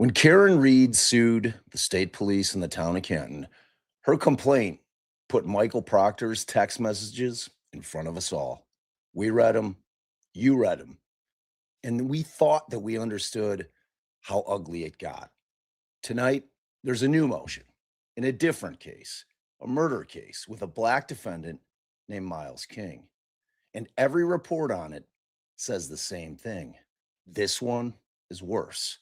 When Karen Reed sued the state police in the town of Canton, her complaint put Michael Proctor's text messages in front of us all. We read them, you read them, and we thought that we understood how ugly it got. Tonight, there's a new motion in a different case, a murder case with a black defendant named Myles King. And every report on it says the same thing. This one is worse.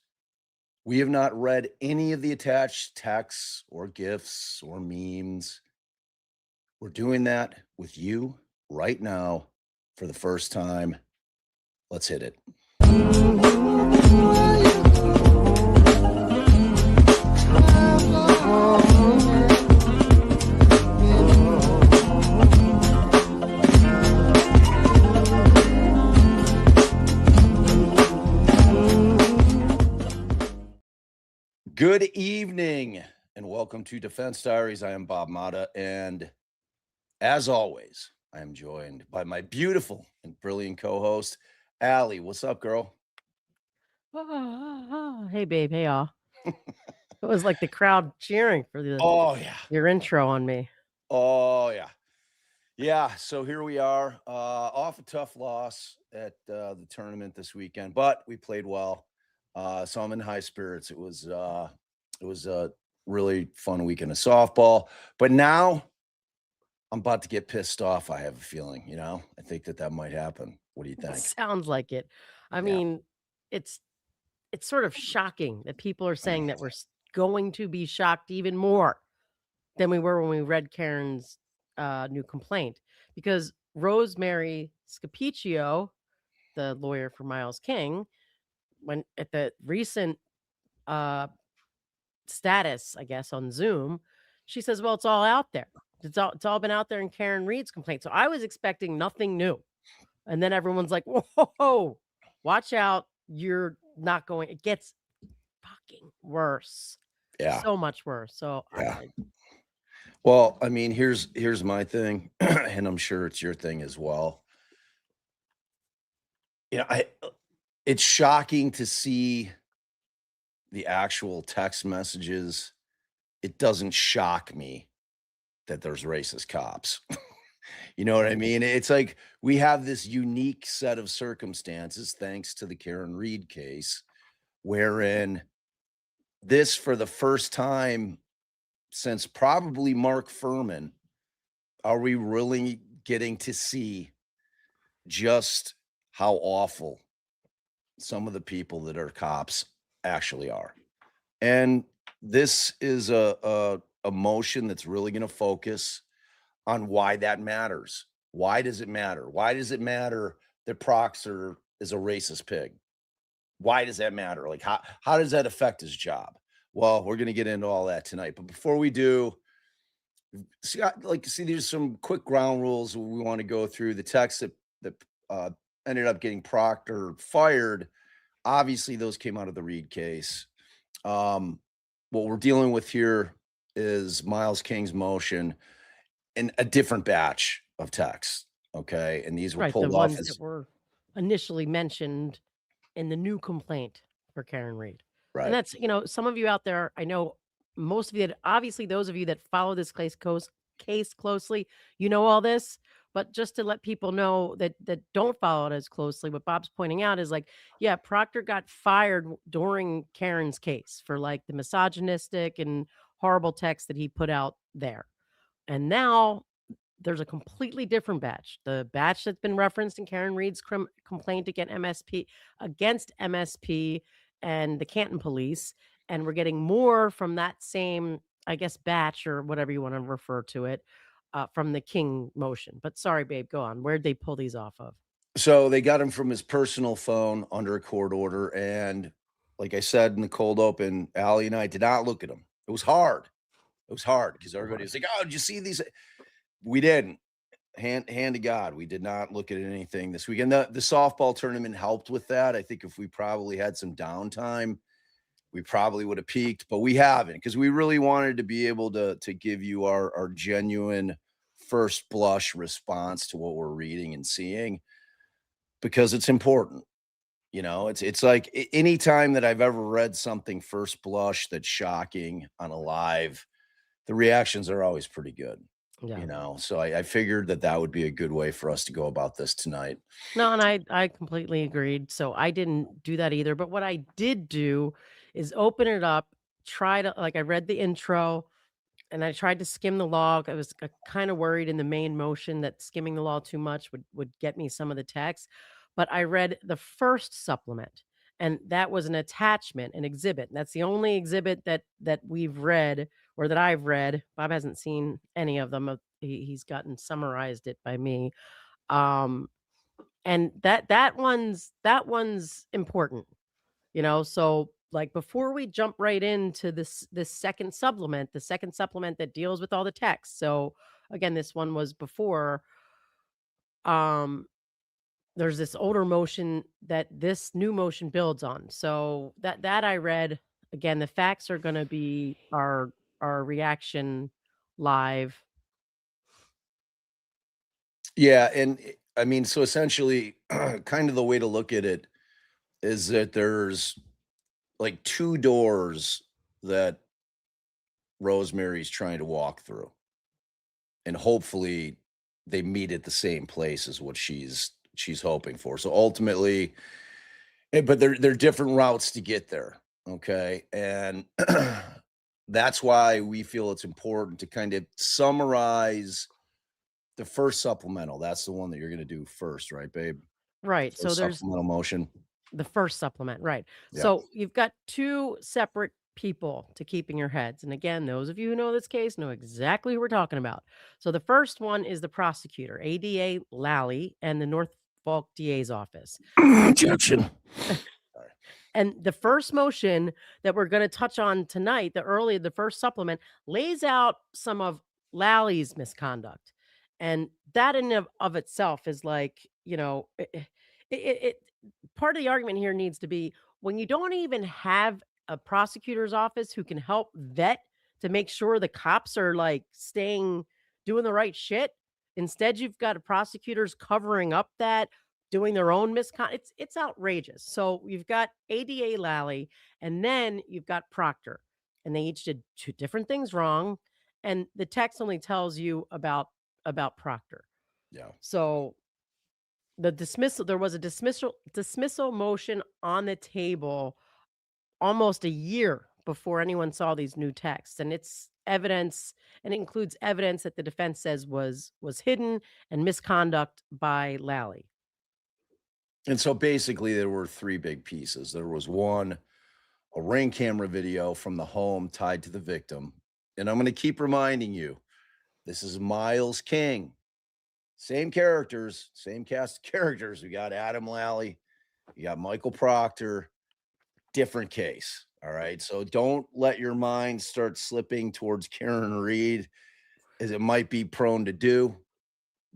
We have not read any of the attached texts or GIFs or memes. We're doing that with you right now for the first time. Let's hit it. Good evening and welcome to Defense Diaries. I am Bob Mata, and as always, I am joined by my beautiful and brilliant co-host, Allie. What's up, girl? Hey, babe. Hey, all. It was like the crowd cheering for your intro on me. Oh, yeah. Yeah, so here we are, off a tough loss at the tournament this weekend, but we played well. So I'm in high spirits. It was a really fun weekend of softball, but now I'm about to get pissed off. I have a feeling, I think that might happen. What do you think? Sounds like it. I mean, it's sort of shocking that people are saying that we're going to be shocked even more than we were when we read Karen's new complaint, because Rosemary Scapicchio, the lawyer for Myles King, when at the recent status, I guess, on Zoom, she says, well, it's all out there. It's all been out there in Karen Reed's complaint. So I was expecting nothing new. And then everyone's like, whoa, watch out. You're not going. It gets fucking worse. Yeah. So much worse. So yeah. Well, I mean, here's my thing, and I'm sure it's your thing as well. It's shocking to see the actual text messages. It doesn't shock me that there's racist cops. You know what I mean? It's like we have this unique set of circumstances, thanks to the Karen Reed case, wherein this, for the first time since probably Mark Furman, are we really getting to see just how awful some of the people that are cops actually are. And this is a motion that's really going to focus on why that matters. Why does it matter? Why does it matter that Proctor is a racist pig? Why does that matter? Like, how does that affect his job? Well, we're going to get into all that tonight. But before we do, see, there's some quick ground rules we want to go through. The text that ended up getting Proctor fired, obviously those came out of the Reed case. What we're dealing with here is Myles King's motion in a different batch of texts. Okay. And these were pulled the off ones that were initially mentioned in the new complaint for Karen Reed. Right. And that's, some of you out there, I know most of you, obviously those of you that follow this case closely, all this. But just to let people know that don't follow it as closely, what Bob's pointing out is Proctor got fired during Karen's case for the misogynistic and horrible text that he put out there. And now there's a completely different batch. The batch that's been referenced in Karen Reed's complaint against MSP and the Canton police. And we're getting more from that same, I guess, batch or whatever you want to refer to it. From the King motion. But sorry, babe, go on. Where'd they pull these off of? So they got him from his personal phone under a court order. And like I said in the cold open, Allie and I did not look at them. It was hard. It was hard because everybody was like, oh, did you see these? We didn't. Hand to God, we did not look at anything this weekend. The softball tournament helped with that. I think if we probably had some downtime, we probably would have peaked, but we haven't, because we really wanted to be able to give you our genuine first blush response to what we're reading and seeing, because it's important. You know, it's like any time that I've ever read something first blush that's shocking on a live, the reactions are always pretty good, Yeah. you know? So I figured that that would be a good way for us to go about this tonight. No, and I completely agreed. So I didn't do that either. But what I did do is open it up, try to like I read the intro and I tried to skim the log. I was kind of worried in the main motion that skimming the law too much would get me some of the text. But I read the first supplement, and that was an attachment, an exhibit. That's the only exhibit that we've read or that I've read. Bob hasn't seen any of them. He's gotten summarized it by me. Um, and that one's important, so like before we jump right into this second supplement, the second supplement that deals with all the text. So again, this one was before. um there's this older motion that this new motion builds on. So that I read. Again, the facts are going to be our reaction live. Yeah, and I mean, so essentially, kind of the way to look at it is that there's like 2 doors that Rosemary's trying to walk through, and hopefully they meet at the same place as what she's hoping for. So ultimately, but they're different routes to get there, okay? And that's why we feel it's important to kind of summarize the first supplemental. That's the one that you're gonna do first, right, babe? Right. So First there's supplemental motion. the first supplement, right. Yeah. So you've got 2 separate people to keep in your heads. And again, those of you who know this case know exactly who we're talking about. So the first one is the prosecutor, ADA Lally, and the Norfolk DA's office. Objection. Sorry. And the first motion that we're going to touch on tonight, the first supplement, lays out some of Lally's misconduct. And that in of itself is like, it part of the argument here needs to be when you don't even have a prosecutor's office who can help vet to make sure the cops are like doing the right shit. Instead, you've got a prosecutors covering up that, doing their own it's outrageous. So you've got ADA Lally, and then you've got Proctor, and they each did 2 different things wrong, and the text only tells you about Proctor. Yeah. So there was a dismissal motion on the table almost a year before anyone saw these new texts, and it's evidence, and it includes evidence that the defense says was hidden and misconduct by Lally. And so basically there were 3 big pieces. There was 1, a Ring camera video from the home tied to the victim. And I'm gonna keep reminding you, this is Myles King. Same characters, same cast of characters. We got Adam Lally, you got Michael Proctor, different case. All right. So don't let your mind start slipping towards Karen Reed, as it might be prone to do,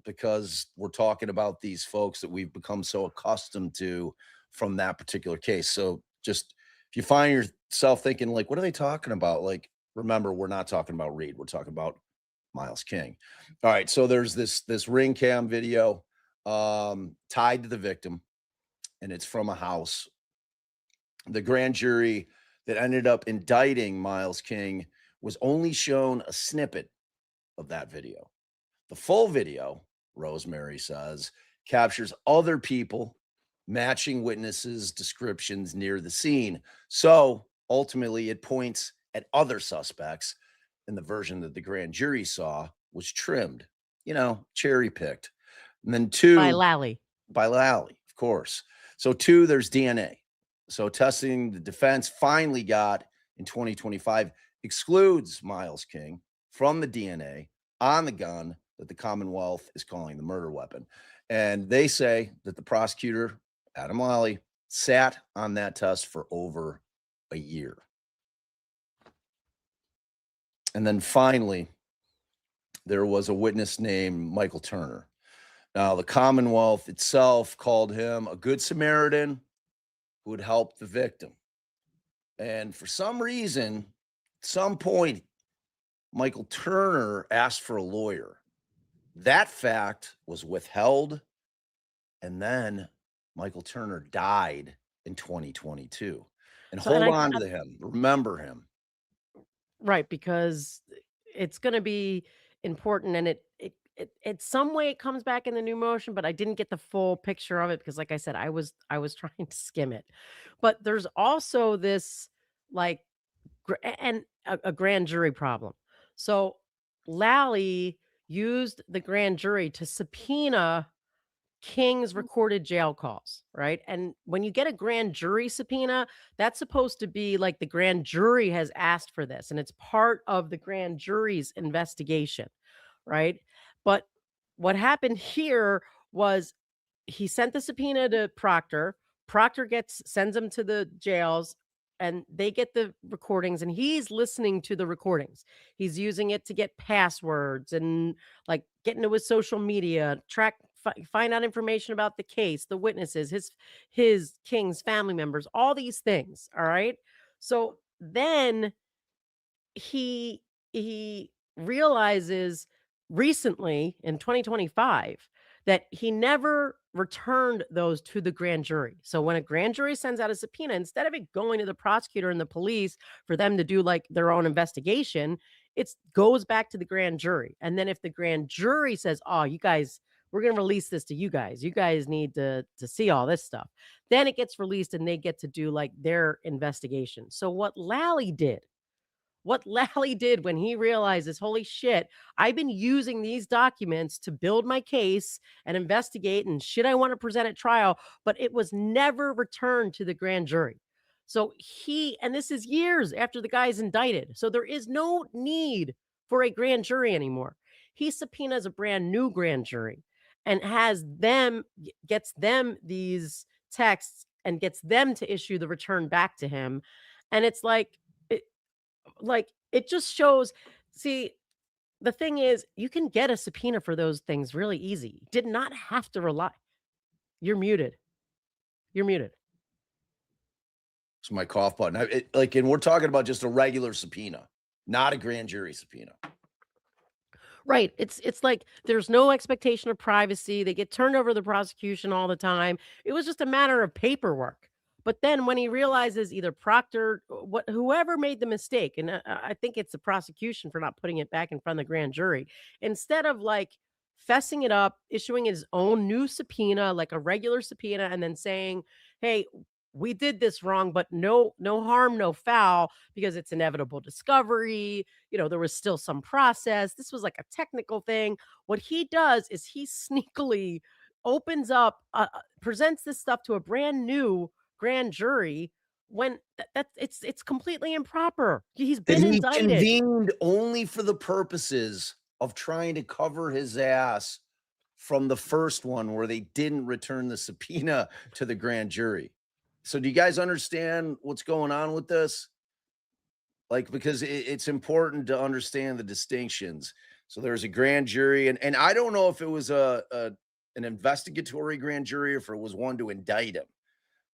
because we're talking about these folks that we've become so accustomed to from that particular case. So just if you find yourself thinking, like, what are they talking about? Like, remember, we're not talking about Reed, we're talking about Myles King. All right, so there's this ring cam video tied to the victim, and it's from a house. The grand jury that ended up indicting Myles King was only shown a snippet of that video. The full video, Rosemary says, captures other people matching witnesses' descriptions near the scene. So ultimately, it points at other suspects, and the version that the grand jury saw was trimmed, cherry picked. And then By 2, Lally. by Lally, of course. So 2, there's DNA. So testing the defense finally got in 2025 excludes Myles King from the DNA on the gun that the Commonwealth is calling the murder weapon. And they say that the prosecutor, Adam Lally, sat on that test for over a year. And then finally, there was a witness named Michael Turner. Now, the Commonwealth itself called him a good Samaritan who would help the victim. And for some reason, at some point, Michael Turner asked for a lawyer. That fact was withheld, and then Michael Turner died in 2022. And So, and hold on to him. Remember him. right, because it's gonna be important, and it some way it comes back in the new motion, but I didn't get the full picture of it because, like I said, I was trying to skim it. But there's also this, like, a grand jury problem. So, Lally used the grand jury to subpoena King's recorded jail calls, right? And when you get a grand jury subpoena, that's supposed to be like the grand jury has asked for this, and it's part of the grand jury's investigation, right? But what happened here was he sent the subpoena to Proctor. Proctor sends them to the jails, and they get the recordings, and he's listening to the recordings. He's using it to get passwords and, like, get into his social media, find out information about the case, the witnesses, his King's family members, all these things. All right. So then he realizes recently in 2025 that he never returned those to the grand jury. So when a grand jury sends out a subpoena, instead of it going to the prosecutor and the police for them to do like their own investigation, it goes back to the grand jury. And then if the grand jury says, "Oh, you guys, we're going to release this to you guys. You guys need to see all this stuff." Then it gets released and they get to do like their investigation. So what Lally did when he realizes, holy shit, I've been using these documents to build my case and investigate and shit I want to present at trial, but it was never returned to the grand jury. So and this is years after the guy's indicted. So there is no need for a grand jury anymore. He subpoenas a brand new grand jury and gets them these texts and gets them to issue the return back to him. And it's like, it just shows. See, the thing is, you can get a subpoena for those things really easy. Did not have to rely. You're muted. You're muted. It's my cough button. And we're talking about just a regular subpoena, not a grand jury subpoena. Right. It's like there's no expectation of privacy. They get turned over to the prosecution all the time. It was just a matter of paperwork. But then when he realizes either Proctor, whoever made the mistake, and I think it's the prosecution for not putting it back in front of the grand jury, instead of like fessing it up, issuing his own new subpoena, like a regular subpoena, and then saying, "Hey, we did this wrong, but no harm, no foul, because it's inevitable discovery. There was still some process. This was like a technical thing." What he does is he sneakily opens up, presents this stuff to a brand new grand jury when it's completely improper. He's That been he indicted. convened only for the purposes of trying to cover his ass from the first one where they didn't return the subpoena to the grand jury. So do you guys understand what's going on with this? Like, because it's important to understand the distinctions. So there's a grand jury, and I don't know if it was an investigatory grand jury or if it was one to indict him.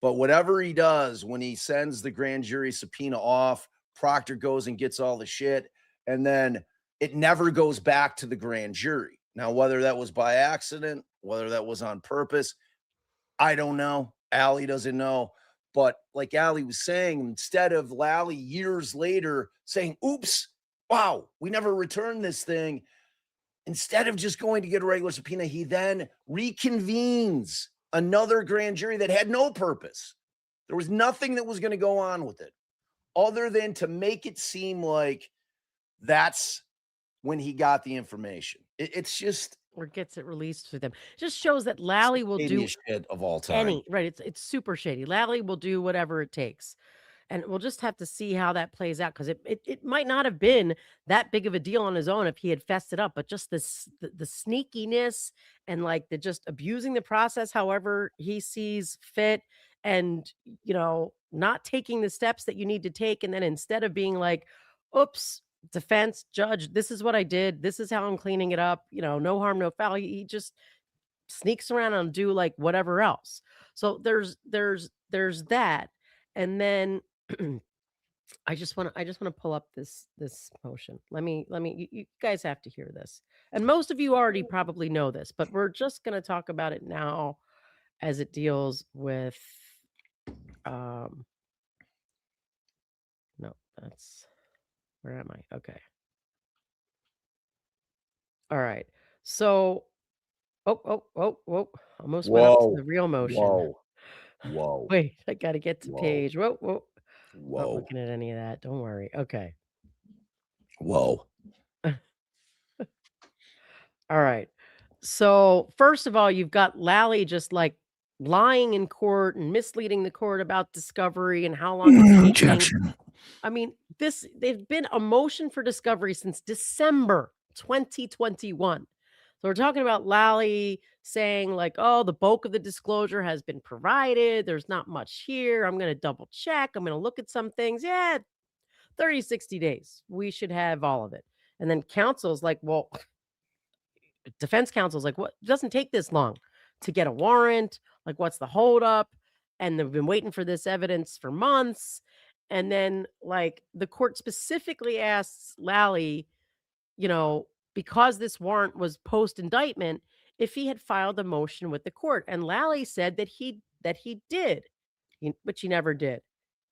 But whatever he does when he sends the grand jury subpoena off, Proctor goes and gets all the shit, and then it never goes back to the grand jury. Now, whether that was by accident, whether that was on purpose, I don't know. Allie doesn't know. But like Allie was saying, instead of Lally years later saying, oops, wow, we never returned this thing, instead of just going to get a regular subpoena, he then reconvenes another grand jury that had no purpose. There was nothing that was going to go on with it other than to make it seem like that's when he got the information. It's just Or gets it released to them. Just shows that it's the Lally will do shadiest shit of all time. any right. It's super shady. Lally will do whatever it takes. And we'll just have to see how that plays out, because it might not have been that big of a deal on his own if he had fessed it up, but just the sneakiness and like the just abusing the process however he sees fit, and not taking the steps that you need to take, and then instead of being like, oops, defense, judge, this is what I did, this is how I'm cleaning it up, no harm, no foul. He just sneaks around and do like whatever else. So there's that. And then I just want to pull up this motion. You guys have to hear this. And most of you already probably know this, but we're just going to talk about it now as it deals with Um, no, that's where am I? Okay. All right. So, oh, almost went up to the Whoa. real motion. Whoa. Whoa. Wait, I got to get to Whoa. page. Whoa. Not Whoa. looking at any of that. Don't worry. Okay. Whoa. All right. So, first of all, you've got Lally just like lying in court and misleading the court about discovery and how long it's taking. Objection. I mean, they've been a motion for discovery since December 2021. So we're talking about Lally saying like, "Oh, the bulk of the disclosure has been provided. There's not much here. I'm going to double check. I'm going to look at some things. Yeah, 30, 60 days. We should have all of it." And then counsel's like, "Well, defense counsel's like, "What? It doesn't take this long to get a warrant. Like, what's the holdup?" And they've been waiting for this evidence for months. And then, like, the court specifically asks Lally, because this warrant was post indictment, if he had filed a motion with the court. And Lally said that he did, which he never did.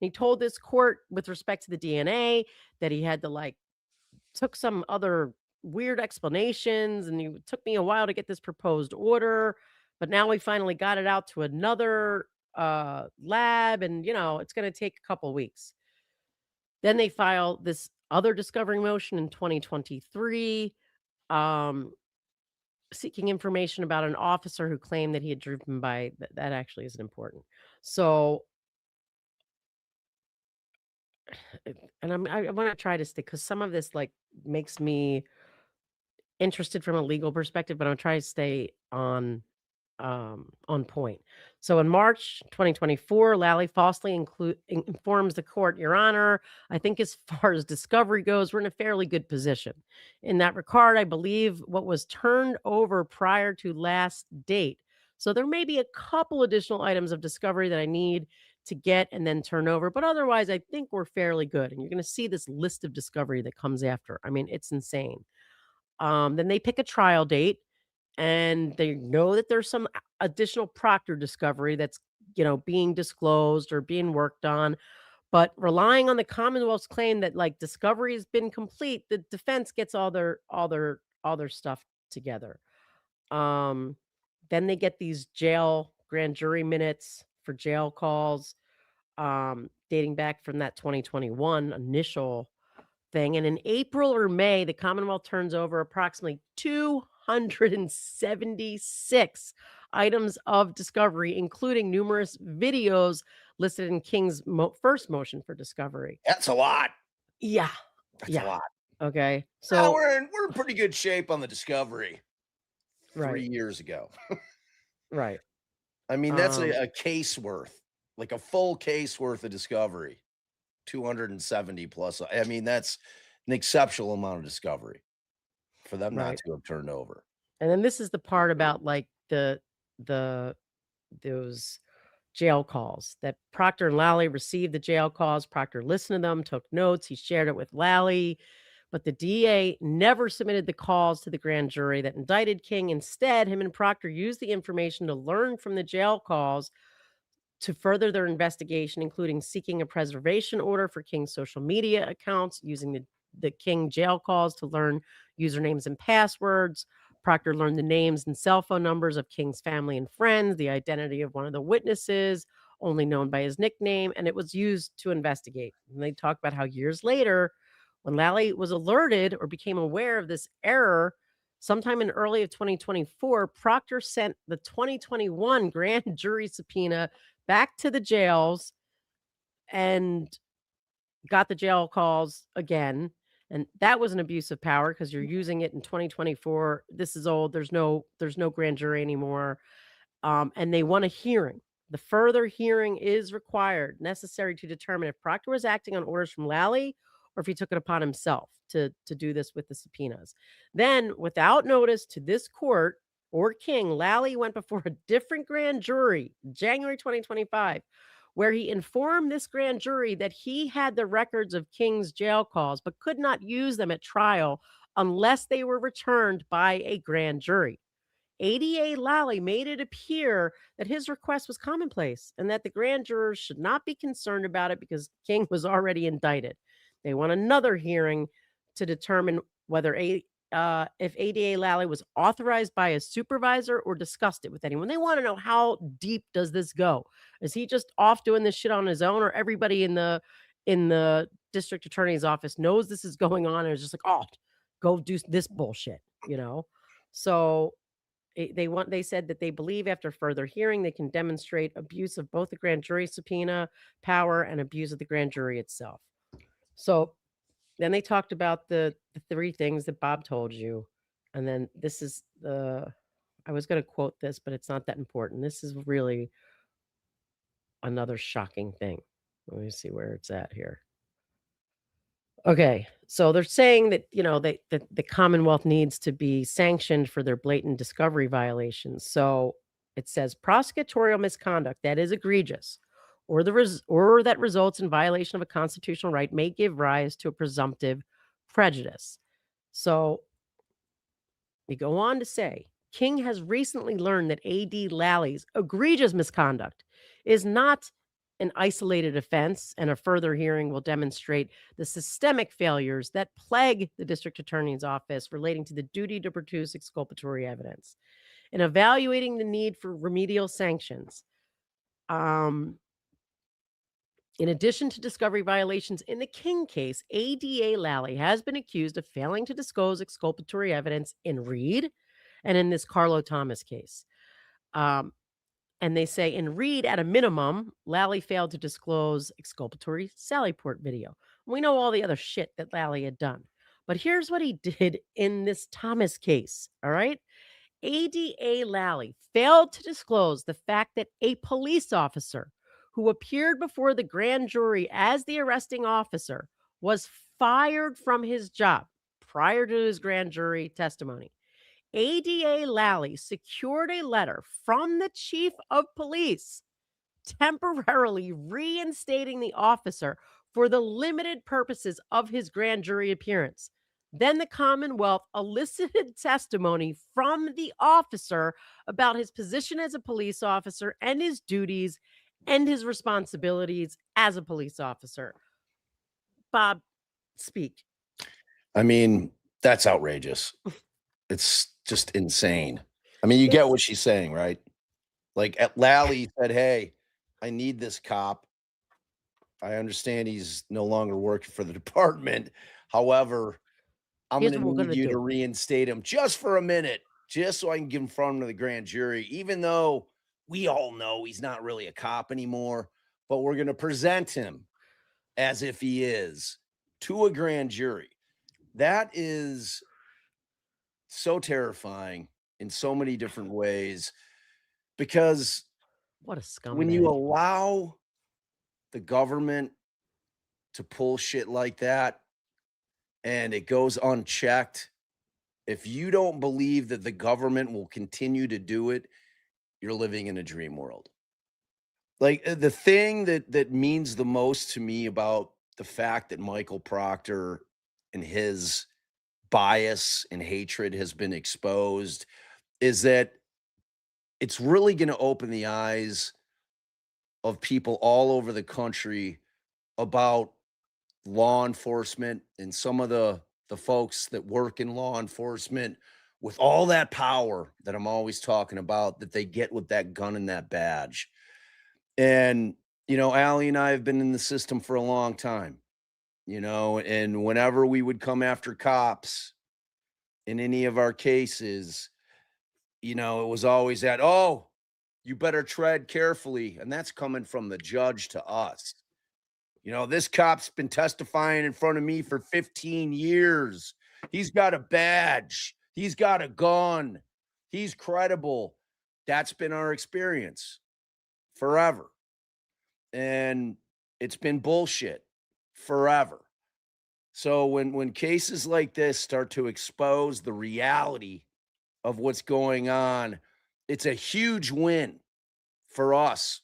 He told this court with respect to the DNA that he had to like took some other weird explanations and it took me a while to get this proposed order, but now we finally got it out to another lab and it's going to take a couple weeks. Then they file this other discovery motion in 2023 um seeking information about an officer who claimed that he had driven by that actually isn't important. So and I want to try to stick because some of this like makes me interested from a legal perspective, but I'm trying to stay on point. So in March 2024, Lally falsely informs the court, Your Honor, I think as far as discovery goes, we're in a fairly good position. In that regard, I believe what was turned over prior to last date. So there may be a couple additional items of discovery that I need to get and then turn over, but otherwise I think we're fairly good. And you're going to see this list of discovery that comes after. I mean, it's insane. Then they pick a trial date and they know that there's some additional Proctor discovery that's, being disclosed or being worked on. But relying on the Commonwealth's claim that like discovery has been complete, the defense gets all their stuff together. Um, then they get these jail grand jury minutes for jail calls, dating back from that 2021 initial thing. And in April or May, the Commonwealth turns over approximately 276 items of discovery, including numerous videos listed in King's first motion for discovery. That's a lot. Yeah. That's a Yeah. lot. Okay. Now So, we're in pretty good shape on the discovery right. 3 years ago. Right. I mean, that's Um, a case worth, like a full case worth of discovery. 270 plus. I mean, that's an exceptional amount of discovery for them not right. to have turned over. And then this is the part about like the those jail calls that Proctor and Lally received the jail calls. Proctor listened to them, took notes. He shared it with Lally, but the DA never submitted the calls to the grand jury that indicted King. Instead, him and Proctor used the information to learn from the jail calls to further their investigation, including seeking a preservation order for King's social media accounts, using the King jail calls to learn usernames and passwords. Proctor learned the names and cell phone numbers of King's family and friends, the identity of one of the witnesses, only known by his nickname, and it was used to investigate. And they talk about how years later, when Lally was alerted or became aware of this error, sometime in early of 2024, Proctor sent the 2021 grand jury subpoena back to the jails and got the jail calls again. And that was an abuse of power because you're using it in 2024. This is old. There's no grand jury anymore. And they want a hearing. The further hearing is required, necessary to determine if Proctor was acting on orders from Lally or if he took it upon himself to do this with the subpoenas. Then, without notice to this court or King, Lally went before a different grand jury, January 2025, where he informed this grand jury that he had the records of King's jail calls, but could not use them at trial unless they were returned by a grand jury. ADA Lally made it appear that his request was commonplace and that the grand jurors should not be concerned about it because King was already indicted. They want another hearing to determine whether if ADA Lally was authorized by a supervisor or discussed it with anyone. They want to know, how deep does this go? Is he just off doing this shit on his own, or everybody in the district attorney's office knows this is going on and is just like, oh, go do this bullshit, you know? So they said that they believe after further hearing they can demonstrate abuse of both the grand jury subpoena power and abuse of the grand jury itself. So then they talked about the three things that Bob told you. And then this is I was going to quote this, but it's not that important. This is really another shocking thing. Let me see where it's at here. Okay, so they're saying that, that the Commonwealth needs to be sanctioned for their blatant discovery violations. So it says prosecutorial misconduct that is egregious or that results in violation of a constitutional right may give rise to a presumptive prejudice. So they go on to say King has recently learned that A.D. Lally's egregious misconduct is not an isolated offense, and a further hearing will demonstrate the systemic failures that plague the district attorney's office relating to the duty to produce exculpatory evidence. In evaluating the need for remedial sanctions, um, in addition to discovery violations in the King case, ADA Lally has been accused of failing to disclose exculpatory evidence in Reed and in this Carlo Thomas case. Um, and they say in Reed, at a minimum, Lally failed to disclose exculpatory Sallyport video. We know all the other shit that Lally had done. But here's what he did in this Thomas case. All right. ADA Lally failed to disclose the fact that a police officer who appeared before the grand jury as the arresting officer was fired from his job prior to his grand jury testimony. ADA Lally secured a letter from the chief of police temporarily reinstating the officer for the limited purposes of his grand jury appearance. Then the Commonwealth elicited testimony from the officer about his position as a police officer and his duties and his responsibilities as a police officer. Bob, speak. I mean, that's outrageous. It's just insane. I mean, you get It's what she's saying, right? Like, Lally said, "Hey, I need this cop. I understand he's no longer working for the department. However, I'm here's gonna what we're need gonna you to do. reinstate him just for a minute, just so I can get in front of the grand jury, even though we all know he's not really a cop anymore, but we're gonna present him as if he is to a grand jury." That is so terrifying in so many different ways because What a when you scumbag. allow the government to pull shit like that and it goes unchecked, if you don't believe that the government will continue to do it, you're living in a dream world. Like, the thing that means the most to me about the fact that Michael Proctor and his bias and hatred has been exposed is that it's really gonna open the eyes of people all over the country about law enforcement and some of the folks that work in law enforcement with all that power that I'm always talking about that they get with that gun and that badge. And, Allie and I have been in the system for a long time, and whenever we would come after cops in any of our cases, it was always that, "Oh, you better tread carefully." And that's coming from the judge to us. "This cop's been testifying in front of me for 15 years. He's got a badge. He's got a gun. He's credible." That's been our experience forever. And it's been bullshit forever. So when cases like this start to expose the reality of what's going on, it's a huge win for us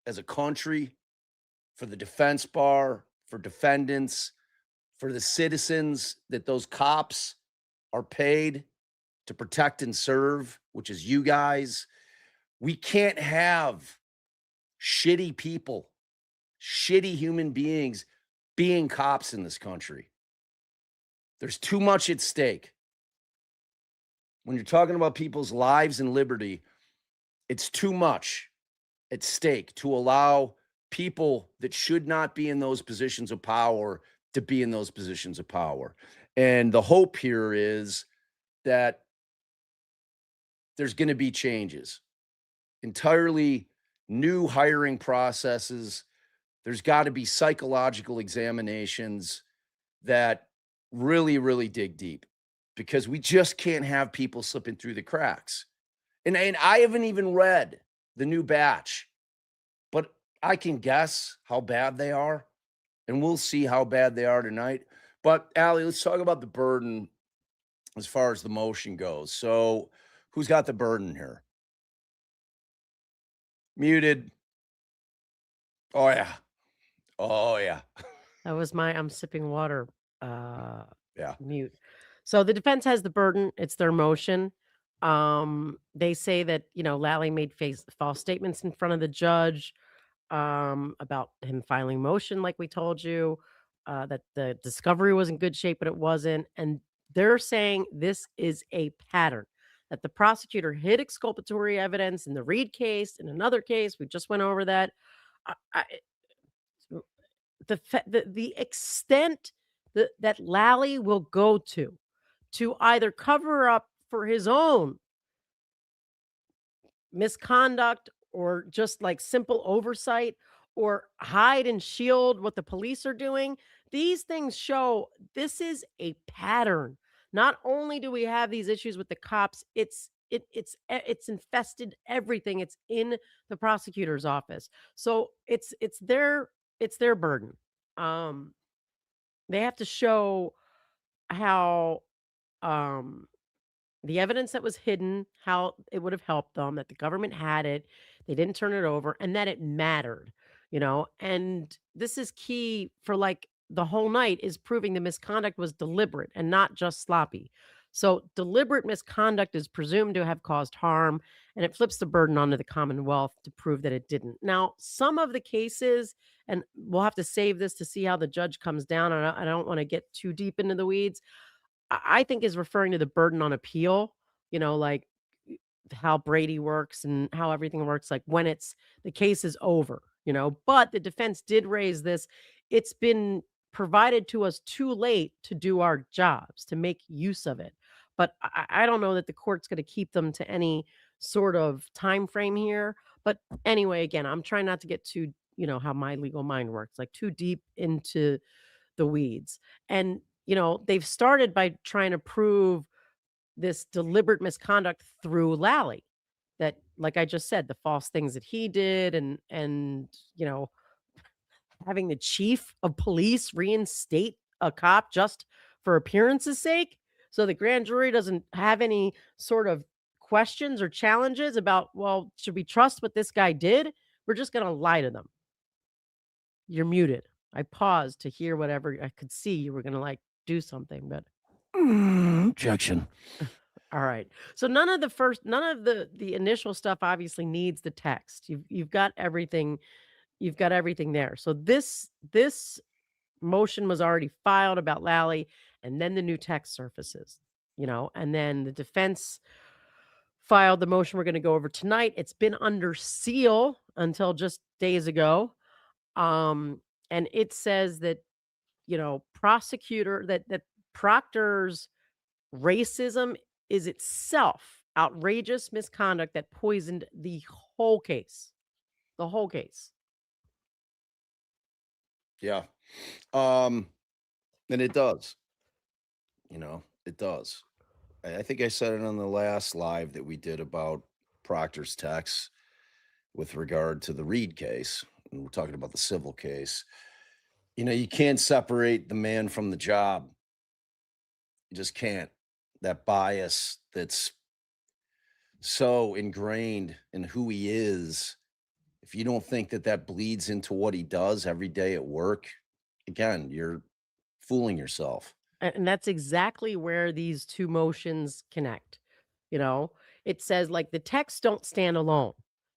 as a country, for the defense bar, for defendants, for the citizens that those cops are paid to protect and serve which is you guys. We can't have shitty people, shitty human beings being cops in this country. There's too much at stake. When you're talking about people's lives and liberty, it's too much at stake to allow people that should not be in those positions of power to be in those positions of power. And the hope here is that there's going to be changes, entirely new hiring processes. There's got to be psychological examinations that really, really dig deep because we just can't have people slipping through the cracks. And I haven't even read the new batch, but I can guess how bad they are, and we'll see how bad they are tonight. But Allie, let's talk about the burden as far as the motion goes. So, who's got the burden here? Muted. Oh yeah. Oh yeah. That was my I'm sipping water Yeah. mute. So the defense has the burden. It's their motion. They say that, Lally made false statements in front of the judge about him filing motion, like we told you, that the discovery was in good shape, but it wasn't. And they're saying this is a pattern that the prosecutor hid exculpatory evidence in the Reed case, in another case. We just went over that. I, the extent that Lally will go to either cover up for his own misconduct or just like simple oversight or hide and shield what the police are doing. These things show this is a pattern. Not only do we have these issues with the cops, it's infested everything. It's in the prosecutor's office. So it's their burden. Um they have to show how um the evidence that was hidden, how it would have helped them, that the government had it, they didn't turn it over, and that it mattered. And this is key for like the whole night is proving the misconduct was deliberate and not just sloppy. So deliberate misconduct is presumed to have caused harm, and it flips the burden onto the Commonwealth to prove that it didn't. Now, some of the cases, and we'll have to save this to see how the judge comes down, and I don't want to get too deep into the weeds. I think is referring to the burden on appeal, like how Brady works and how everything works, like when the case is over. But the defense did raise this. It's been provided to us too late to do our jobs, to make use of it. But I don't know that the court's going to keep them to any sort of time frame here. But anyway, again, I'm trying not to get too, how my legal mind works, like too deep into the weeds. And, they've started by trying to prove this deliberate misconduct through Lally. That, like I just said, the false things that he did and, having the chief of police reinstate a cop just for appearance's sake. So the grand jury doesn't have any sort of questions or challenges about, well, should we trust what this guy did? We're just going to lie to them. You're muted. I paused to hear whatever I could see you were going to like do something, but Objection. all right. So none of the initial stuff obviously needs the text. You've got everything. You've got everything there. So this motion was already filed about Lally, and then the new text surfaces. And then the defense filed the motion we're going to go over tonight. It's been under seal until just days ago. And it says that, prosecutor that Proctor's racism is itself outrageous misconduct that poisoned the whole case. The whole case. Yeah. And it does. It does. I think I said it on the last live that we did about Proctor's text with regard to the Reed case. And we're talking about the civil case. You can't separate the man from the job. You just can't. That bias that's so ingrained in who he is. If you don't think that that bleeds into what he does every day at work, again, you're fooling yourself. And that's exactly where these two motions connect. You know, it says like the texts don't stand alone,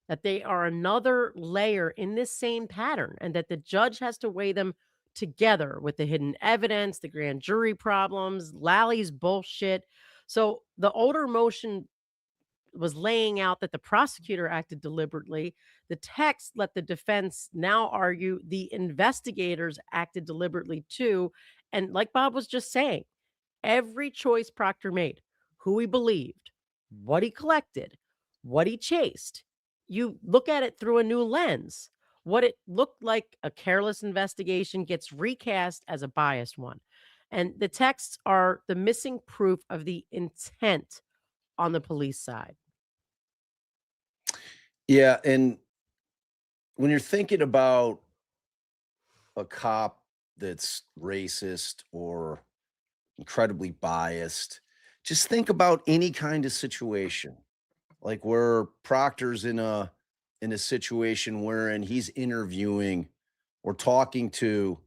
that they are another layer in this same pattern, and that the judge has to weigh them together with the hidden evidence, the grand jury problems, Lally's bullshit. So the older motion was laying out that the prosecutor acted deliberately. The text let the defense now argue the investigators acted deliberately too. And like Bob was just saying, every choice Proctor made, who he believed, what he collected, what he chased, you look at it through a new lens. What it looked like a careless investigation gets recast as a biased one. And the texts are the missing proof of the intent on the police side. Yeah, and when you're thinking about a cop that's racist or incredibly biased, just think about any kind of situation, like where Proctor's in a situation wherein he's interviewing or talking to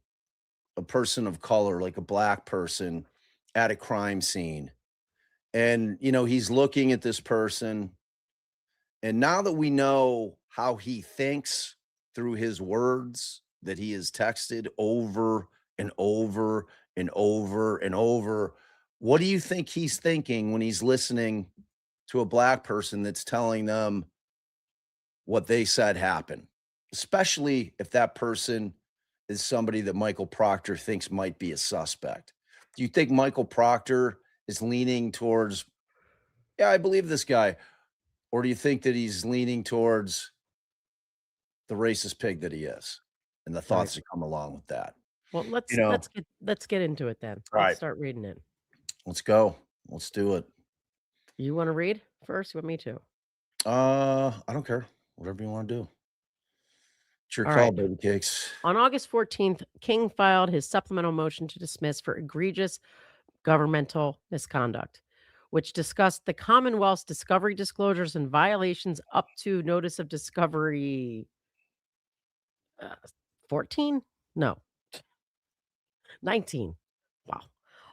a person of color, like a black person at a crime scene. And, he's looking at this person. And now that we know how he thinks through his words that he has texted over and over and over and over, what do you think he's thinking when he's listening to a black person that's telling them what they said happened? Especially if that person is somebody that Michael Proctor thinks might be a suspect. Do you think Michael Proctor is leaning towards, yeah, I believe this guy? Or do you think that he's leaning towards the racist pig that he is and the Right. thoughts that come along with that? Well, You know, let's get into it then. Right. Let's start reading it. Let's go. Let's do it. You want to read first? You want me to? I don't care. Whatever you want to do. It's your All call, right. baby cakes. On August 14th, King filed his supplemental motion to dismiss for egregious governmental misconduct, which discussed the Commonwealth's discovery disclosures and violations up to notice of discovery 14? No, 19. Wow.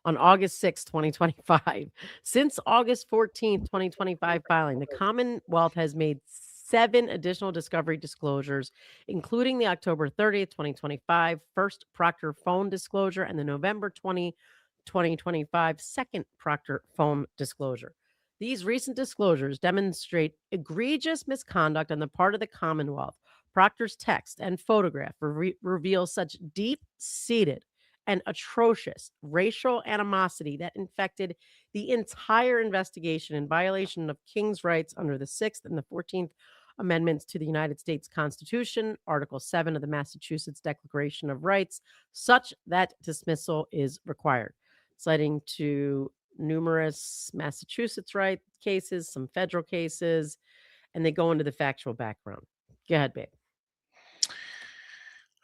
On August 6th, 2025. Since August 14th, 2025 filing, the Commonwealth has made 7 additional discovery disclosures, including the October 30th, 2025 first Proctor phone disclosure and the November 2025 second Proctor phone disclosure. These recent disclosures demonstrate egregious misconduct on the part of the Commonwealth. Proctor's text and photograph reveal such deep-seated and atrocious racial animosity that infected the entire investigation in violation of King's rights under the 6th and the 14th Amendments to the United States Constitution, Article 7 of the Massachusetts Declaration of Rights, such that dismissal is required. Citing to numerous Massachusetts cases, some federal cases, and they go into the factual background. Go ahead, babe.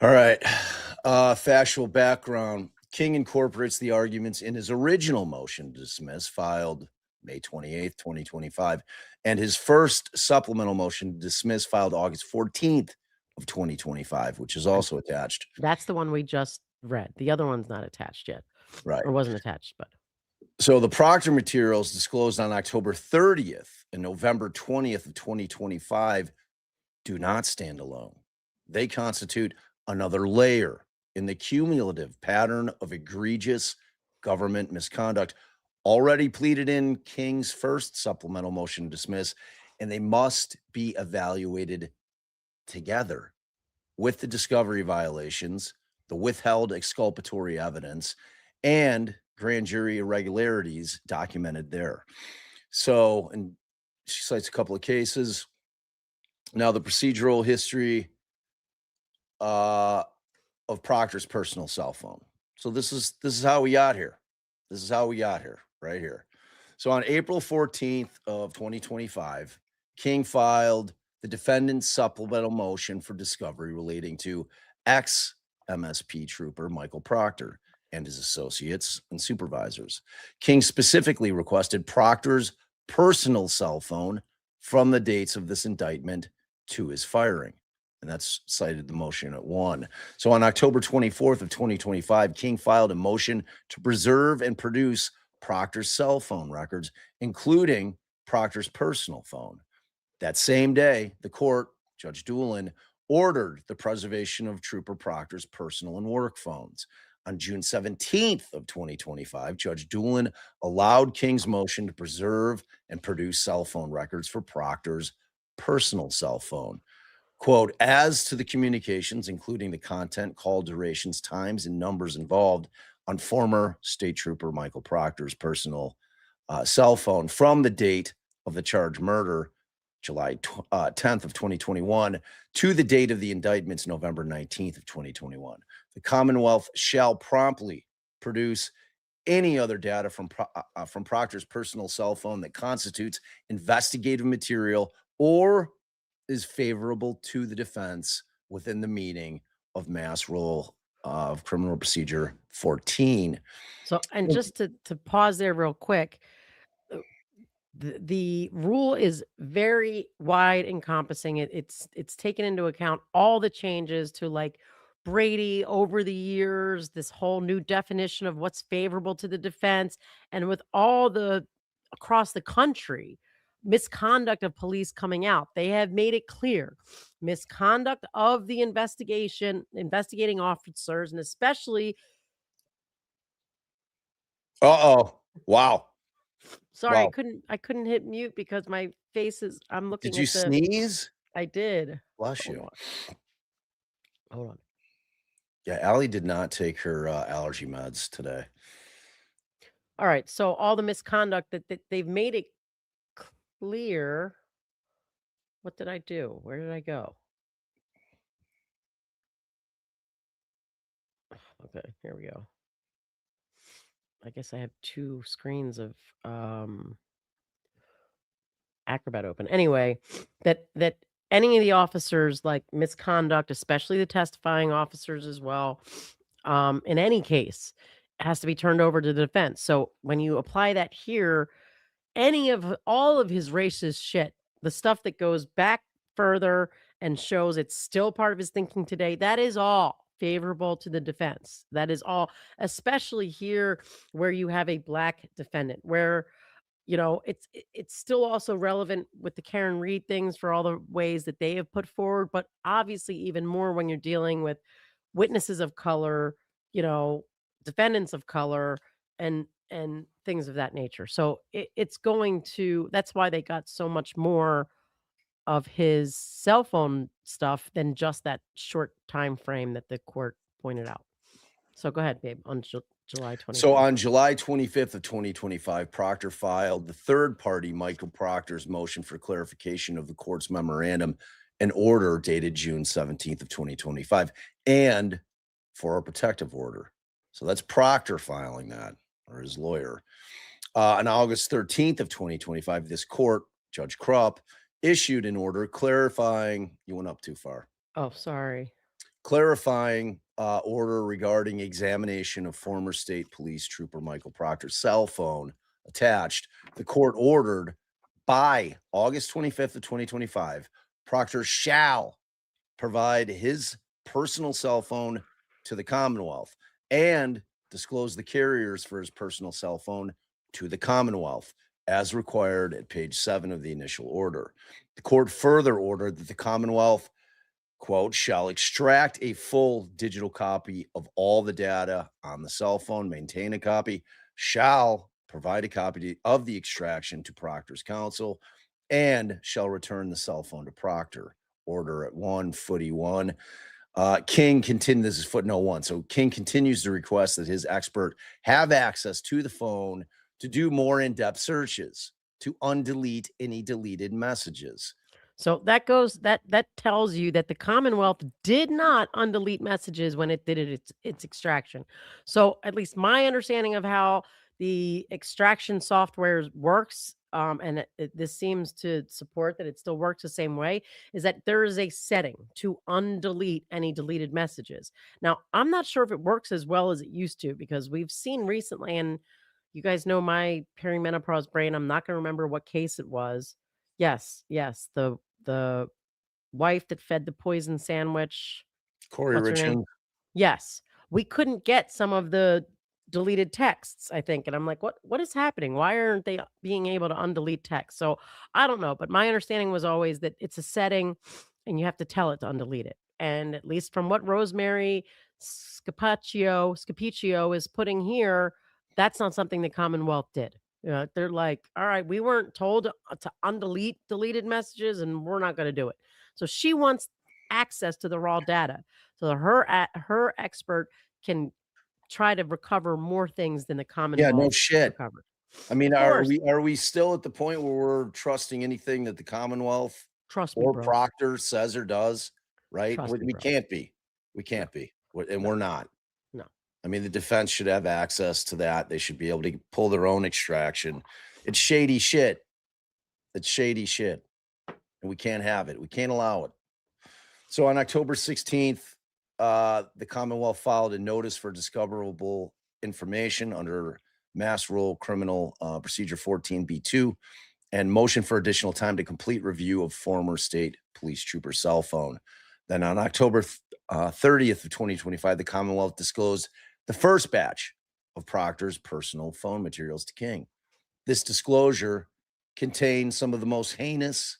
All right. Factual background. King incorporates the arguments in his original motion to dismiss, filed May 28th, 2025, and his first supplemental motion to dismiss, filed August 14th of 2025, which is also attached. That's the one we just read. The other one's not attached yet. Right. Or wasn't attached, but. So the Proctor materials disclosed on October 30th and November 20th of 2025 do not stand alone. They constitute another layer in the cumulative pattern of egregious government misconduct already pleaded in King's first supplemental motion to dismiss, and they must be evaluated together with the discovery violations, the withheld exculpatory evidence, and grand jury irregularities documented there. So, and she cites a couple of cases. Now, the procedural history of Proctor's personal cell phone. So this is how we got here. This is how we got here, right here. So on April 14th of 2025, King filed the defendant's supplemental motion for discovery relating to ex-MSP trooper Michael Proctor and his associates and supervisors. King specifically requested Proctor's personal cell phone from the dates of this indictment to his firing. And that's cited the motion at 1. So on October 24th of 2025, King filed a motion to preserve and produce Proctor's cell phone records, including Proctor's personal phone. That same day, the court, Judge Doolin, ordered the preservation of Trooper Proctor's personal and work phones. On June 17th of 2025, Judge Doolin allowed King's motion to preserve and produce cell phone records for Proctor's personal cell phone. Quote, as to the communications, including the content, call durations, times, and numbers involved on former State Trooper Michael Proctor's personal cell phone from the date of the charged murder, July 10th of 2021, to the date of the indictments, November 19th of 2021. The Commonwealth shall promptly produce any other data from Proctor's personal cell phone that constitutes investigative material or is favorable to the defense within the meaning of Mass Rule of Criminal Procedure 14. So, and just to pause there real quick, uh, the rule is very wide encompassing. It's taken into account all the changes to like Brady over the years, this whole new definition of what's favorable to the defense, and with all the across the country misconduct of police coming out, they have made it clear misconduct of the investigating officers, and especially Uh-oh. Wow. sorry, Wow. I couldn't hit mute because my face is I'm Did looking you at the sneeze? I did. Bless Hold you. on. Hold on. Yeah, Allie did not take her allergy meds today. All right. So all the misconduct that they've made it clear. What did I do? Where did I go? Okay, here we go. I guess I have two screens of Acrobat open. Anyway, that any of the officers like misconduct, especially the testifying officers as well, in any case, has to be turned over to the defense. So when you apply that here, any of all of his racist shit, the stuff that goes back further and shows it's still part of his thinking today, that is all favorable to the defense. That is all, especially here where you have a black defendant, where it's still also relevant with the Karen Reed things for all the ways that they have put forward, but obviously even more when you're dealing with witnesses of color, you know, defendants of color and things of that nature. So it's going to that's why they got so much more of his cell phone stuff than just that short time frame that the court pointed out. So go ahead, babe, on July So 25th. on July 25th of 2025, Proctor filed the third party Michael Proctor's motion for clarification of the court's memorandum and order dated June 17th of 2025 and for a protective order. So that's Proctor filing that, or his lawyer. On August 13th of 2025, this court, Judge Krupp, issued an order clarifying, you went up too far, Oh, sorry. clarifying order regarding examination of former state police trooper Michael Proctor's cell phone attached. The court ordered by August 25th of 2025, Proctor shall provide his personal cell phone to the Commonwealth and disclose the carriers for his personal cell phone to the Commonwealth as required at page 7 of the initial order. The court further ordered that the Commonwealth quote, shall extract a full digital copy of all the data on the cell phone, maintain a copy, shall provide a copy of the extraction to Proctor's counsel, and shall return the cell phone to Proctor. Order at 1, footy 1. King continues, this is footnote 1. So King continues to request that his expert have access to the phone to do more in-depth searches, to undelete any deleted messages. So that tells you that the Commonwealth did not undelete messages when it did its extraction. So at least my understanding of how the extraction software works, and this seems to support that it still works the same way, is that there is a setting to undelete any deleted messages. Now, I'm not sure if it works as well as it used to because we've seen recently, and you guys know my perimenopause brain. I'm not going to remember what case it was. Yes, the wife that fed the poison sandwich. Corey What's her name? Richmond. Yes. We couldn't get some of the deleted texts, I think, and I'm like, what is happening? Why aren't they being able to undelete text?" So, I don't know, but my understanding was always that it's a setting and you have to tell it to undelete it. And at least from what Rosemary Scapicchio is putting here, that's not something the Commonwealth did. They're like, "All right, we weren't told to undelete deleted messages, and we're not gonna do it." So she wants access to the raw data so that her expert can try to recover more things than the Yeah, no Commonwealth shit. recovered. I mean, Of course. are we still at the point where we're trusting anything that the Commonwealth Trust me, or bro. Proctor says or does, right? Trust me, We bro. can't be. We No, can't be. And no, we're not. no. I mean, the defense should have access to that. They should be able to pull their own extraction. It's shady shit. It's shady shit. And we can't have it. We can't allow it. So on October 16th, the Commonwealth filed a notice for discoverable information under Mass Rule Criminal Procedure 14b2 and motion for additional time to complete review of former state police trooper cell phone. Then on October 30th of 2025, the Commonwealth disclosed the first batch of Proctor's personal phone materials to King. This disclosure contains some of the most heinous,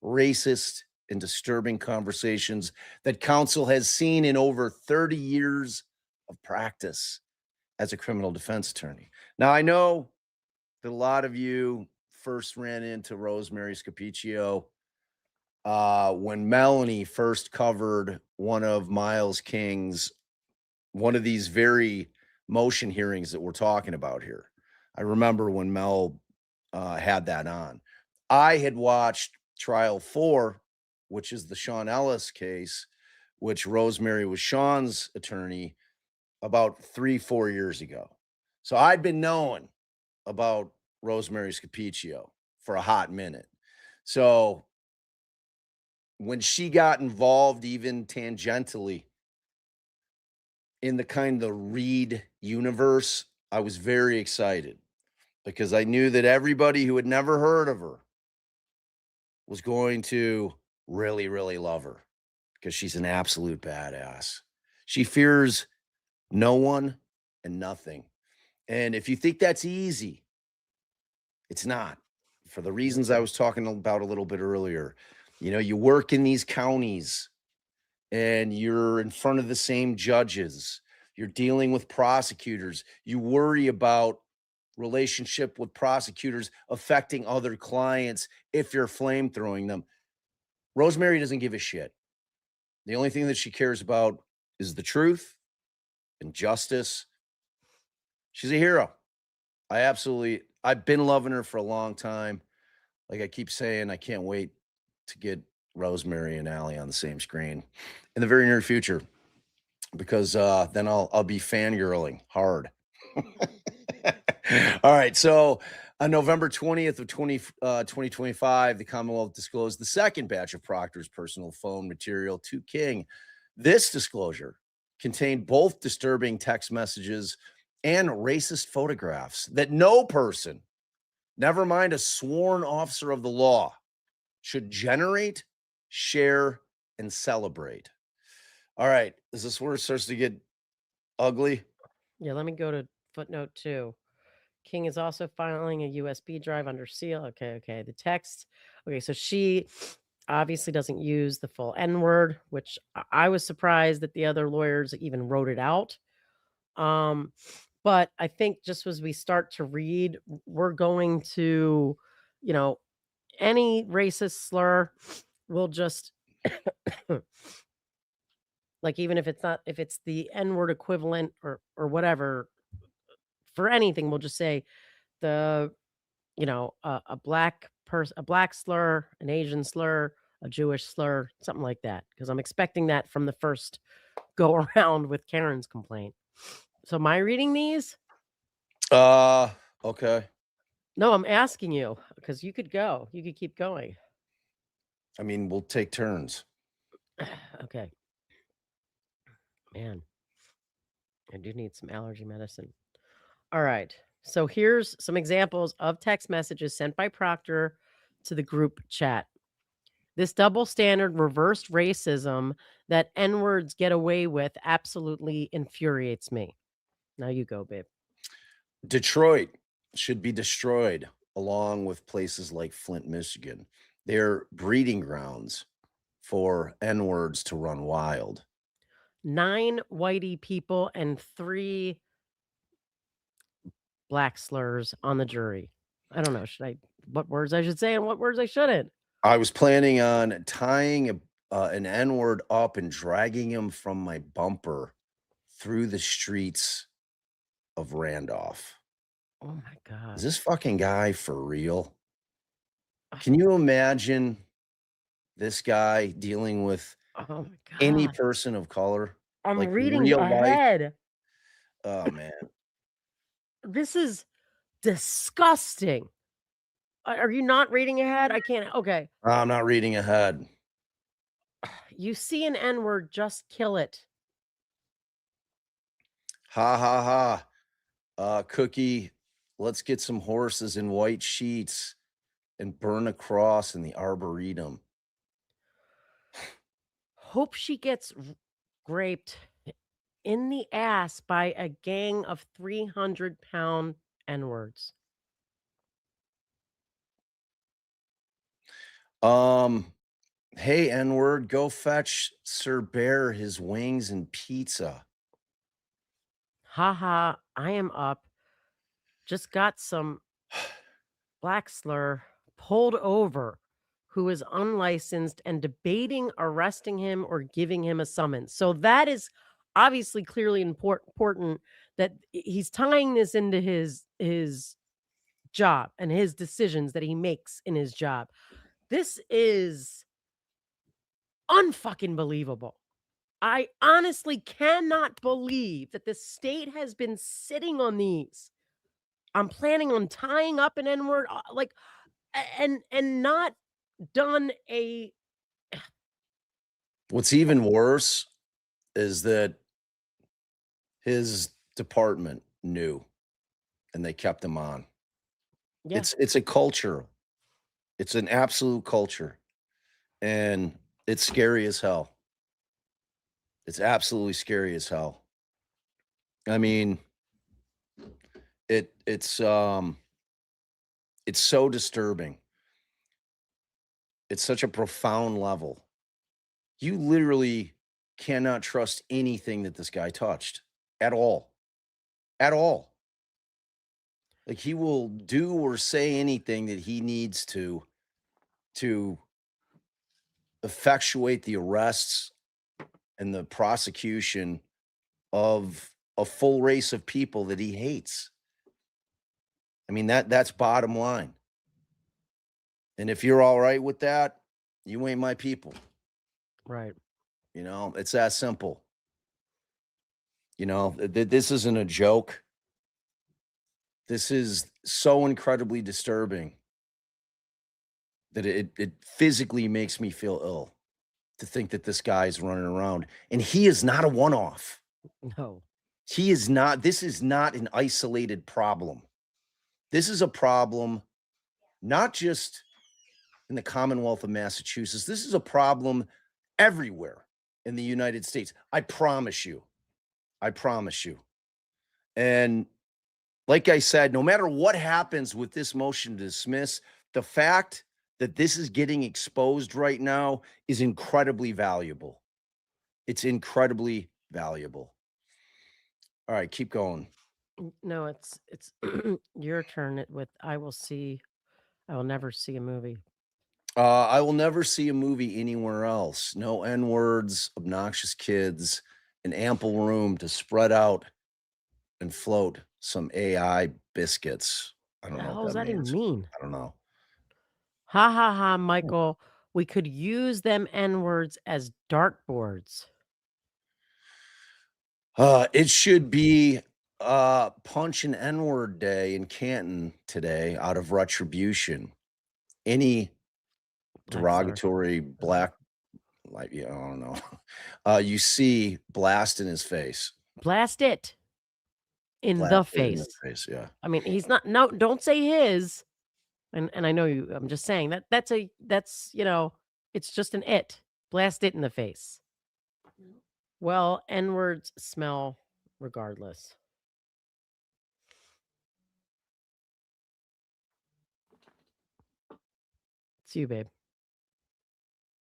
racist, and disturbing conversations that counsel has seen in over 30 years of practice as a criminal defense attorney. Now, I know that a lot of you first ran into Rosemary Scapicchio when Melanie first covered one of these very motion hearings that we're talking about here. I remember when Mel had that on. I had watched trial 4, which is the Sean Ellis case, which Rosemary was Sean's attorney about 3-4 years ago. So I'd been knowing about Rosemary Scapicchio for a hot minute. So when she got involved, even tangentially, in the kind of Reed universe, I was very excited because I knew that everybody who had never heard of her was going to really, really love her because she's an absolute badass. She fears no one and nothing. And if you think that's easy, it's not. For the reasons I was talking about a little bit earlier, you work in these counties and you're in front of the same judges. You're dealing with prosecutors. You worry about relationship with prosecutors affecting other clients if you're flamethrowing them. Rosemary doesn't give a shit. The only thing that she cares about is the truth and justice. She's a hero. I've been loving her for a long time. Like I keep saying, I can't wait to get Rosemary and Allie on the same screen in the very near future because then I'll be fangirling hard. All right. So on November 20th of 2025, the Commonwealth disclosed the second batch of Proctor's personal phone material to King. This disclosure contained both disturbing text messages and racist photographs that no person, never mind a sworn officer of the law, should generate, share, and celebrate. All right. Is this where it starts to get ugly? Yeah, let me go to footnote 2. King is also filing a USB drive under seal. Okay, okay. The text. Okay, so she obviously doesn't use the full N word, which I was surprised that the other lawyers even wrote it out. Um, but I think just as we start to read, we're going to, you know, any racist slur will just like even if it's not if it's the N word equivalent or whatever for anything, we'll just say the a black slur, an Asian slur, a Jewish slur, something like that, because I'm expecting that from the first go around with Karen's complaint. So am I reading these? Uh, okay. No, I'm asking you because you could go. You could keep going. I mean, we'll take turns. Okay, man, I do need some allergy medicine. All right. So here's some examples of text messages sent by Proctor to the group chat. This double standard reversed racism that N words get away with absolutely infuriates me. Now you go, babe. Detroit should be destroyed along with places like Flint, Michigan. They're breeding grounds for N-words to run wild. 9 whitey people and 3 black slurs on the jury. I don't know, should I what words I should say and what words I shouldn't? I was planning on tying an N-word up and dragging him from my bumper through the streets of Randolph. Oh my Is god. this fucking guy for real? Can you imagine this guy dealing with Oh my any god. person of color? I'm Like, reading real life? ahead. Oh, man. This is disgusting. Are you not reading ahead? I can't okay. I'm not reading ahead. You see an N-word, just kill it. Ha, ha, ha. Cookie, let's get some horses in white sheets and burn a cross in the arboretum. Hope she gets raped in the ass by a gang of 300-pound N-words. Um, hey, N-word, go fetch Sir Bear his wings and pizza. Ha ha, I am up. Just got some black slur pulled over who is unlicensed and debating arresting him or giving him a summons. So that is obviously clearly important that he's tying this into his job and his decisions that he makes in his job. This is unfucking believable. I honestly cannot believe that the state has been sitting on these. I'm planning on tying up an N-word, like, and not done a What's even worse is that his department knew and they kept him on. yeah, It's a culture. It's an absolute culture, and it's scary as hell. It's absolutely scary as hell. I mean, it's so disturbing. It's such a profound level. You literally cannot trust anything that this guy touched at all. At all. Like, he will do or say anything that he needs to effectuate the arrests and the prosecution of a full race of people that he hates. I mean, that's bottom line. And if you're all right with that, you ain't my people. right. It's that simple. This isn't a joke. This is so incredibly disturbing that it physically makes me feel ill to think that this guy's running around, and he is not a one-off. No. He is not. This is not an isolated problem. This is a problem not just in the Commonwealth of Massachusetts. This is a problem everywhere in the United States. I promise you. I promise you. And like I said, no matter what happens with this motion to dismiss, the fact that this is getting exposed right now is incredibly valuable. It's incredibly valuable. All right, keep going. No, it's your turn with I will never see a movie. I will never see a movie anywhere else. No N words, obnoxious kids, an ample room to spread out and float some AI biscuits. I don't The know what hell does that that even means. mean? I don't know. Ha ha ha, Michael. We could use them N-words as dartboards. It should be punch an N-word day in Canton today out of retribution. Any Black slur. derogatory black, like, yeah, I don't know. You see, blast in his face. Blast it in Blast the it in the face. face. Yeah. I mean, he's not no, don't say his. And I know you I'm just saying that's it's just an it. Blast it in the face. Well, N-words smell regardless. It's you, babe.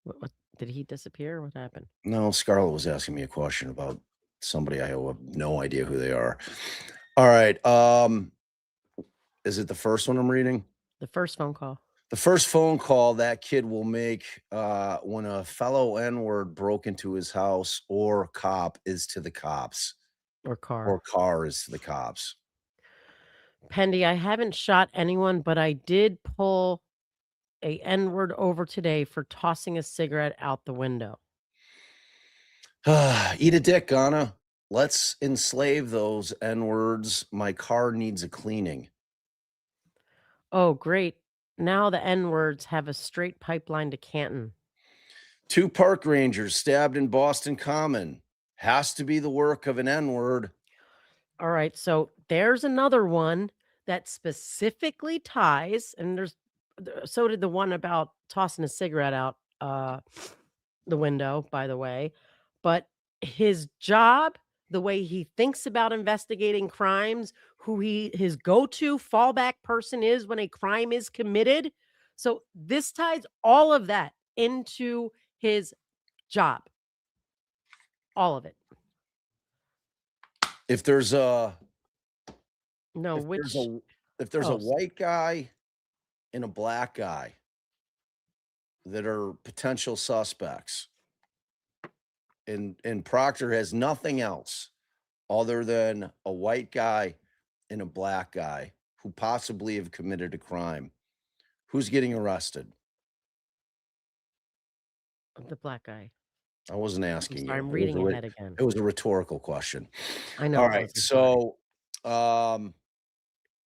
What did he disappear? What happened? No, Scarlett was asking me a question about somebody I have no idea who they are. All right. Is it the first one I'm reading? The first phone call The first phone call that kid will make when a fellow N-word broke into his house or cop is to the cops or car. or car is to the cops. Pendy, I haven't shot anyone, but I did pull a N-word over today for tossing a cigarette out the window. Eat a dick, Ghana. Let's enslave those N-words. My car needs a cleaning. Oh, great. Now the N-words have a straight pipeline to Canton. 2 park rangers stabbed in Boston Common. Has to be the work of an N-word. All right, so there's another one that specifically ties, and so did the one about tossing a cigarette out the window, by the way. But his job, the way he thinks about investigating crimes, who his go-to fallback person is when a crime is committed. So this ties all of that into his job. All of it. If there's a No, if there's which a if there's a oh, white guy and a black guy that are potential suspects, and Proctor has nothing else other than a white guy and a black guy who possibly have committed a crime, who's getting arrested? the black guy. I wasn't I'm asking sorry, you. I'm reading ahead again. It was a rhetorical question. I know All it right. was, I'm sorry. So, um,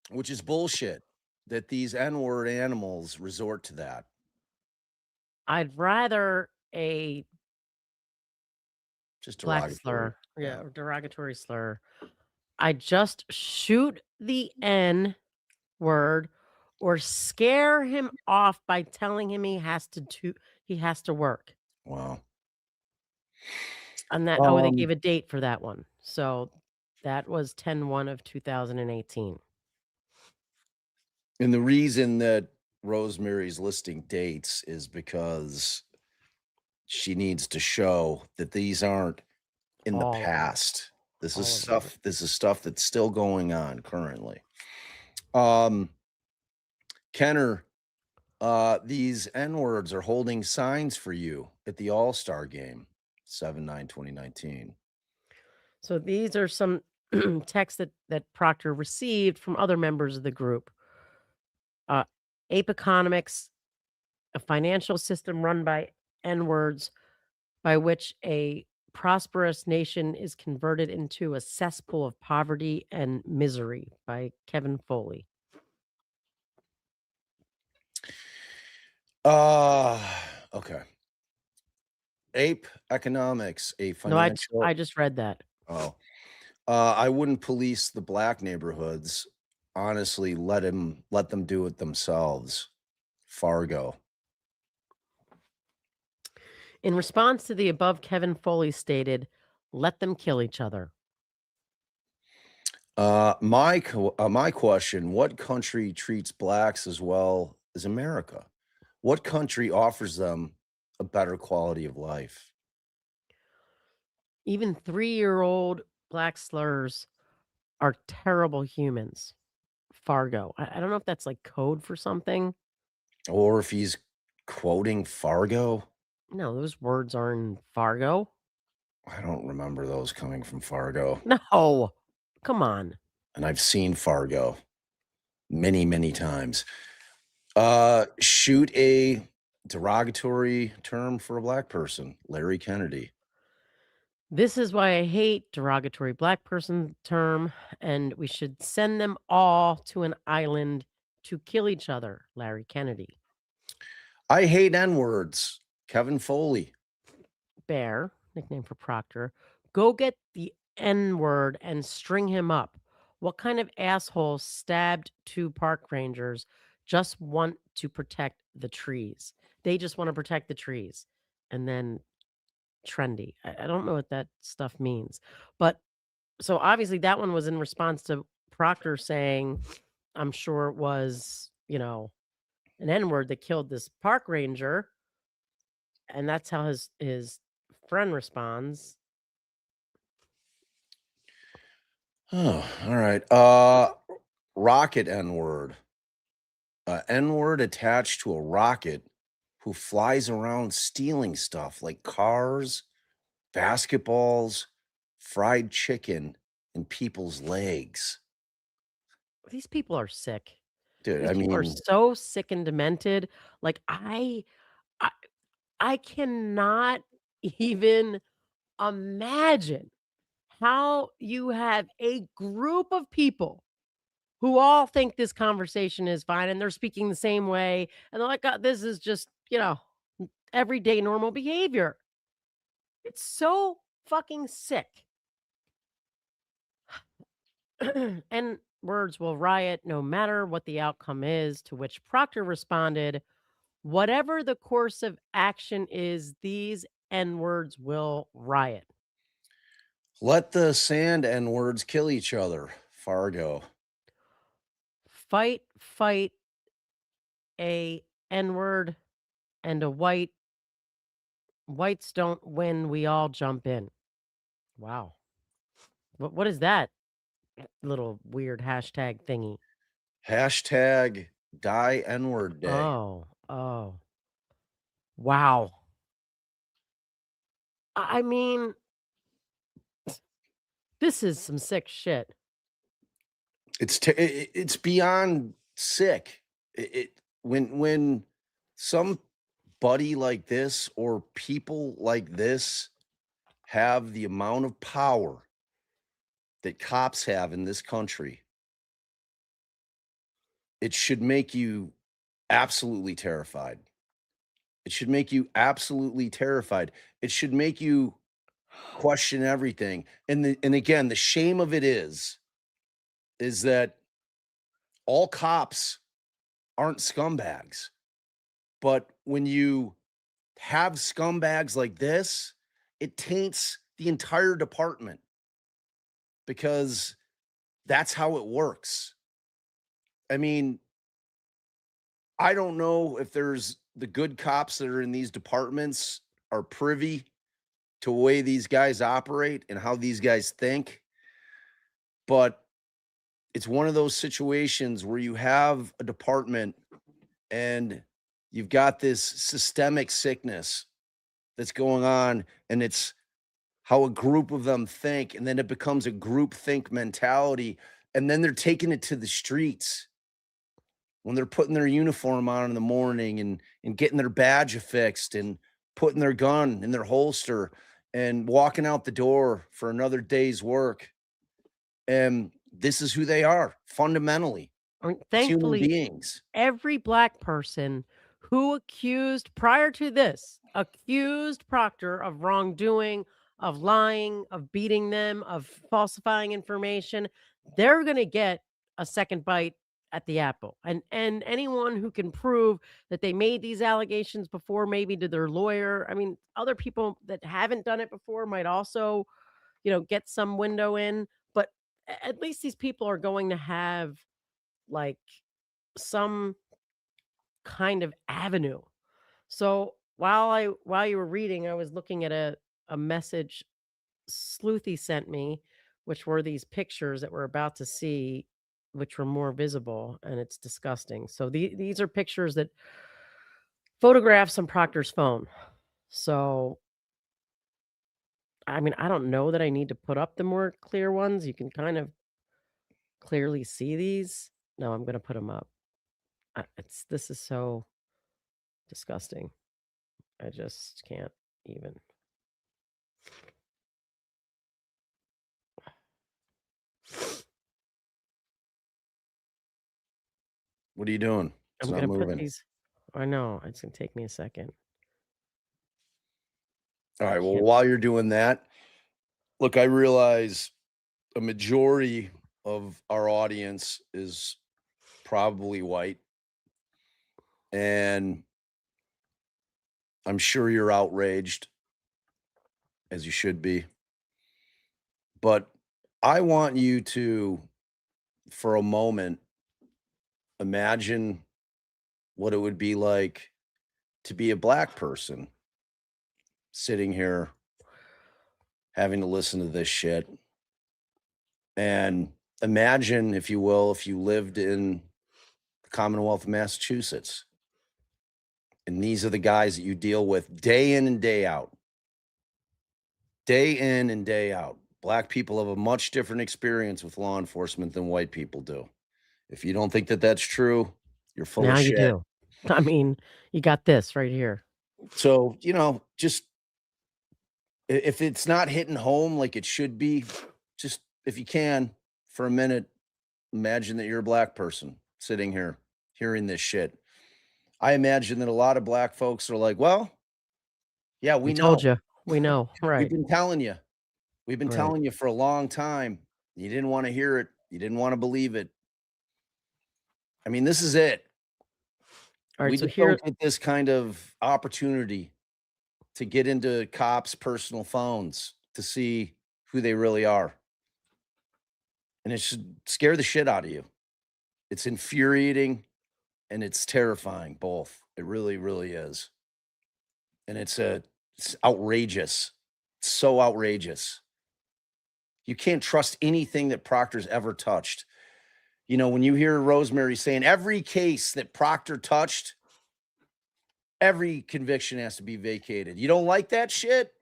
which is bullshit that these N-word animals resort to that. I'd rather a Just black derogatory. slur, yeah, or derogatory slur. I just shoot the N word or scare him off by telling him he has to work. Wow. And that they Um, gave a date for that one. So that was 10/1 of 2018. and the reason that Rosemary's listing dates is because she needs to show that these aren't in the All of them. past. This is All of them. stuff that's still going on currently. Um, Kenner, these N-words are holding signs for you at the All-Star game, 7/9/2019. So these are some texts that Proctor received from other members of the group. Uh, Ape Economics, a financial system run by N words by which a prosperous nation is converted into a cesspool of poverty and misery by Kevin Foley. Uh, okay. Ape Economics, a No, financial I just read that. oh, I wouldn't police the black neighborhoods. Honestly, let them do it themselves. Fargo. In response to the above, Kevin Foley stated, "Let them kill each other." My question, what country treats blacks as well as America? What country offers them a better quality of life? Even 3-year-old black slurs are terrible humans. Fargo. I don't know if that's like code for something. Or if he's quoting Fargo? No, those words are in Fargo. I don't remember those coming from Fargo, No, come on. and I've seen Fargo many, many times. Shoot a derogatory term for a black person, Larry Kennedy. This is why I hate derogatory black person term, and we should send them all to an island to kill each other. Larry Kennedy. I hate N-words, Kevin Foley. Bear, nickname for Proctor, go get the N word and string him up. What kind of asshole stabbed 2 park rangers just want to protect the trees? They just want to protect the trees. And then trendy. I don't know what that stuff means. But so obviously that one was in response to Proctor saying, I'm sure it was, an N-word that killed this park ranger, and that's how his friend responds. Oh, all right. Rocket N-word. N-word attached to a rocket who flies around stealing stuff like cars, basketballs, fried chicken, and people's legs. These people are sick. Dude, These I people are mean, so sick and demented. Like, I I cannot even imagine how you have a group of people who all think this conversation is fine and they're speaking the same way, and they're like, this is just, everyday normal behavior." It's so fucking sick. And words will riot no matter what the outcome is, to which Proctor responded, "Whatever the course of action is, these N words will riot." let the sand N-words kill each other. Fargo. Fight, fight a N word and a white. Whites don't win. We all jump in. Wow. What is that little weird hashtag thingy? Hashtag die N-word day. Oh, oh, wow. I mean, this is some sick shit. It's beyond sick. When somebody like this or people like this have the amount of power that cops have in this country, it should make you absolutely terrified. It should make you absolutely terrified. It should make you question everything. And again, the shame of it is that all cops aren't scumbags. But when you have scumbags like this, it taints the entire department because that's how it works. I mean, I don't know if there's the good cops that are in these departments are privy to the way these guys operate and how these guys think, but it's one of those situations where you have a department and you've got this systemic sickness that's going on, and it's how a group of them think, and then it becomes a group think mentality, and then they're taking it to the streets when they're putting their uniform on in the morning and getting their badge affixed and putting their gun in their holster and walking out the door for another day's work. And this is who they are fundamentally. I mean, It's human thankfully, beings. every black person who accused prior to this, accused Proctor of wrongdoing, of lying, of beating them, of falsifying information, they're going to get a second bite at the apple. And anyone who can prove that they made these allegations before, maybe to their lawyer, I mean, other people that haven't done it before might also, get some window in, but at least these people are going to have, like, some kind of avenue. So while you were reading, I was looking at a message Sleuthy sent me, which were these pictures that we're about to see, which were more visible, and it's disgusting. So these are pictures that photographs on Proctor's phone. So I mean, I don't know that I need to put up the more clear ones. You can kind of clearly see these. No, I'm gonna put them up. It's this is so disgusting. I just can't even. What are you doing? It's I'm not gonna put moving. these. I know, it's gonna take me a second. All I right. Well, can't. while you're doing that, look, I realize a majority of our audience is probably white, and I'm sure you're outraged, as you should be. But I want you to, for a moment, imagine what it would be like to be a black person sitting here having to listen to this shit. And imagine, if you will, if you lived in the Commonwealth of Massachusetts and these are the guys that you deal with day in and day out. Day in and day out. Black people have a much different experience with law enforcement than white people do. If you don't think that that's true, you're full of Now you shit. do. I mean, you got this right here. So, just if it's not hitting home like it should be, just if you can, for a minute, imagine that you're a black person sitting here hearing this shit. I imagine that a lot of black folks are like, well, yeah, we We told know. you. We know. We've Right. been telling you. We've been Right. telling you for a long time. You didn't want to hear it. You didn't want to believe it. I mean, this is it. All right. We So just don't here, get this kind of opportunity to get into cops' personal phones to see who they really are. And it should scare the shit out of you. It's infuriating and it's terrifying, both. It really, really is. And it's outrageous. It's so outrageous. You can't trust anything that Proctor's ever touched. When you hear Rosemary saying every case that Proctor touched, every conviction has to be vacated. You don't like that shit?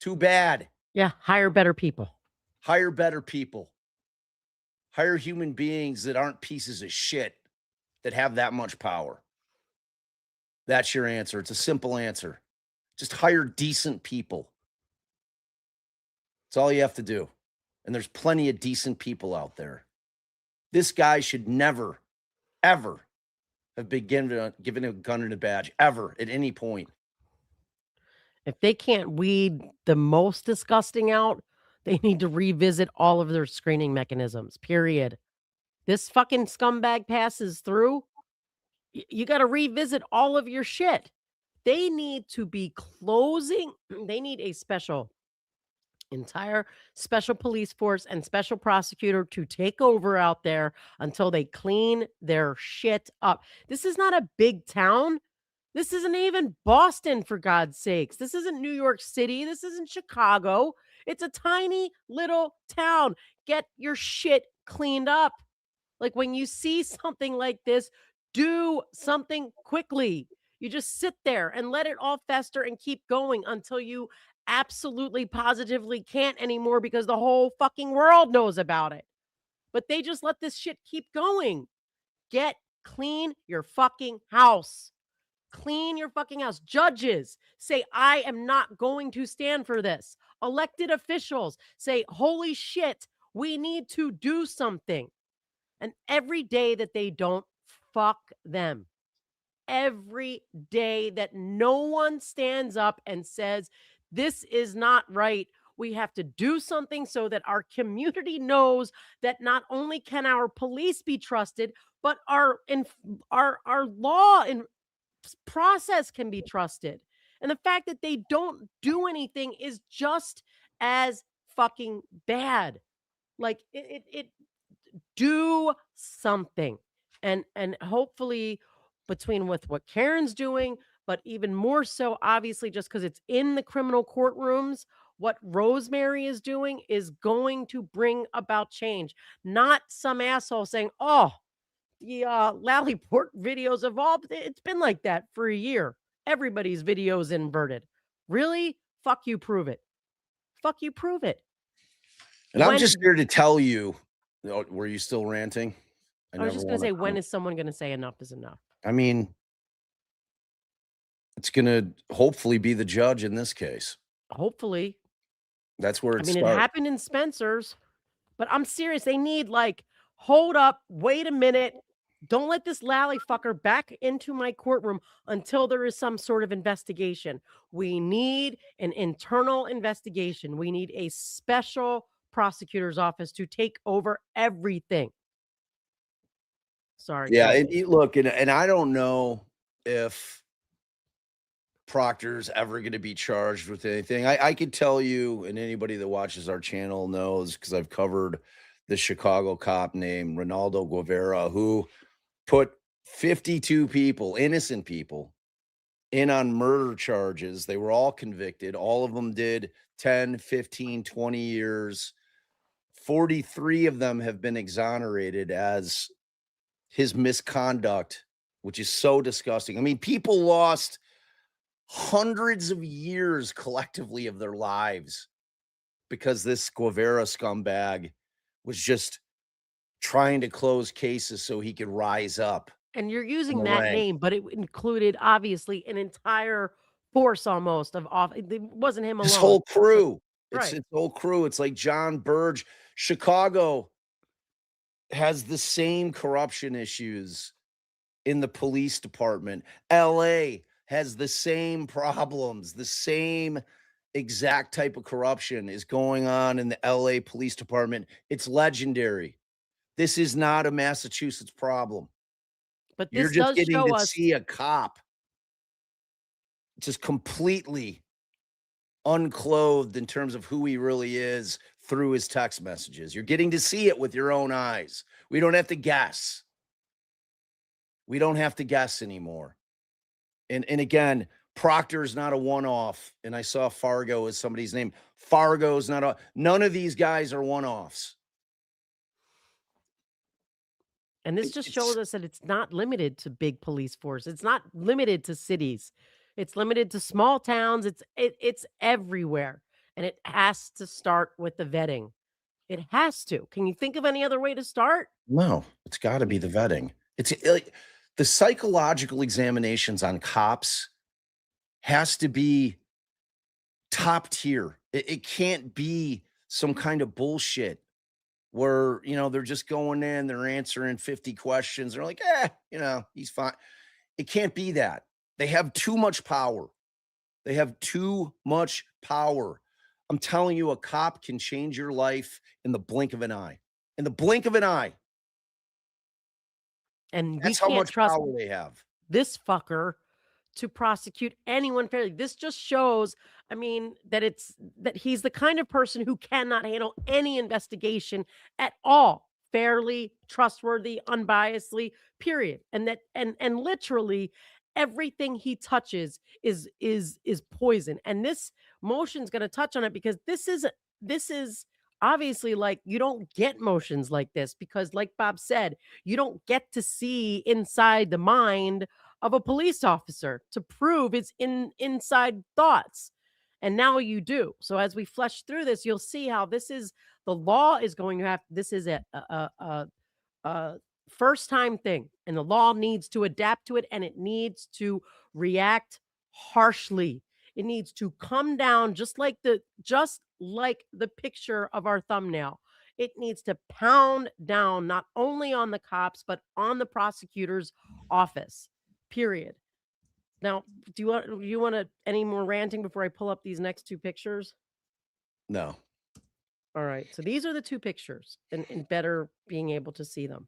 Too bad. yeah, hire better people. Hire better people. Hire human beings that aren't pieces of shit that have that much power. That's your answer. It's a simple answer. Just hire decent people. That's all you have to do. And there's plenty of decent people out there. This guy should never, ever have been given a gun and a badge, ever, at any point. If they can't weed the most disgusting out, they need to revisit all of their screening mechanisms, period. This fucking scumbag passes through, you got to revisit all of your shit. They need to be closing, they need a entire special police force and special prosecutor to take over out there until they clean their shit up. This is not a big town. This isn't even Boston, for God's sakes. This isn't New York City. This isn't Chicago. It's a tiny little town. Get your shit cleaned up. Like, when you see something like this, do something quickly. You just sit there and let it all fester and keep going until you absolutely positively can't anymore because the whole fucking world knows about it. But they just let this shit keep going. Clean your fucking house. Clean your fucking house. Judges say, I am not going to stand for this. Elected officials say, holy shit, we need to do something. And every day that they don't, fuck them. Every day that no one stands up and says, this is not right. We have to do something so that our community knows that not only can our police be trusted, but our law and process can be trusted. And the fact that they don't do anything is just as fucking bad. Like, it do something. And hopefully, between with what Karen's doing, but even more so, obviously, just because it's in the criminal courtrooms, what Rosemary is doing is going to bring about change. Not some asshole saying, oh, the Lally Port videos evolved. It's been like that for a year. Everybody's video is inverted. Really? Fuck you, prove it. Fuck you, prove it. And I'm When just here to tell you, were you still ranting? I was just gonna Want say, to. when is someone gonna say enough is enough? I mean, it's going to hopefully be the judge in this case. Hopefully. That's where I it mean, it starts. happened in Spencer's, but I'm serious. They need, like, hold up, wait a minute. Don't let this Lally fucker back into my courtroom until there is some sort of investigation. We need an internal investigation. We need a special prosecutor's office to take over everything. Sorry, Yeah, go. look, and I don't know if Proctor's ever going to be charged with anything. I could tell you, and anybody that watches our channel knows, because I've covered the Chicago cop named Ronaldo Guevara, who put 52 people, innocent people, in on murder charges. They were all convicted. All of them did 10, 15, 20 years. 43 of them have been exonerated as his misconduct, which is so disgusting. I mean, people lost hundreds of years collectively of their lives because this Guevara scumbag was just trying to close cases so he could rise up And you're in using the that ranks. name, but it included obviously an entire force almost of off it wasn't him His alone. whole crew. It's Right. his whole crew. It's like John Burge. Chicago has the same corruption issues in the police department. LA has the same problems, the same exact type of corruption is going on in the LA police department. It's legendary. This is not a Massachusetts problem. But You're this just does getting show to us see a cop just completely unclothed in terms of who he really is through his text messages. You're getting to see it with your own eyes. We don't have to guess. We don't have to guess anymore. And again, Proctor is not a one-off. And I saw Fargo as somebody's name. Fargo's not a none of these guys are one-offs. and this just It's shows us that it's not limited to big police force. It's not limited to cities. It's limited to small towns. It's everywhere. And it has to start with the vetting. It has to. Can you think of any other way to start? no, it's got to be the vetting. It's like the psychological examinations on cops has to be top tier. It can't be some kind of bullshit where, they're just going in, they're answering 50 questions. They're like, he's fine. It can't be that. They have too much power. They have too much power. I'm telling you, a cop can change your life in the blink of an eye. In the blink of an eye. And we That's how can't much trust power they have. this fucker to prosecute anyone fairly. This just shows, I mean, that he's the kind of person who cannot handle any investigation at all fairly, trustworthy, unbiasedly, period. And that and literally everything he touches is poison. And this motion's going to touch on it because this is obviously like you don't get motions like this because like Bob said, you don't get to see inside the mind of a police officer to prove its inside thoughts. And now you do. So as we flesh through this, you'll see how this is the law is going to have this is a first time thing and the law needs to adapt to it and it needs to react harshly. It needs to come down just like the picture of our thumbnail. It needs to pound down not only on the cops but on the prosecutor's office. Period. Now, do you want any more ranting before I pull up these next two pictures? No. All right. So these are the two pictures and better being able to see them.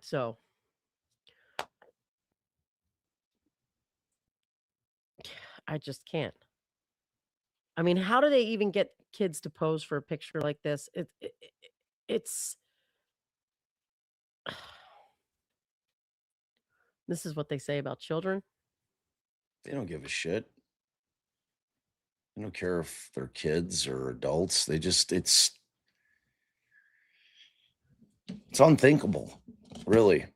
So I just can't. I mean, how do they even get kids to pose for a picture like this? It's this is what they say about children. They don't give a shit. They don't care if they're kids or adults. They just it's unthinkable, really.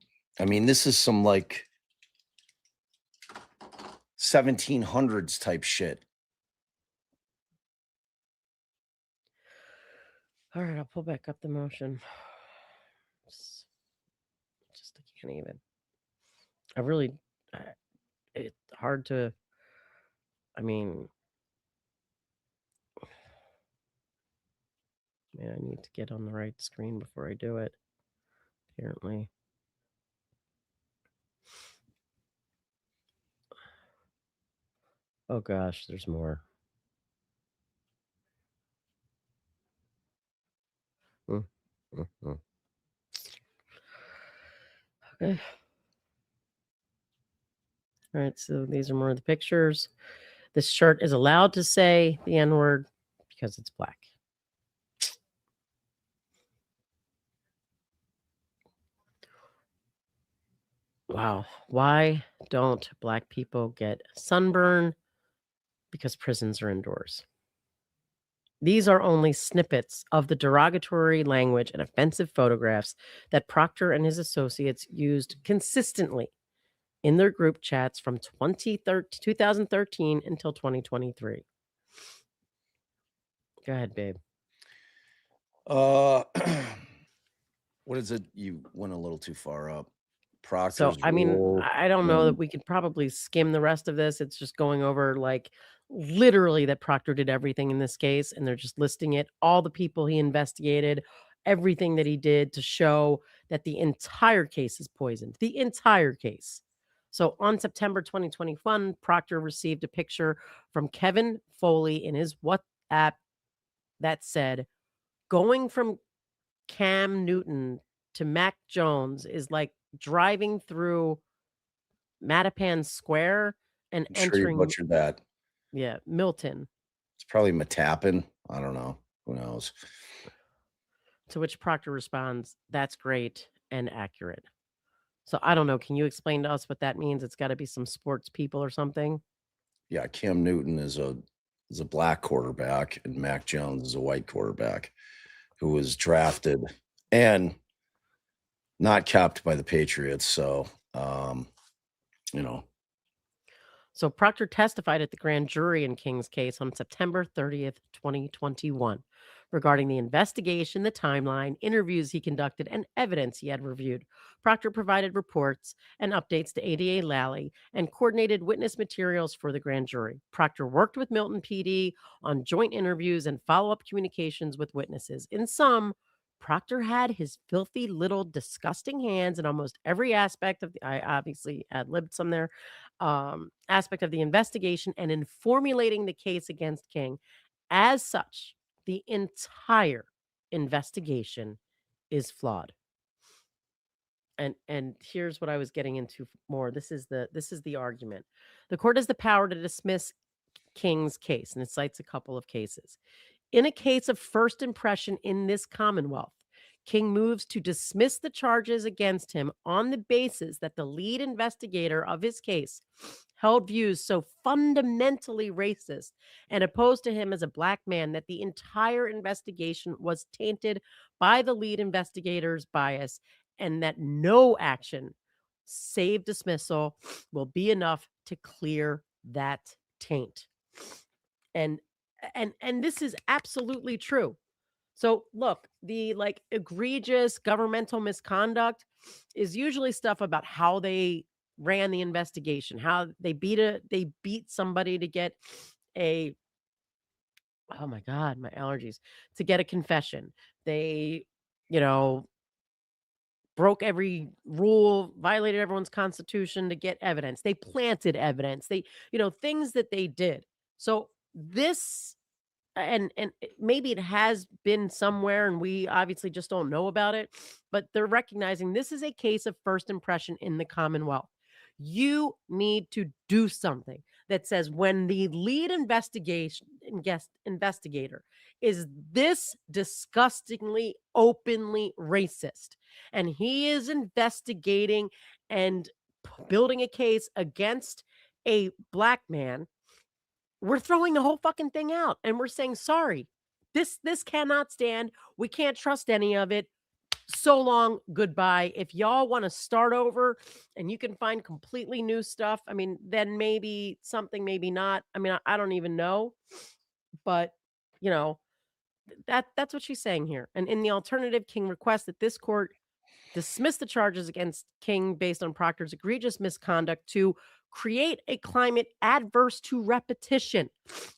I mean, this is some like 1700s type shit. All right, I'll pull back up the motion. Just I can't even. I really, it's hard to. I mean, man, I need to get on the right screen before I do it. Apparently. Oh gosh, there's more. Mm, mm, mm. Okay. All right, so these are more of the pictures. This shirt is allowed to say the N word because it's black. Wow. Why don't black people get sunburn? Because prisons are indoors. These are only snippets of the derogatory language and offensive photographs that Proctor and his associates used consistently in their group chats from 2013 until 2023. Go ahead, babe. Uh, what is it? You went a little too far up. So, Proctor's I mean, rule I don't know that when we could probably skim the rest of this. It's just going over like literally that Proctor did everything in this case, and they're just listing it, all the people he investigated, everything that he did to show that the entire case is poisoned. The entire case. So on September 2021, Proctor received a picture from Kevin Foley in his WhatsApp that said, going from Cam Newton to Mac Jones is like driving through Mattapan Square and I'm sure you entering, butchered that. yeah, Milton, It's probably Matapin. I don't know. Who knows? to which Proctor responds, "That's great and accurate." So I don't know, can you explain to us what that means? It's gotta be some sports people or something? Yeah, Cam Newton is a black quarterback, and Mac Jones is a white quarterback who was drafted and not kept by the Patriots. So, you know, So Proctor testified at the grand jury in King's case on September 30th, 2021, regarding the investigation, the timeline, interviews he conducted, and evidence he had reviewed. Proctor provided reports and updates to ADA Lally and coordinated witness materials for the grand jury. Proctor worked with Milton PD on joint interviews and follow-up communications with witnesses. In sum, Proctor had his filthy little disgusting hands in almost every aspect of the, I obviously ad-libbed some there, aspect of the investigation and in formulating the case against King. As such, the entire investigation is flawed. And here's what I was getting into more. This is the argument. The court has the power to dismiss King's case, and it cites a couple of cases. In a case of first impression in this Commonwealth, King moves to dismiss the charges against him on the basis that the lead investigator of his case held views so fundamentally racist and opposed to him as a black man that the entire investigation was tainted by the lead investigator's bias, and that no action, save dismissal, will be enough to clear that taint. And and this is absolutely true. So look, the like egregious governmental misconduct is usually stuff about how they ran the investigation, how they beat somebody to get a, oh my god, my allergies, to get a confession. They, you know, broke every rule, violated everyone's constitution to get evidence. They planted evidence. They, things that they did. So this, maybe it has been somewhere and we obviously just don't know about it, but they're recognizing this is a case of first impression in the Commonwealth. You need to do something that says when the lead investigation guest investigator is this disgustingly openly racist and he is investigating and building a case against a black man, we're throwing the whole fucking thing out and we're saying, sorry, this cannot stand. We can't trust any of it. So long, goodbye. If y'all want to start over and you can find completely new stuff, I mean, then maybe something, maybe not. I mean, I don't even know, but you know, that's what she's saying here. And in the alternative, King requests that this court dismiss the charges against King based on Proctor's egregious misconduct to create a climate adverse to repetition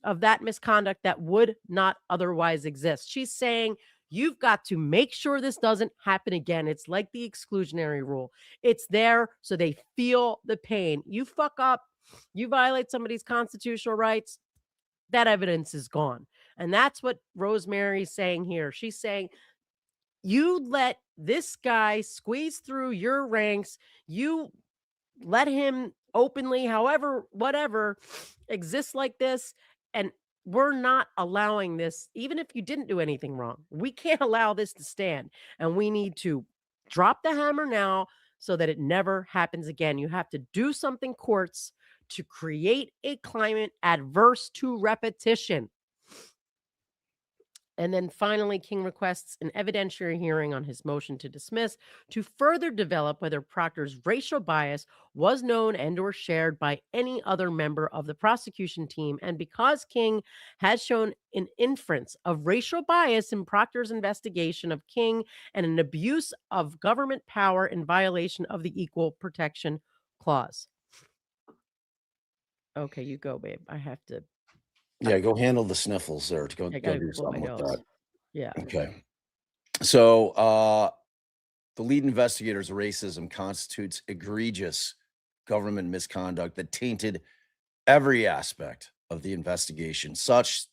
of that misconduct that would not otherwise exist. She's saying you've got to make sure this doesn't happen again. It's like the exclusionary rule. It's there so they feel the pain. You fuck up, you violate somebody's constitutional rights, that evidence is gone. And that's what Rosemary's saying here. She's saying you let this guy squeeze through your ranks. You let him openly, however, whatever, exist like this. And we're not allowing this, even if you didn't do anything wrong. We can't allow this to stand. And we need to drop the hammer now so that it never happens again. You have to do something, courts, to create a climate adverse to repetition. And then finally, King requests an evidentiary hearing on his motion to dismiss to further develop whether Proctor's racial bias was known and or shared by any other member of the prosecution team. And because King has shown an inference of racial bias in Proctor's investigation of King and an abuse of government power in violation of the Equal Protection Clause. Okay, you go, babe. I have to. Yeah, go handle the sniffles there. Go I go gotta do blow my something with nose. that. Yeah. Okay. So the lead investigator's racism constitutes egregious government misconduct that tainted every aspect of the investigation, such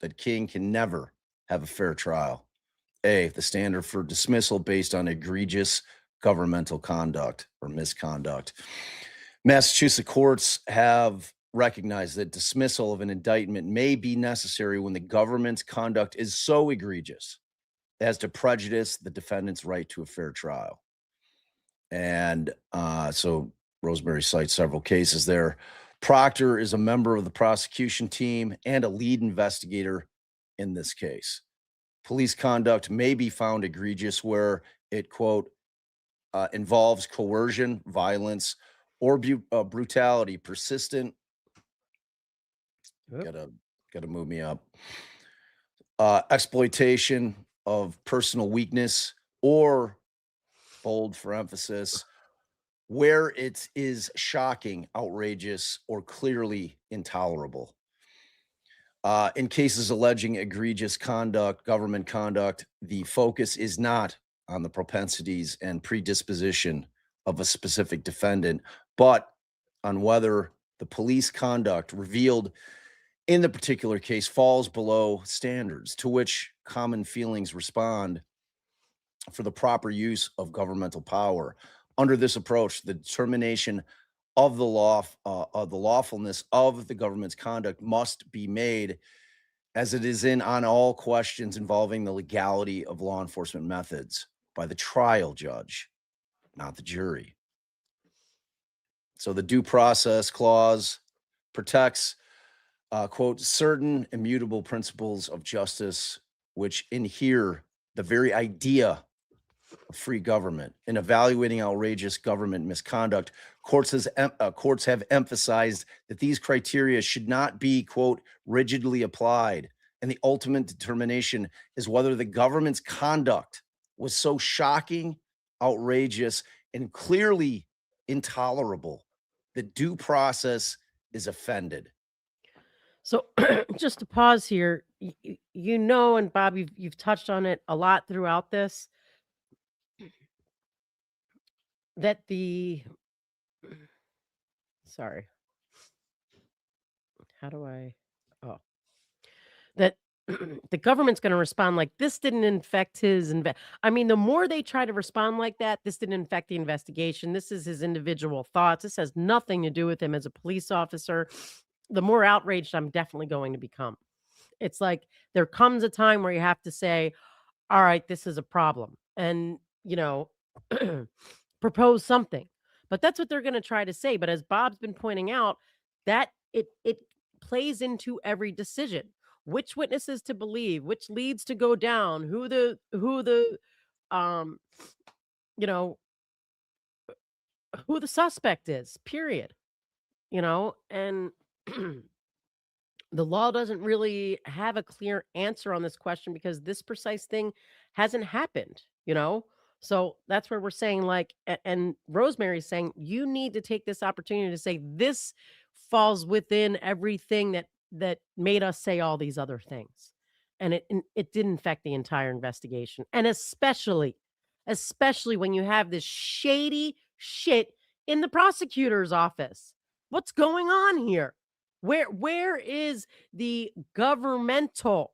that King can never have a fair trial. A, the standard for dismissal based on egregious governmental conduct or misconduct. Massachusetts courts have recognized that dismissal of an indictment may be necessary when the government's conduct is so egregious as to prejudice the defendant's right to a fair trial. And so Rosemary cites several cases there. Proctor is a member of the prosecution team and a lead investigator in this case. Police conduct may be found egregious where it, quote, involves coercion, violence, or brutality, persistent. Oop. Gotta move me up. Exploitation of personal weakness, or bold for emphasis, where it is shocking, outrageous, or clearly intolerable. In cases alleging egregious conduct, government conduct, the focus is not on the propensities and predisposition of a specific defendant, but on whether the police conduct revealed in the particular case falls below standards to which common feelings respond for the proper use of governmental power. Under this approach, the determination of the lawfulness of the government's conduct must be made, as it is in on all questions involving the legality of law enforcement methods, by the trial judge, not the jury. So the due process clause protects, quote, certain immutable principles of justice, which inhere the very idea of free government. In evaluating outrageous government misconduct, courts have emphasized that these criteria should not be, quote, rigidly applied. And the ultimate determination is whether the government's conduct was so shocking, outrageous, and clearly intolerable that due process is offended. So just to pause here, you know, and Bob, you've touched on it a lot throughout this, that the sorry, how do I? Oh, that the government's going to respond like this didn't infect his I mean, the more they try to respond like that, this didn't infect the investigation. This is his individual thoughts. This has nothing to do with him as a police officer. The more outraged I'm definitely going to become. It's like there comes a time where you have to say, all right, this is a problem. And, you know, propose something. But that's what they're going to try to say. But as Bob's been pointing out, that it plays into every decision. Which witnesses to believe, which leads to go down, who the um you know, who the suspect is, period. You know, and the law doesn't really have a clear answer on this question because this precise thing hasn't happened, you know? So that's where we're saying, like, and Rosemary's saying, you need to take this opportunity to say this falls within everything that made us say all these other things. And it didn't affect the entire investigation. And especially when you have this shady shit in the prosecutor's office. What's going on here? Where is the governmental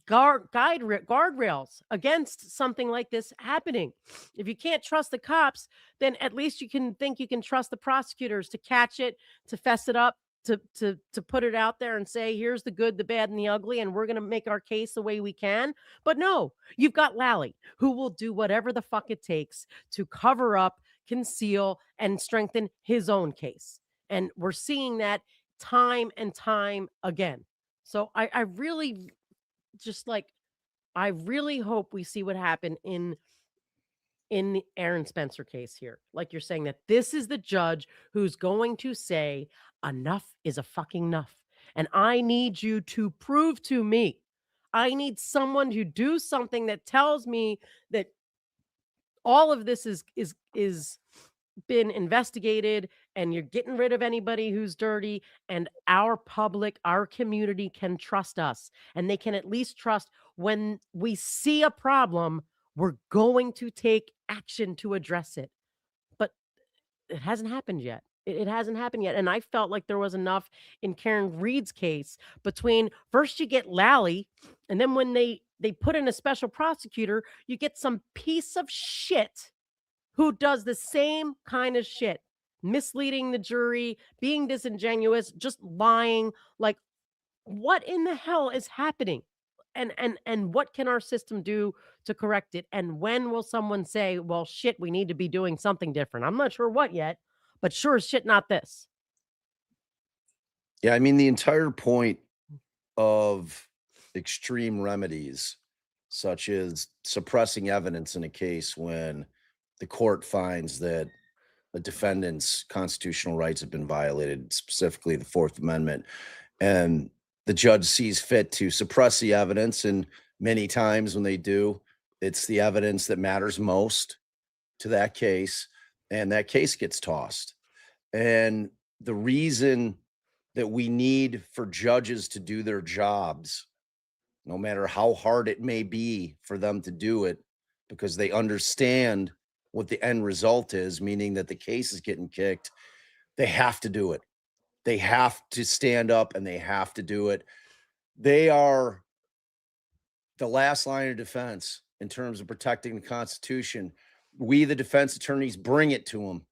guardrails against something like this happening? If you can't trust the cops, then at least you can think you can trust the prosecutors to catch it, to fess it up, to put it out there and say, here's the good, the bad, and the ugly, and we're gonna make our case the way we can. But no, you've got Lally, who will do whatever the fuck it takes to cover up, conceal, and strengthen his own case. And we're seeing that time and time again. So I really just like I really hope we see what happened in the Aaron Spencer case here. Like you're saying that this is the judge who's going to say enough is a fucking enough. And I need you to prove to me. I need someone to do something that tells me that all of this is been investigated and you're getting rid of anybody who's dirty and our public, our community can trust us and they can at least trust when we see a problem, we're going to take action to address it. But it hasn't happened yet. It hasn't happened yet. And I felt like there was enough in Karen Reed's case between first you get Lally, and then when they put in a special prosecutor, you get some piece of shit who does the same kind of shit, misleading the jury, being disingenuous, just lying. Like, what in the hell is happening? And what can our system do to correct it? And when will someone say, "Well, shit, we need to be doing something different"? I'm not sure what yet, but sure as shit not this. Yeah, I mean, the entire point of extreme remedies, such as suppressing evidence in a case when the court finds that a defendant's constitutional rights have been violated, specifically the Fourth Amendment, and the judge sees fit to suppress the evidence. And many times when they do, it's the evidence that matters most to that case, and that case gets tossed. And the reason that we need for judges to do their jobs, no matter how hard it may be for them to do it, because they understand what the end result is, meaning that the case is getting kicked, they have to do it. They have to stand up and they have to do it. They are the last line of defense in terms of protecting the Constitution. We, the defense attorneys, bring it to them.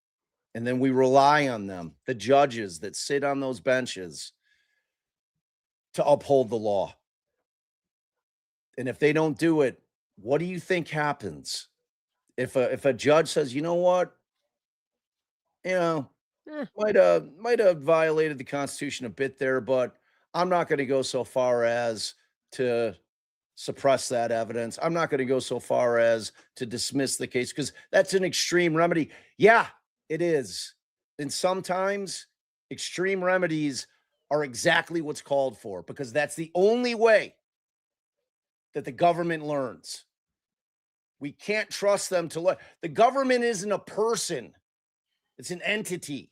And then we rely on them, the judges that sit on those benches, to uphold the law. And if they don't do it, what do you think happens? If a judge says, you know what, you know, Eh, might have violated the Constitution a bit there, but I'm not going to go so far as to suppress that evidence. I'm not going to go so far as to dismiss the case because that's an extreme remedy. Yeah, it is. And sometimes extreme remedies are exactly what's called for because that's the only way that the government learns. We can't trust them to learn. The government isn't a person, it's an entity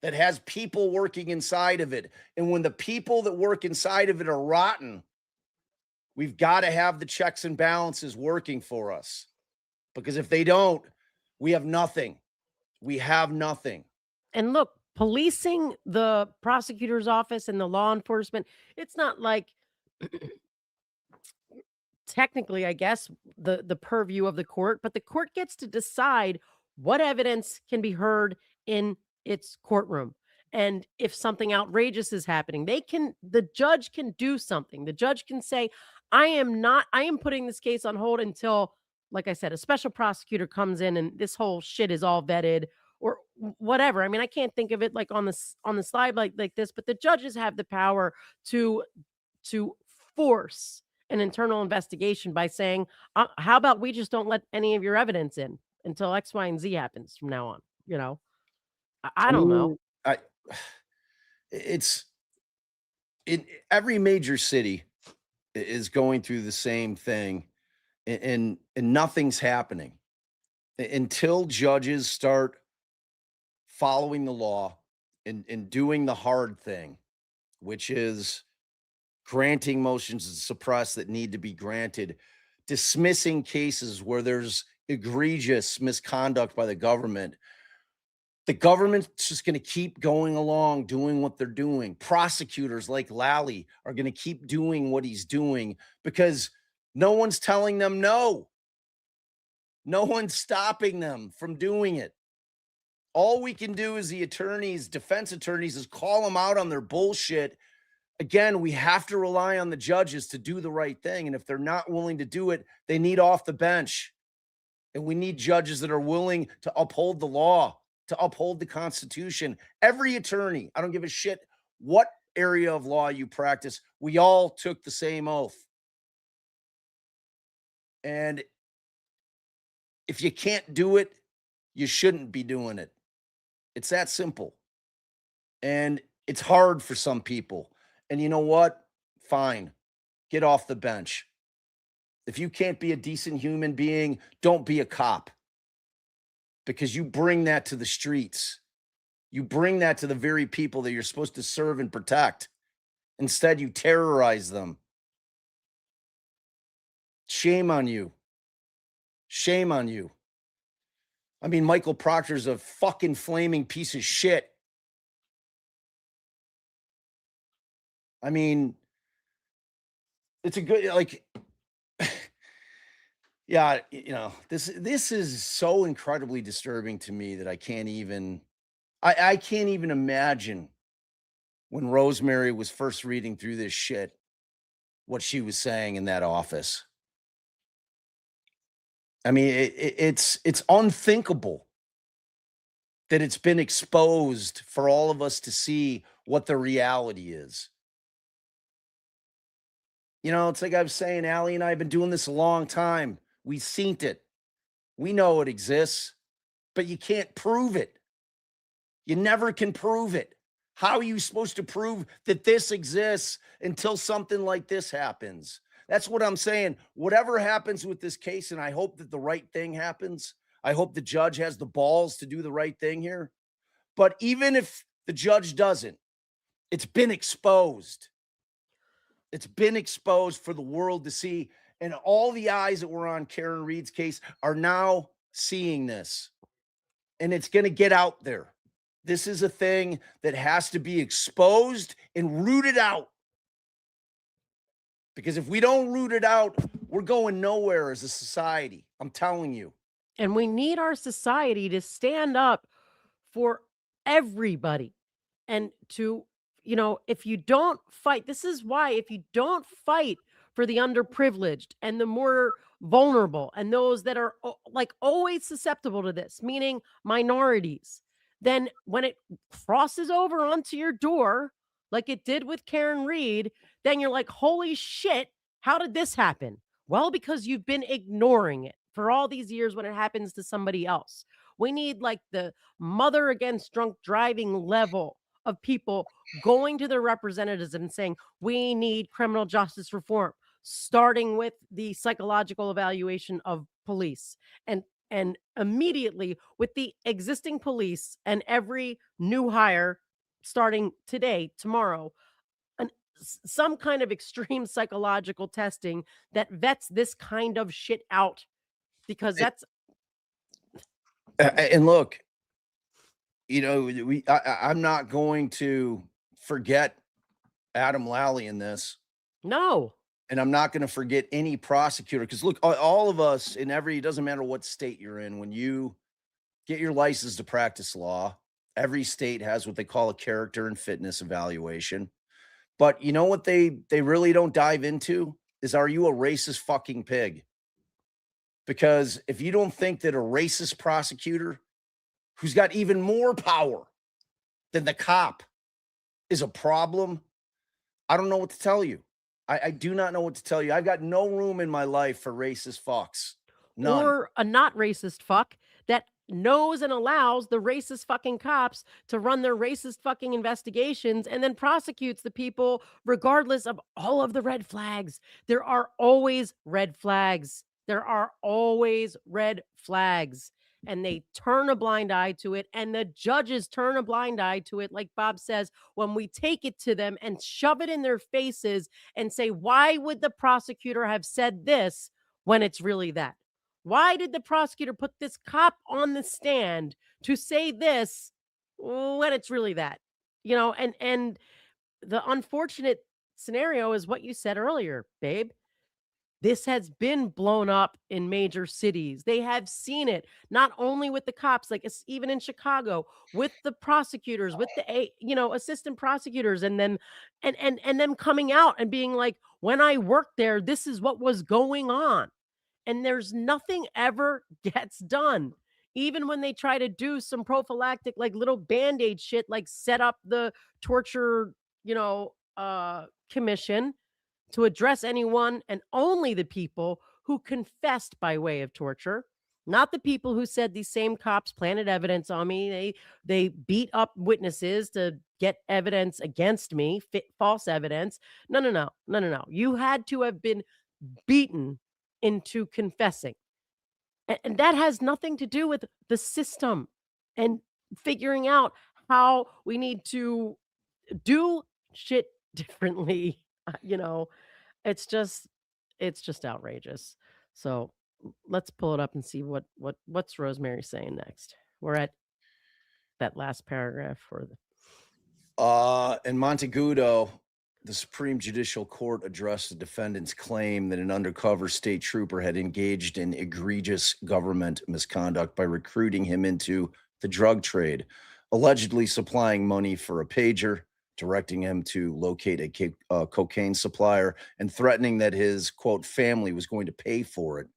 that has people working inside of it. And when the people that work inside of it are rotten, we've got to have the checks and balances working for us. Because if they don't, we have nothing. We have nothing. and look, policing the prosecutor's office and the law enforcement, it's not like technically, I guess, the purview of the court, but the court gets to decide what evidence can be heard in its courtroom. And if something outrageous is happening, the judge can do something. The judge can say, I am putting this case on hold until, like I said, a special prosecutor comes in and this whole shit is all vetted or whatever. I mean, I can't think of it like on the slide like this, but the judges have the power to to force an internal investigation by saying, how about we just don't let any of your evidence in until X, Y, and Z happens from now on? You know, I I don't know. mean, I it's in every major city is going through the same thing and nothing's happening until judges start following the law and doing the hard thing, which is granting motions to suppress that need to be granted, dismissing cases where there's egregious misconduct by the government. The government's just going to keep going along doing what they're doing. Prosecutors like Lally are going to keep doing what he's doing because no one's telling them no. No one's stopping them from doing it. All we can do as the attorneys, defense attorneys, is call them out on their bullshit. Again, we have to rely on the judges to do the right thing. And if they're not willing to do it, they need off the bench. And we need judges that are willing to uphold the law, to uphold the Constitution. Every attorney, I don't give a shit what area of law you practice, we all took the same oath. And if you can't do it, you shouldn't be doing it. It's that simple. And it's hard for some people. And you know what? Fine. Get off the bench. If you can't be a decent human being, don't be a cop, because you bring that to the streets. You bring that to the very people that you're supposed to serve and protect. Instead, you terrorize them. Shame on you. Shame on you. I mean, Michael Proctor's a fucking flaming piece of shit. I mean, it's a good, like, yeah, this is so incredibly disturbing to me that I can't even, I can't even imagine when Rosemary was first reading through this shit, what she was saying in that office. I mean, it's unthinkable that it's been exposed for all of us to see what the reality is. It's like I was saying, Allie and I have been doing this a long time. We've seen it. We know it exists, but you can't prove it. You never can prove it. How are you supposed to prove that this exists until something like this happens? That's what I'm saying. Whatever happens with this case, and I hope that the right thing happens. I hope the judge has the balls to do the right thing here. But even if the judge doesn't, it's been exposed. It's been exposed for the world to see. And all the eyes that were on Karen Reed's case are now seeing this. And it's going to get out there. This is a thing that has to be exposed and rooted out. Because if we don't root it out, we're going nowhere as a society. I'm telling you. And we need our society to stand up for everybody and to, if you don't fight, this is why, if you don't fight for the underprivileged and the more vulnerable and those that are like always susceptible to this, meaning minorities, then when it crosses over onto your door, like it did with Karen Reed, then you're like, holy shit, how did this happen? Well, because you've been ignoring it for all these years when it happens to somebody else. We need like the mother against drunk driving level of people going to their representatives and saying, we need criminal justice reform, starting with the psychological evaluation of police and immediately with the existing police and every new hire starting today, tomorrow, an, some kind of extreme psychological testing that vets this kind of shit out, because that's And look, I'm not going to forget Adam Lally in this, no. and I'm not going to forget any prosecutor, because look, all of us in it doesn't matter what state you're in, when you get your license to practice law, every state has what they call a character and fitness evaluation. But you know what they really don't dive into is, are you a racist fucking pig? Because if you don't think that a racist prosecutor who's got even more power than the cop is a problem, I don't know what to tell you. I do not know what to tell you. I've got no room in my life for racist fucks. None. Or a not racist fuck that knows and allows the racist fucking cops to run their racist fucking investigations and then prosecutes the people regardless of all of the red flags. There are always red flags. There are always red flags. And they turn a blind eye to it. And the judges turn a blind eye to it. Like Bob says, when we take it to them and shove it in their faces and say, why would the prosecutor have said this when it's really that? Why did the prosecutor put this cop on the stand to say this when it's really that? And the unfortunate scenario is what you said earlier, babe. This has been blown up in major cities. They have seen it, not only with the cops, like it's even in Chicago, with the prosecutors, with the assistant prosecutors, and them and them coming out and being like, when I worked there, this is what was going on. And there's nothing ever gets done. Even when they try to do some prophylactic, like little band-aid shit, like set up the torture, commission to address anyone and only the people who confessed by way of torture, not the people who said these same cops planted evidence on me. They beat up witnesses to get evidence against me, false evidence. No, no, no, no, no, no. You had to have been beaten into confessing. And that has nothing to do with the system and figuring out how we need to do shit differently. You know, it's just it's just outrageous. So let's pull it up and see what's Rosemary saying next. We're at that last paragraph for the In Montegudo, the Supreme Judicial Court addressed the defendant's claim that an undercover state trooper had engaged in egregious government misconduct by recruiting him into the drug trade, allegedly supplying money for a pager, directing him to locate a cocaine supplier, and threatening that his quote family was going to pay for it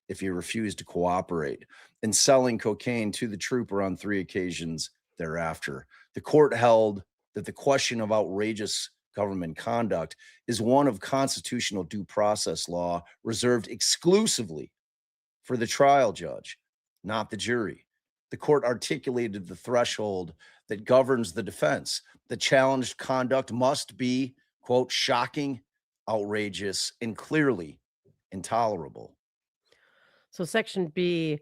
if he refused to cooperate, and selling cocaine to the trooper on 3 occasions thereafter. The court held that the question of outrageous government conduct is one of constitutional due process law reserved exclusively for the trial judge, not the jury. The court articulated the threshold that governs the defense. The challenged conduct must be, quote, shocking, outrageous, and clearly intolerable. So section B,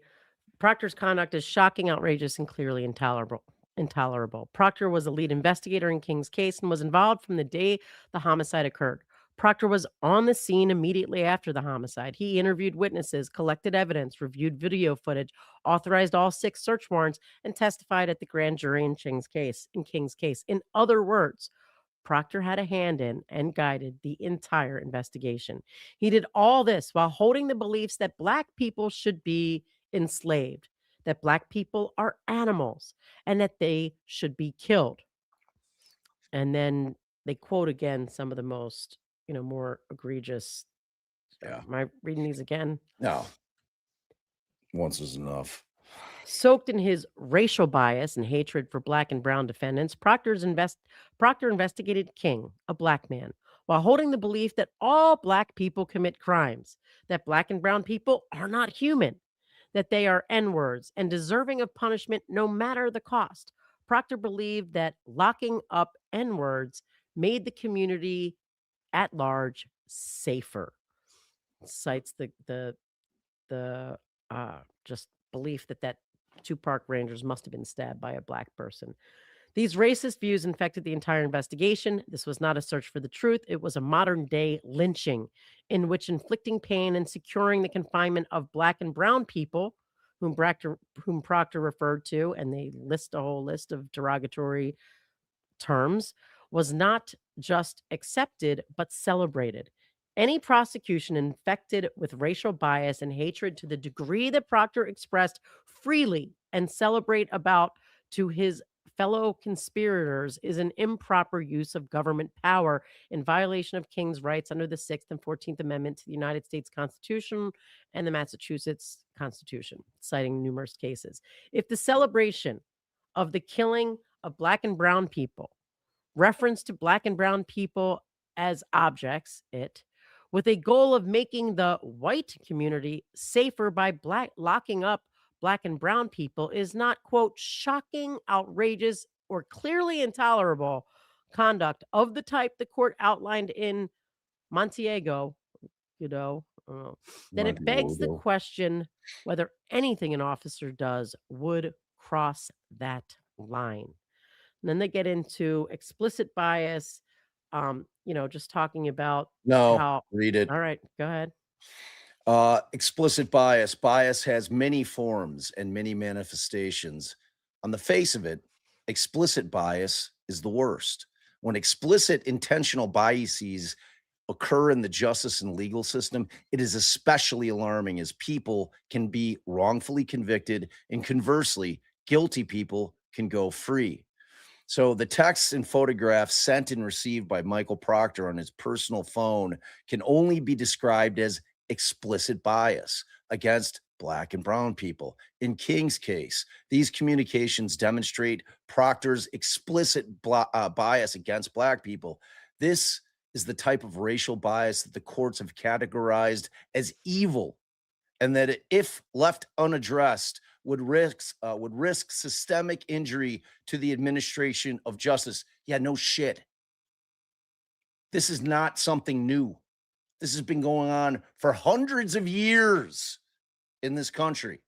Proctor's conduct is shocking, outrageous, and clearly intolerable. Intolerable. Proctor was a lead investigator in King's case and was involved from the day the homicide occurred. Proctor was on the scene immediately after the homicide. He interviewed witnesses, collected evidence, reviewed video footage, authorized all 6 search warrants, and testified at the grand jury in King's case. In other words, Proctor had a hand in and guided the entire investigation. He did all this while holding the beliefs that Black people should be enslaved, that Black people are animals, and that they should be killed. And then they quote again some of the most, more egregious. Yeah. Am I reading these again? No, once is enough. Soaked in his racial bias and hatred for Black and brown defendants, Proctor investigated King, a Black man, while holding the belief that all Black people commit crimes, that Black and brown people are not human, that they are N-words and deserving of punishment no matter the cost. Proctor believed that locking up N-words made the community at large safer. Cites the just belief that 2 park rangers must have been stabbed by a Black person. These racist views infected the entire investigation. This was not a search for the truth. It was a modern day lynching in which inflicting pain and securing the confinement of Black and brown people, whom Proctor referred to, and they list a whole list of derogatory terms, was not just accepted, but celebrated. Any prosecution infected with racial bias and hatred to the degree that Proctor expressed freely and celebrate about to his fellow conspirators is an improper use of government power in violation of King's rights under the 6th and 14th Amendment to the United States Constitution and the Massachusetts Constitution, citing numerous cases. If the celebration of the killing of Black and brown people, reference to Black and brown people as objects, with a goal of making the white community safer by locking up Black and brown people is not, quote, shocking, outrageous, or clearly intolerable conduct of the type the court outlined in Montego, then it begs the Montegudo. question whether anything an officer does would cross that line. And then they get into explicit bias, just talking about No, how read it. all right, go ahead. Explicit bias. Bias has many forms and many manifestations. On the face of it, explicit bias is the worst. When explicit intentional biases occur in the justice and legal system, it is especially alarming as people can be wrongfully convicted, and conversely, guilty people can go free. So the texts and photographs sent and received by Michael Proctor on his personal phone can only be described as explicit bias against Black and brown people. In King's case, these communications demonstrate Proctor's explicit bias against Black people. This is the type of racial bias that the courts have categorized as evil, and that if left unaddressed would risk systemic injury to the administration of justice. Yeah, no shit. This is not something new. This has been going on for hundreds of years in this country.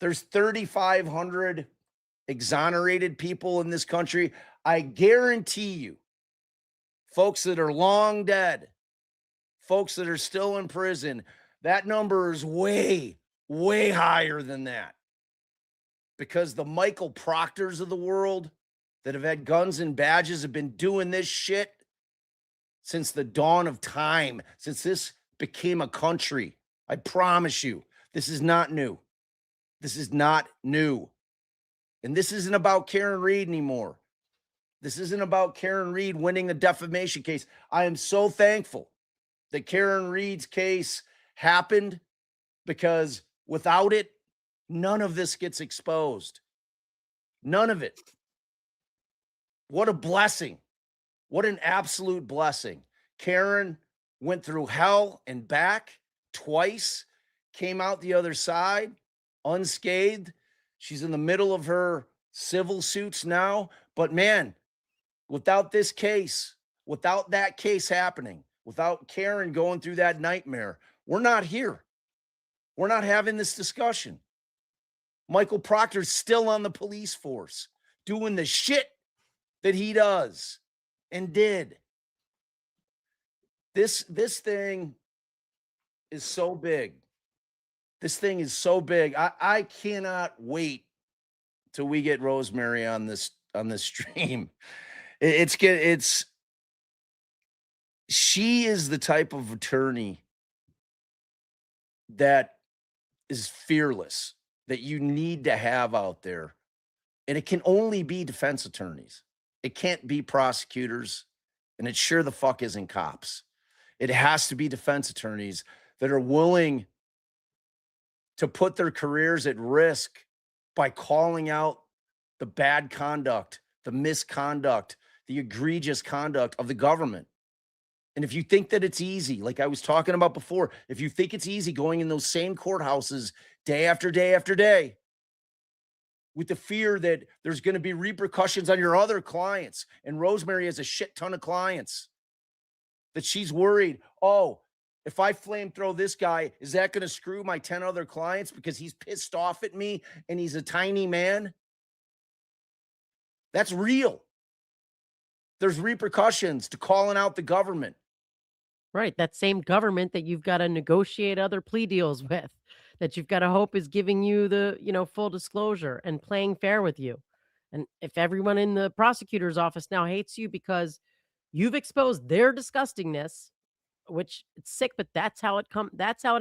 There's 3,500 exonerated people in this country. I guarantee you, folks that are long dead, folks that are still in prison, that number is way, way higher than that. Because the Michael Proctors of the world that have had guns and badges have been doing this shit since the dawn of time, since this became a country. I promise you, this is not new. This is not new. And this isn't about Karen Reed anymore. This isn't about Karen Reed winning a defamation case. I am so thankful that Karen Reed's case happened, because without it, none of this gets exposed. None of it. What a blessing. What an absolute blessing. Karen went through hell and back twice, came out the other side unscathed. She's in the middle of her civil suits now. But man, without this case, without that case happening, without Karen going through that nightmare, we're not here. We're not having this discussion. Michael Proctor's still on the police force doing the shit that he does and did. This thing is so big. This thing is so big. I cannot wait till we get Rosemary on this stream. She is the type of attorney that is fearless, that you need to have out there. And it can only be defense attorneys. It can't be prosecutors, and it sure the fuck isn't cops. It has to be defense attorneys that are willing to put their careers at risk by calling out the bad conduct, the misconduct, the egregious conduct of the government. And if you think that it's easy, like I was talking about before, if you think it's easy going in those same courthouses day after day after day, with the fear that there's going to be repercussions on your other clients, and Rosemary has a shit ton of clients, that she's worried, oh, if I flamethrow this guy, is that going to screw my 10 other clients because he's pissed off at me and he's a tiny man? That's real. There's repercussions to calling out the government. Right. That same government that you've got to negotiate other plea deals with, that you've got to hope is giving you the, full disclosure and playing fair with you. And if everyone in the prosecutor's office now hates you because you've exposed their disgustingness, which it's sick, but that's how it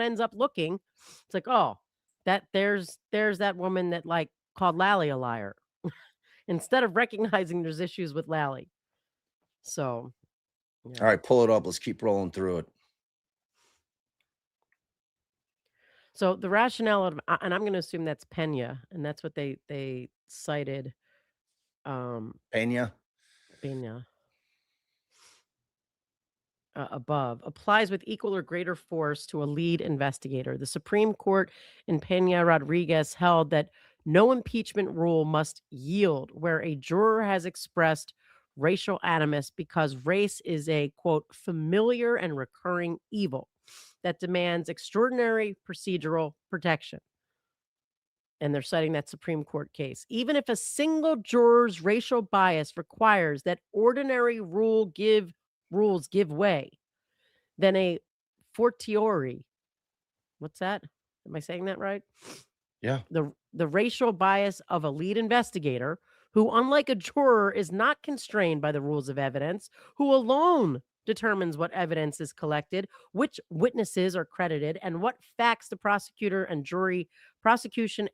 ends up looking. It's like, oh, there's that woman that like called Lally a liar instead of recognizing there's issues with Lally. So, yeah. All right, pull it up. Let's keep rolling through it. So the rationale of, and I'm going to assume that's Pena, and that's what they cited. Pena. Above applies with equal or greater force to a lead investigator. The Supreme Court in Pena Rodriguez held that no impeachment rule must yield where a juror has expressed racial animus because race is a, quote, familiar and recurring evil that demands extraordinary procedural protection. And they're citing that Supreme Court case. Even if a single juror's racial bias requires that ordinary rules give way, then a fortiori, what's that? Am I saying that right? Yeah. The racial bias of a lead investigator who, unlike a juror, is not constrained by the rules of evidence, who alone determines what evidence is collected, which witnesses are credited, and what facts the prosecution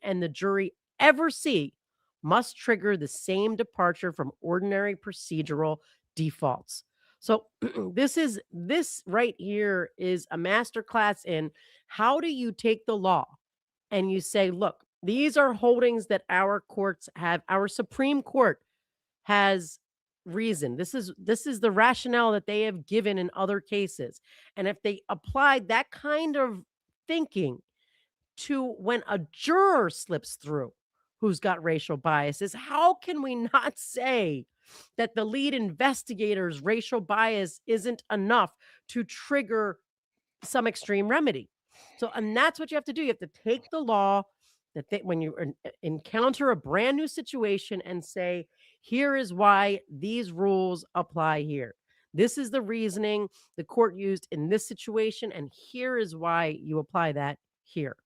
and the jury ever see must trigger the same departure from ordinary procedural defaults. So this right here is a masterclass in how do you take the law and you say, look, these are holdings that our courts have, our Supreme Court has reason. This is the rationale that they have given in other cases. And if they applied that kind of thinking to when a juror slips through who's got racial biases, how can we not say that the lead investigator's racial bias isn't enough to trigger some extreme remedy? So, and that's what you have to do. You have to take the law that when you encounter a brand new situation and say, here is why these rules apply here. This is the reasoning the court used in this situation, and here is why you apply that here.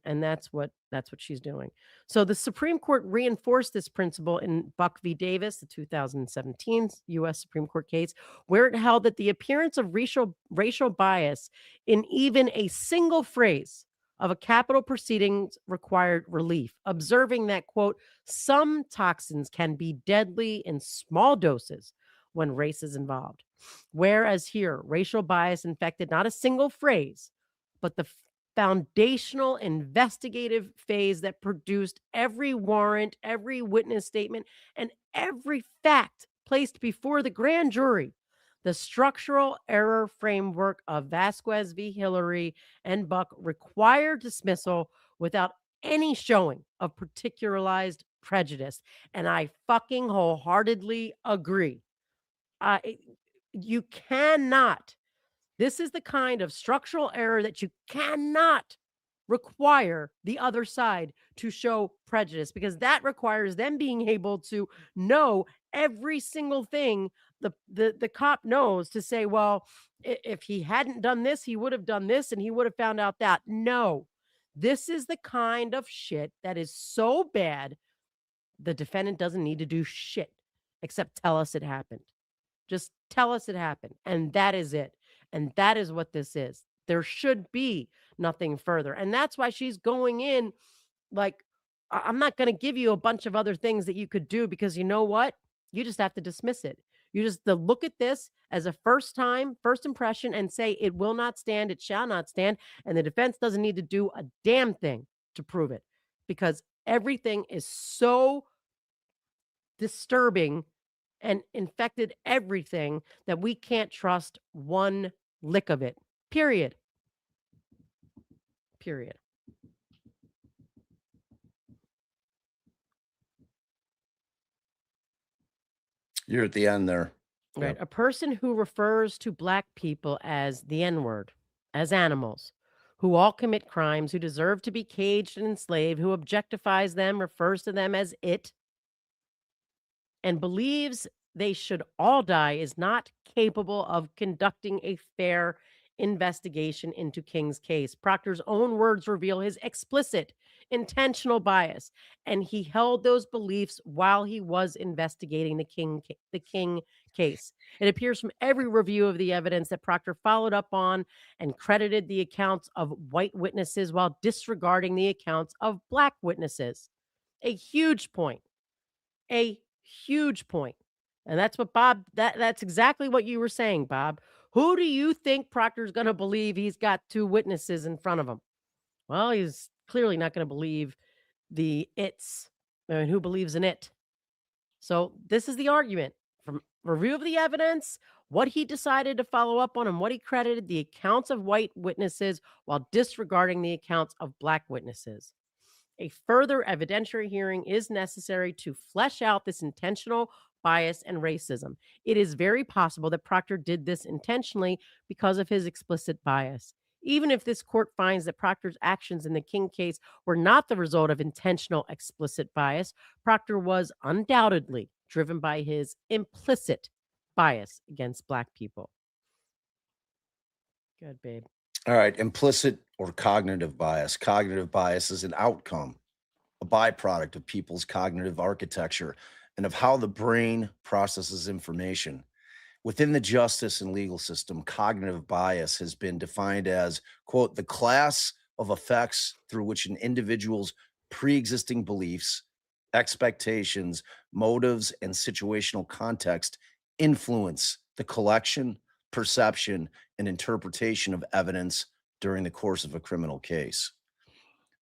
And that's what she's doing. So the Supreme Court reinforced this principle in Buck v. Davis, the 2017 U.S. Supreme Court case, where it held that the appearance of racial bias in even a single phrase of a capital proceedings required relief, observing that, quote, some toxins can be deadly in small doses when race is involved. Whereas here, racial bias infected not a single phrase, but the foundational investigative phase that produced every warrant, every witness statement, and every fact placed before the grand jury. The structural error framework of Vasquez v. Hillary and Buck required dismissal without any showing of particularized prejudice. And I fucking wholeheartedly agree. You cannot. This is the kind of structural error that you cannot require the other side to show prejudice, because that requires them being able to know every single thing the cop knows, to say, well, if he hadn't done this, he would have done this and he would have found out that. No, this is the kind of shit that is so bad the defendant doesn't need to do shit except tell us it happened. Just tell us it happened. And that is it. And that is what this is. There should be nothing further. And that's why she's going in like, I'm not going to give you a bunch of other things that you could do, because you know what? You just have to dismiss it. You just look at this as a first impression, and say it will not stand, it shall not stand. And the defense doesn't need to do a damn thing to prove it, because everything is so disturbing and infected everything that we can't trust one lick of it. Period. Period. You're at the end there. Right. Yep. A person who refers to Black people as the N-word, as animals, who all commit crimes, who deserve to be caged and enslaved, who objectifies them, refers to them as it, and believes they should all die, is not capable of conducting a fair investigation into King's case. Proctor's own words reveal his explicit, intentional bias, and he held those beliefs while he was investigating the King case. It appears from every review of the evidence that Proctor followed up on and credited the accounts of white witnesses while disregarding the accounts of Black witnesses. A huge point. A huge point. And that's what Bob, that's exactly what you were saying, Bob. Who do you think Proctor's going to believe he's got two witnesses in front of him? Well, he's clearly not going to believe the it's. I mean, who believes in it? So this is the argument from review of the evidence, what he decided to follow up on, and what he credited the accounts of white witnesses while disregarding the accounts of Black witnesses. A further evidentiary hearing is necessary to flesh out this intentional bias and racism. It is very possible that Proctor did this intentionally because of his explicit bias. Even if this court finds that Proctor's actions in the King case were not the result of intentional explicit bias, Proctor was undoubtedly driven by his implicit bias against Black people. Good, babe. All right. Implicit or cognitive bias. Cognitive bias is an outcome, a byproduct of people's cognitive architecture and of how the brain processes information. Within the justice and legal system, cognitive bias has been defined as, quote, the class of effects through which an individual's pre-existing beliefs, expectations, motives, and situational context influence the collection, perception, and interpretation of evidence during the course of a criminal case.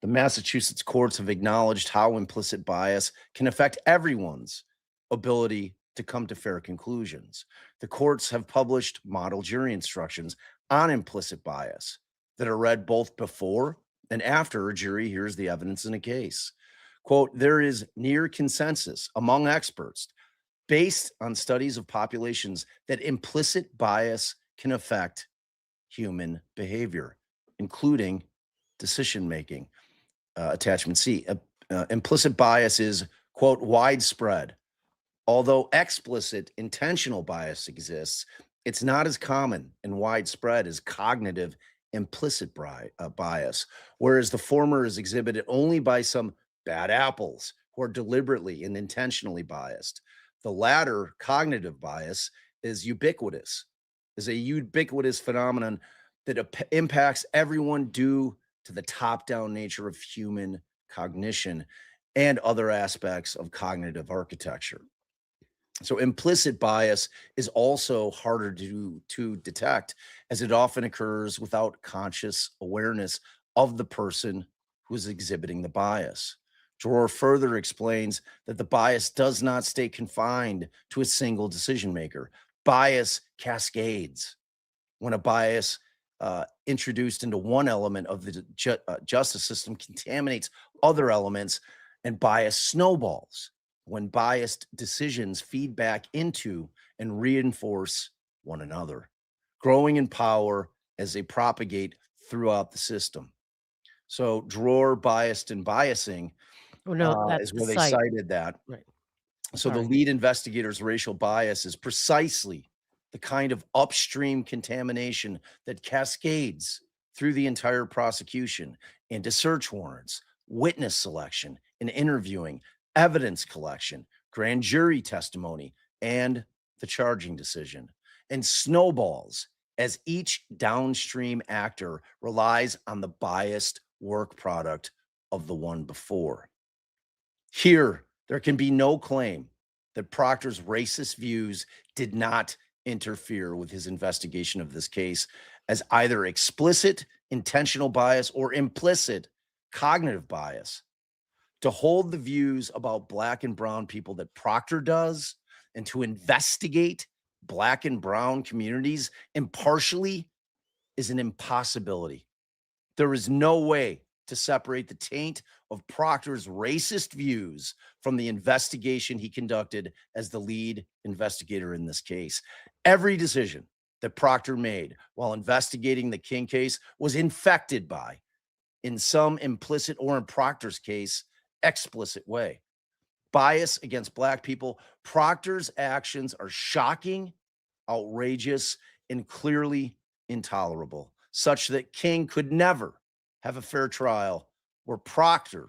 The Massachusetts courts have acknowledged how implicit bias can affect everyone's ability to come to fair conclusions. The courts have published model jury instructions on implicit bias that are read both before and after a jury hears the evidence in a case. Quote, there is near consensus among experts based on studies of populations that implicit bias can affect human behavior, including decision making. Attachment C. Implicit bias is, quote, widespread. Although explicit intentional bias exists, it's not as common and widespread as cognitive implicit bias, whereas the former is exhibited only by some bad apples who are deliberately and intentionally biased. The latter, cognitive bias, is a ubiquitous phenomenon that impacts everyone due to the top-down nature of human cognition and other aspects of cognitive architecture. So implicit bias is also harder to detect, as it often occurs without conscious awareness of the person who is exhibiting the bias. Dror further explains that the bias does not stay confined to a single decision maker. Bias cascades. When a bias introduced into one element of the justice system contaminates other elements, and bias snowballs when biased decisions feed back into and reinforce one another, growing in power as they propagate throughout the system. So Dror, biased and biasing Oh, no, that's is the where they site. cited that. Right. So the Sorry. lead investigator's racial bias is precisely the kind of upstream contamination that cascades through the entire prosecution into search warrants, witness selection and interviewing, evidence collection, grand jury testimony, and the charging decision, and snowballs as each downstream actor relies on the biased work product of the one before. Here, there can be no claim that Proctor's racist views did not interfere with his investigation of this case as either explicit intentional bias or implicit cognitive bias. To hold the views about Black and brown people that Proctor does and to investigate Black and brown communities impartially is an impossibility. There is no way to separate the taint of Proctor's racist views from the investigation he conducted as the lead investigator in this case. Every decision that Proctor made while investigating the King case was infected by, in some implicit or in Proctor's case, explicit way, bias against Black people. Proctor's actions are shocking, outrageous, and clearly intolerable, such that King could never have a fair trial where Proctor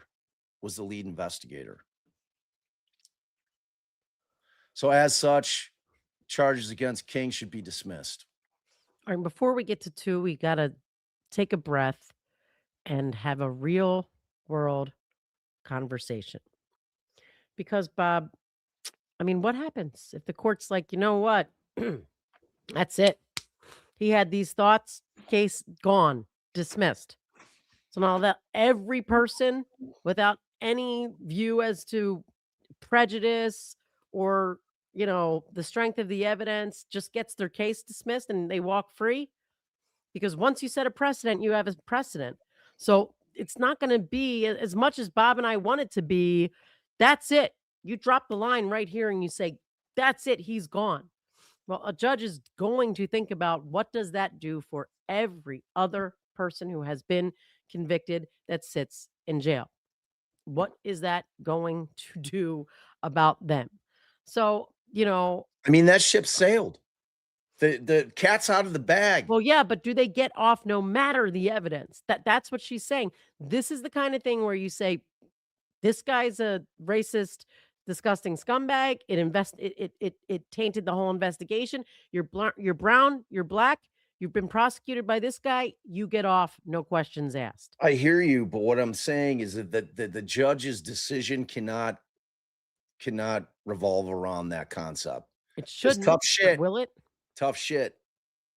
was the lead investigator. So as such, charges against King should be dismissed. All right, before we get to 2, we gotta take a breath and have a real world conversation. Because, Bob, I mean, what happens if the court's like, "You know what? That's it. He had these thoughts, case gone, dismissed." So now that every person without any view as to prejudice or, the strength of the evidence just gets their case dismissed and they walk free? Because once you set a precedent, you have a precedent. So it's not going to be as much as Bob and I want it to be. That's it. You drop the line right here and you say, that's it. He's gone. Well, a judge is going to think about what does that do for every other person who has been convicted that sits in jail. What is that going to do about them? So, I mean, that ship sailed. The cat's out of the bag. well, yeah, but do they get off no matter the evidence? That's what she's saying. This is the kind of thing where you say, this guy's a racist. disgusting scumbag. It tainted the whole investigation. You're brown, you're black, you've been prosecuted by this guy, you get off, no questions asked. I hear you, but what I'm saying is that the judge's decision cannot revolve around that concept. It It's shouldn't, tough but shit, will it? tough shit,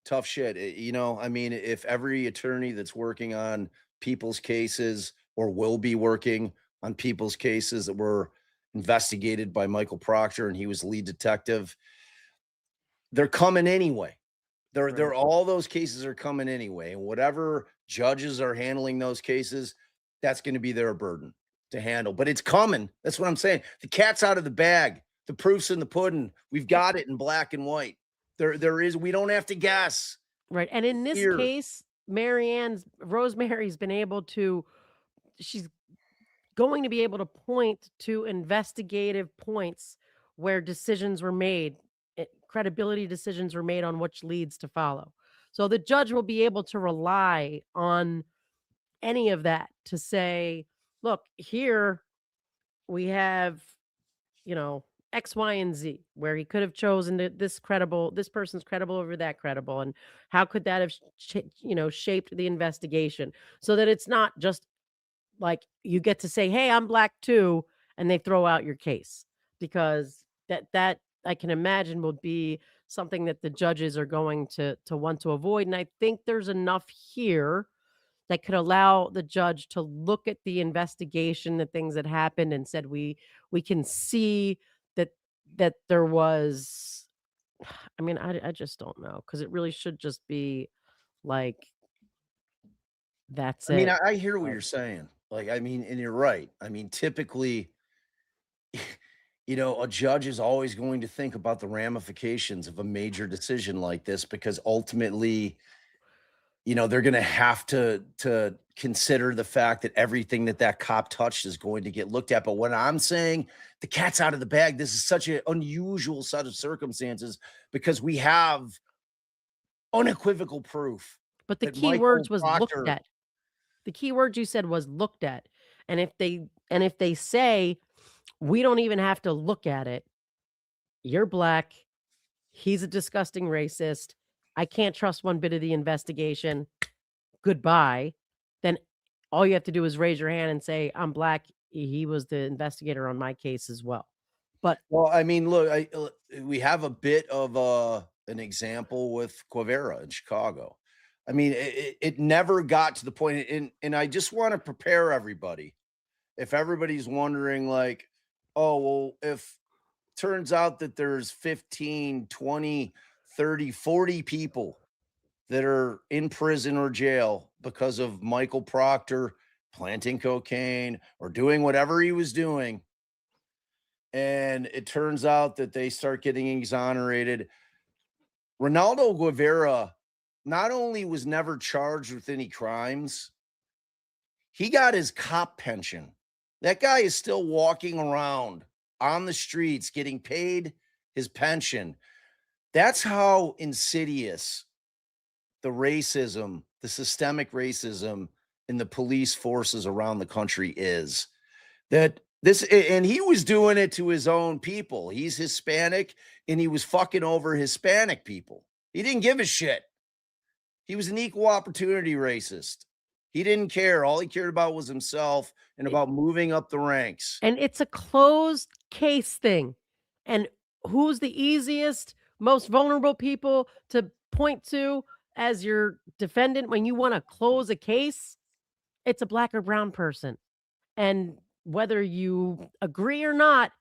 tough shit. I mean, if every attorney that's working on people's cases or will be working on people's cases that were investigated by Michael Proctor and he was lead detective, they're coming anyway. They're Right. all those cases are coming anyway, and whatever judges are handling those cases, that's gonna be their burden to handle, but it's coming. That's what I'm saying. The cat's out of the bag. The proof's in the pudding. We've got it in black and white. There is we don't have to guess. Right, and in It's this here. case, Rosemary's been able to she's going to be able to point to investigative points where decisions were made, credibility decisions were made on which leads to follow. So the judge will be able to rely on any of that to say, look, here we have, you know, X, Y, and Z, where he could have chosen this person's credible over that credible. And how could that have, shaped the investigation so that it's not just like, you get to say, "Hey, I'm black too," and they throw out your case because that I can imagine would be something that the judges are going to want to avoid, and I think there's enough here that could allow the judge to look at the investigation, the things that happened, and said, "We can see that there was." I mean, I just don't know because it really should just be like, "That's I mean, it." I hear what But you're saying. Like, I mean, and you're right. I mean, typically, a judge is always going to think about the ramifications of a major decision like this because ultimately, they're gonna have to consider the fact that everything that cop touched is going to get looked at, but what I'm saying, the cat's out of the bag. This is such an unusual set of circumstances because we have unequivocal proof the that key Michael words was looked Proctor. at. The key word you said was looked at, and if they say, "We don't even have to look at it. You're black. He's a disgusting racist. I can't trust one bit of the investigation. Goodbye." Then all you have to do is raise your hand and say, "I'm black. He was the investigator on my case as well." But Well, I mean, look, we have a bit of an example with Quivera in Chicago. I mean, it never got to the point, and I just want to prepare everybody. If everybody's wondering, like, oh, well, if turns out that there's 15, 20, 30, 40 people that are in prison or jail because of Michael Proctor planting cocaine or doing whatever he was doing, and it turns out that they start getting exonerated. Ronaldo Guevara not only was never charged with any crimes, he got his cop pension. That guy is still walking around on the streets getting paid his pension. That's how insidious the systemic racism in the police forces around the country is. That this and he was doing it to his own people. He's Hispanic and he was fucking over Hispanic people. He didn't give a shit. He was an equal opportunity racist. He didn't care. All he cared about was himself and it about moving up the ranks. and it's a closed case thing. And who's the easiest, most vulnerable people to point to as your defendant when you wanna close a case? It's a black or brown person. And whether you agree or not,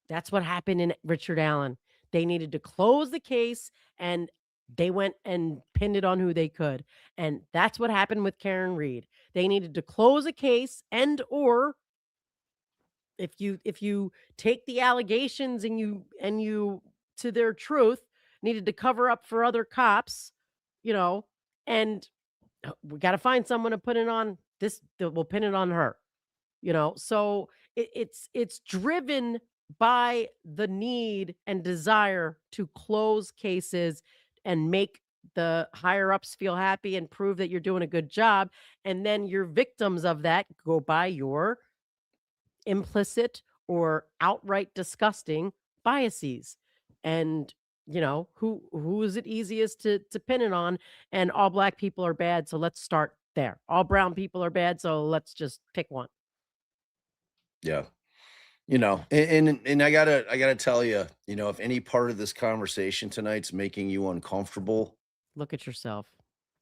that's what happened in Richard Allen. They needed to close the case, and they went and pinned it on who they could. And that's what happened with Karen Reed. They needed to close a case and or if you take the allegations and you to their truth, needed to cover up for other cops, you know, and we got to find someone to put it on this that will pin it on her. So it's driven by the need and desire to close cases and make the higher ups feel happy and prove that you're doing a good job, and then your victims of that go by your implicit or outright disgusting biases. And who is it easiest to pin it on? And all black people are bad, so let's start there. All brown people are bad, so let's just pick one. Yeah. And I gotta tell you, if any part of this conversation tonight's making you uncomfortable, Look at yourself.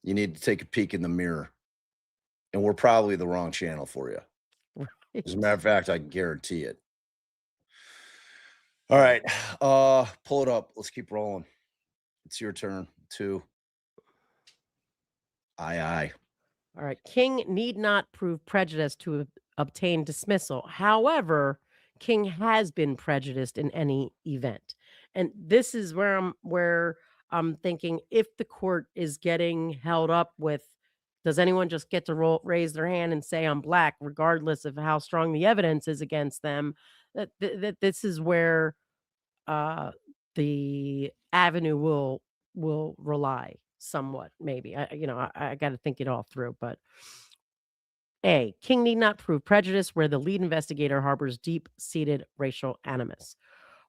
you need to take a peek in the mirror. And we're probably the wrong channel for you. As a matter Right. of fact, I can guarantee it. All right. Pull it up. Let's keep rolling. It's your turn. Two. Aye, aye. All right. King need not prove prejudice to obtain dismissal. However, King has been prejudiced in any event. And this is where I'm thinking, if the court is getting held up with, does anyone just get to raise their hand and say I'm black regardless of how strong the evidence is against them? That this is where uh the avenue will rely somewhat, maybe. I got to think it all through. But A, King need not prove prejudice where the lead investigator harbors deep-seated racial animus.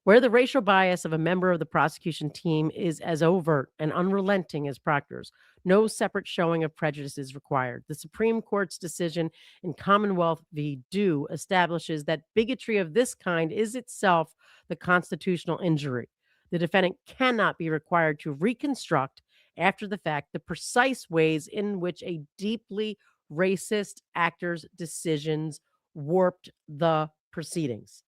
Where the racial bias of a member of the prosecution team is as overt and unrelenting as Proctor's, no separate showing of prejudice is required. The Supreme Court's decision in Commonwealth v. Dew establishes that bigotry of this kind is itself the constitutional injury. The defendant cannot be required to reconstruct after the fact the precise ways in which a deeply racist actor's decisions warped the proceedings.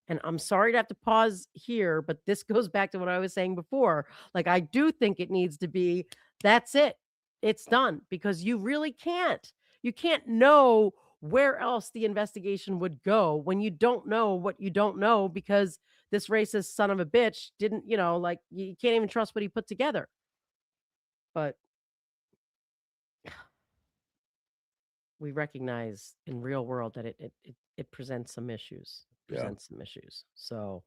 And I'm sorry to have to pause here, but this goes back to what I was saying before. Like, I do think it needs to be, that's it. It's done, because you really can't. You can't know where else the investigation would go when you don't know what you don't know, because this racist son of a bitch didn't, like, you can't even trust what he put together. But we recognize in real world that it presents some issues. Yeah. So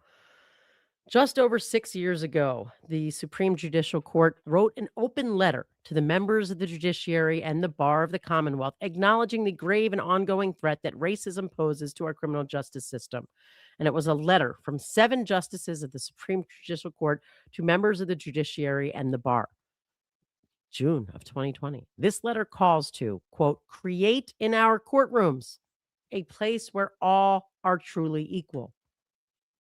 just over 6 years ago, the Supreme Judicial Court wrote an open letter to the members of the judiciary and the bar of the Commonwealth, acknowledging the grave and ongoing threat that racism poses to our criminal justice system. And it was a letter from 7 justices of the Supreme Judicial Court to members of the judiciary and the bar. June of 2020. This letter calls to, quote, create in our courtrooms a place where all are truly equal.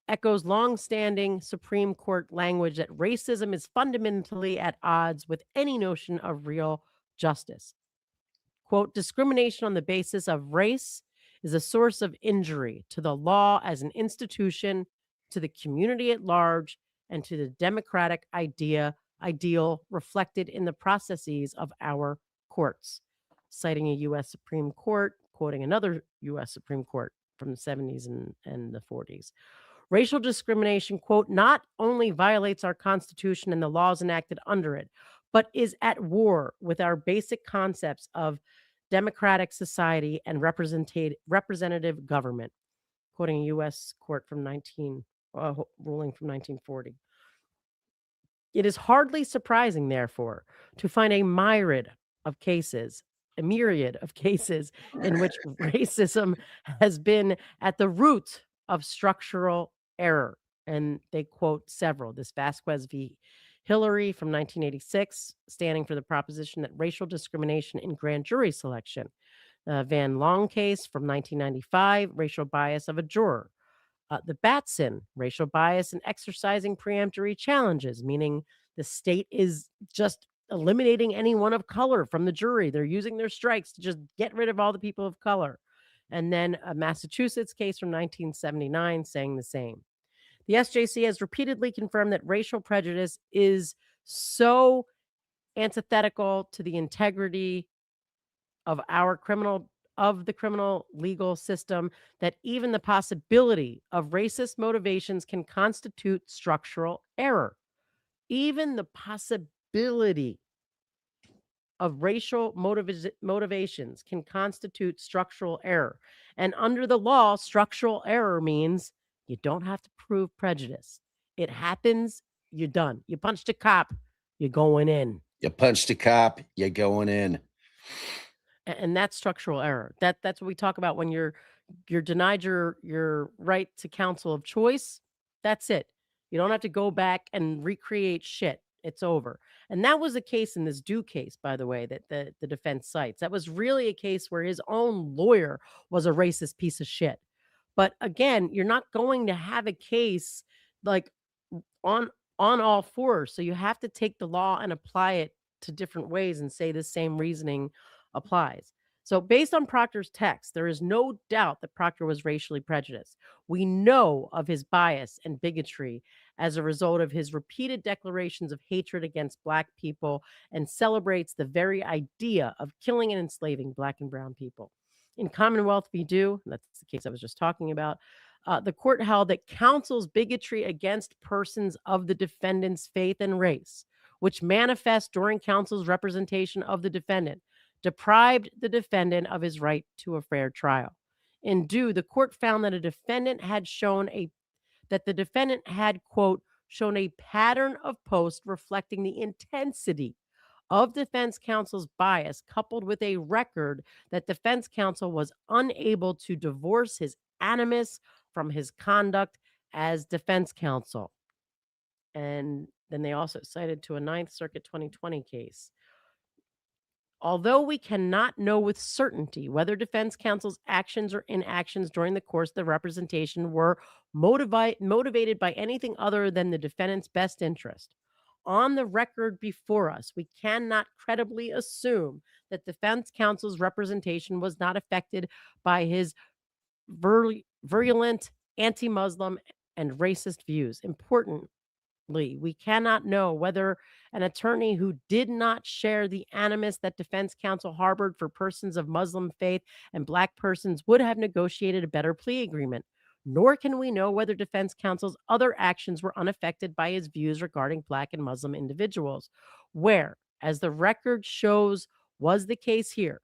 Echoes long-standing Supreme Court language that racism is fundamentally at odds with any notion of real justice. Quote, discrimination on the basis of race is a source of injury to the law as an institution, to the community at large, and to the democratic ideal reflected in the processes of our courts. Citing a U.S. Supreme Court, quoting another U.S. Supreme Court from the 70s and the 40s. Racial discrimination, quote, not only violates our Constitution and the laws enacted under it, but is at war with our basic concepts of democratic society and representative government, quoting a U.S. court from ruling from 1940. It is hardly surprising, therefore, to find a myriad of cases, a myriad of cases in which racism has been at the root of structural error. And they quote several. This Vasquez v. Hillary from 1986, standing for the proposition that racial discrimination in grand jury selection. Van Long case from 1995, racial bias of a juror. The Batson, racial bias in exercising preemptory challenges, meaning the state is just eliminating anyone of color from the jury. They're using their strikes to just get rid of all the people of color. And then a Massachusetts case from 1979 saying the same. The SJC has repeatedly confirmed that racial prejudice is so antithetical to the integrity of the criminal legal system that even the possibility of racist motivations can constitute structural error. Even the possibility of racial motivations can constitute structural error. And under the law, structural error means you don't have to prove prejudice. It happens, you're done. You punched a cop, you're going in. You punched a cop, you're going in. And that's structural error. That's what we talk about when you're denied your right to counsel of choice. That's it. You don't have to go back and recreate shit. It's over. And that was the case in this due case, by the way, that the defense cites. That was really a case where his own lawyer was a racist piece of shit. But again, you're not going to have a case like on on all fours. So you have to take the law and apply it to different ways and say the same reasoning applies. So, based on Proctor's text, there is no doubt that Proctor was racially prejudiced. We know of his bias and bigotry as a result of his repeated declarations of hatred against Black people and celebrates the very idea of killing and enslaving Black and Brown people. In Commonwealth v. Due, that's the case I was just talking about, the court held that counsel's bigotry against persons of the defendant's faith and race, which manifest during counsel's representation of the defendant, deprived the defendant of his right to a fair trial. In Due, the court found that the defendant had, quote, shown a pattern of posts reflecting the intensity of defense counsel's bias, coupled with a record that defense counsel was unable to divorce his animus from his conduct as defense counsel. And then they also cited to a Ninth Circuit 2020 case. Although we cannot know with certainty whether defense counsel's actions or inactions during the course of the representation were motivated by anything other than the defendant's best interest, on the record before us, we cannot credibly assume that defense counsel's representation was not affected by his virulent anti Muslim and racist views. Importantly, we cannot know whether an attorney who did not share the animus that defense counsel harbored for persons of Muslim faith and Black persons would have negotiated a better plea agreement. Nor can we know whether defense counsel's other actions were unaffected by his views regarding Black and Muslim individuals, where, as the record shows, was the case here.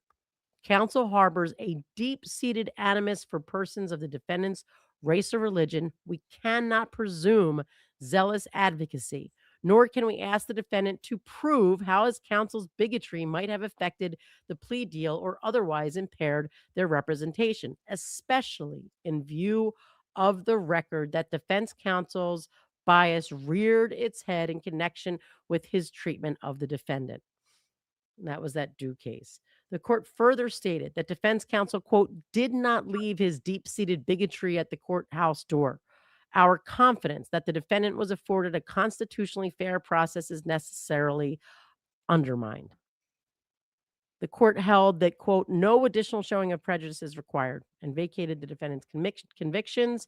Counsel harbors a deep seated animus for persons of the defendant's race or religion. We cannot presume zealous advocacy, nor can we ask the defendant to prove how his counsel's bigotry might have affected the plea deal or otherwise impaired their representation, especially in view of the record that defense counsel's bias reared its head in connection with his treatment of the defendant. That was that Due case. The court further stated that defense counsel, quote, did not leave his deep seated bigotry at the courthouse door. Our confidence that the defendant was afforded a constitutionally fair process is necessarily undermined. The court held that, quote, no additional showing of prejudice is required and vacated the defendant's convictions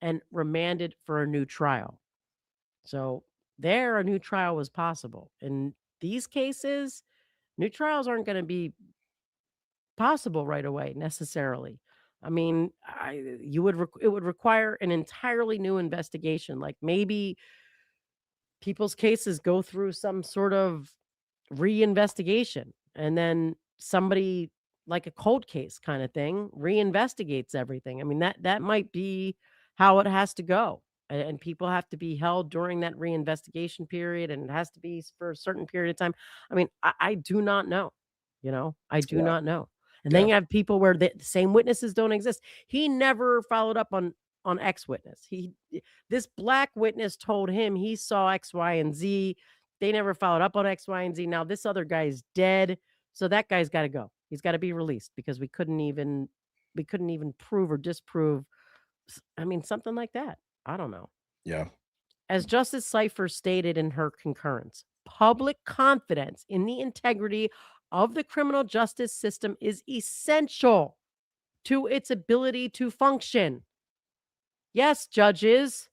and remanded for a new trial. So there, a new trial was possible. In these cases, new trials aren't going to be possible right away necessarily. I mean, it would require an entirely new investigation. Like maybe people's cases go through some sort of reinvestigation and then somebody like a cold case kind of thing reinvestigates everything. I mean, that might be how it has to go. And people have to be held during that reinvestigation period, and it has to be for a certain period of time. I mean, I do not know. I do Yeah. not know. And then Yeah. you have people where the same witnesses don't exist. He never followed up on X witness. This Black witness told him he saw X, Y, and Z. They never followed up on X, Y, and Z. Now this other guy is dead, so that guy's got to go. He's got to be released because we couldn't even prove or disprove. I mean, something like that. I don't know. Yeah. As Justice Cipher stated in her concurrence, public confidence in the integrity of the criminal justice system is essential to its ability to function. Yes, judges,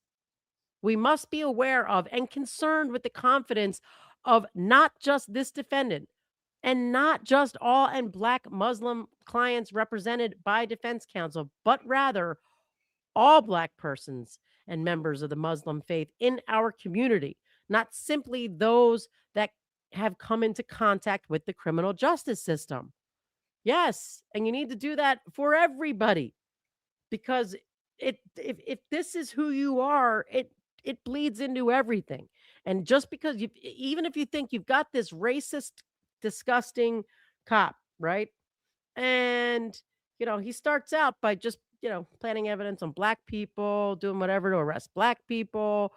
we must be aware of and concerned with the confidence of not just this defendant and not just all and Black Muslim clients represented by defense counsel, but rather all Black persons and members of the Muslim faith in our community, not simply those that have come into contact with the criminal justice system. Yes, and you need to do that for everybody because if this is who you are, it bleeds into everything. And just because even if you think you've got this racist, disgusting cop, right? And, he starts out by just, planting evidence on black people, doing whatever to arrest black people.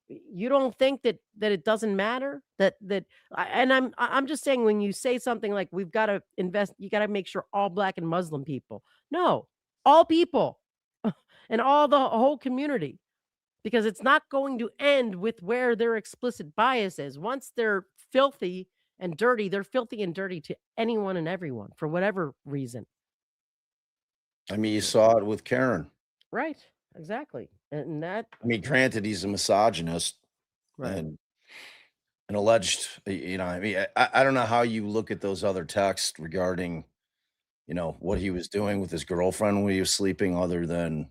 You don't think that it doesn't matter? I'm just saying when you say something like we've got to invest, you got to make sure all black and Muslim people. No, all people and all the whole community, because it's not going to end with where their explicit bias is. Once they're filthy and dirty, they're filthy and dirty to anyone and everyone for whatever reason. I mean, you saw it with Karen. Right. Exactly. And that I mean, granted, he's a misogynist right. and an alleged, I mean, I don't know how you look at those other texts regarding, what he was doing with his girlfriend when he was sleeping other than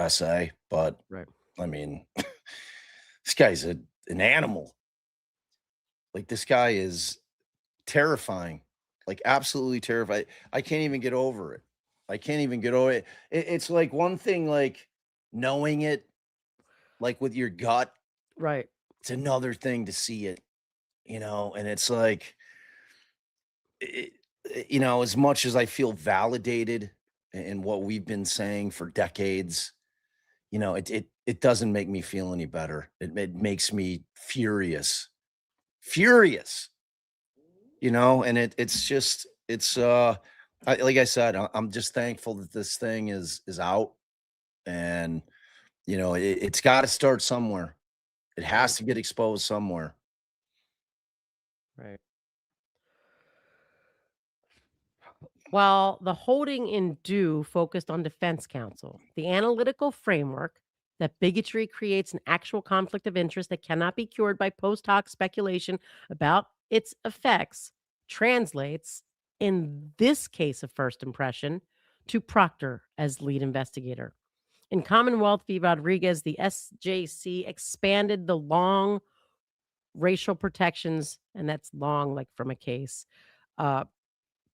SA, but Right. I mean, this guy's an animal. Like, this guy is terrifying, like, absolutely terrifying. I can't even get over it. I can't even get over it. It's like one thing, like, knowing it, like, with your gut. Right. It's another thing to see it, and it's like, it as much as I feel validated in what we've been saying for decades, it doesn't make me feel any better. It makes me furious. Furious. And it's just like I said, I'm just thankful that this thing is out, and it's got to start somewhere. It Right. has to get exposed somewhere. Right. While the holding in due focused on defense counsel, the analytical framework that bigotry creates an actual conflict of interest that cannot be cured by post hoc speculation about its effects translates, in this case of first impression, to Proctor as lead investigator. In Commonwealth v. Rodriguez, the SJC expanded the long racial protections, and that's long like from a case, uh,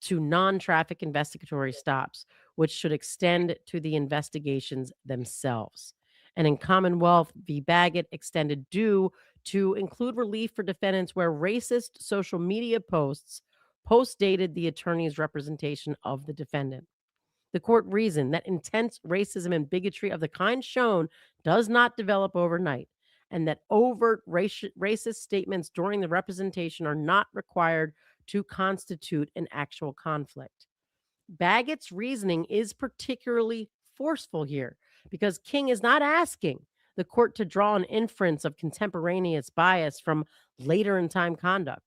to non-traffic investigatory stops, which should extend to the investigations themselves. And in Commonwealth v. Baggett, extended due to include relief for defendants where racist social media posts post-dated the attorney's representation of the defendant. The court reasoned that intense racism and bigotry of the kind shown does not develop overnight, and that overt racist statements during the representation are not required to constitute an actual conflict. Baggett's reasoning is particularly forceful here because King is not asking the court to draw an inference of contemporaneous bias from later in time conduct.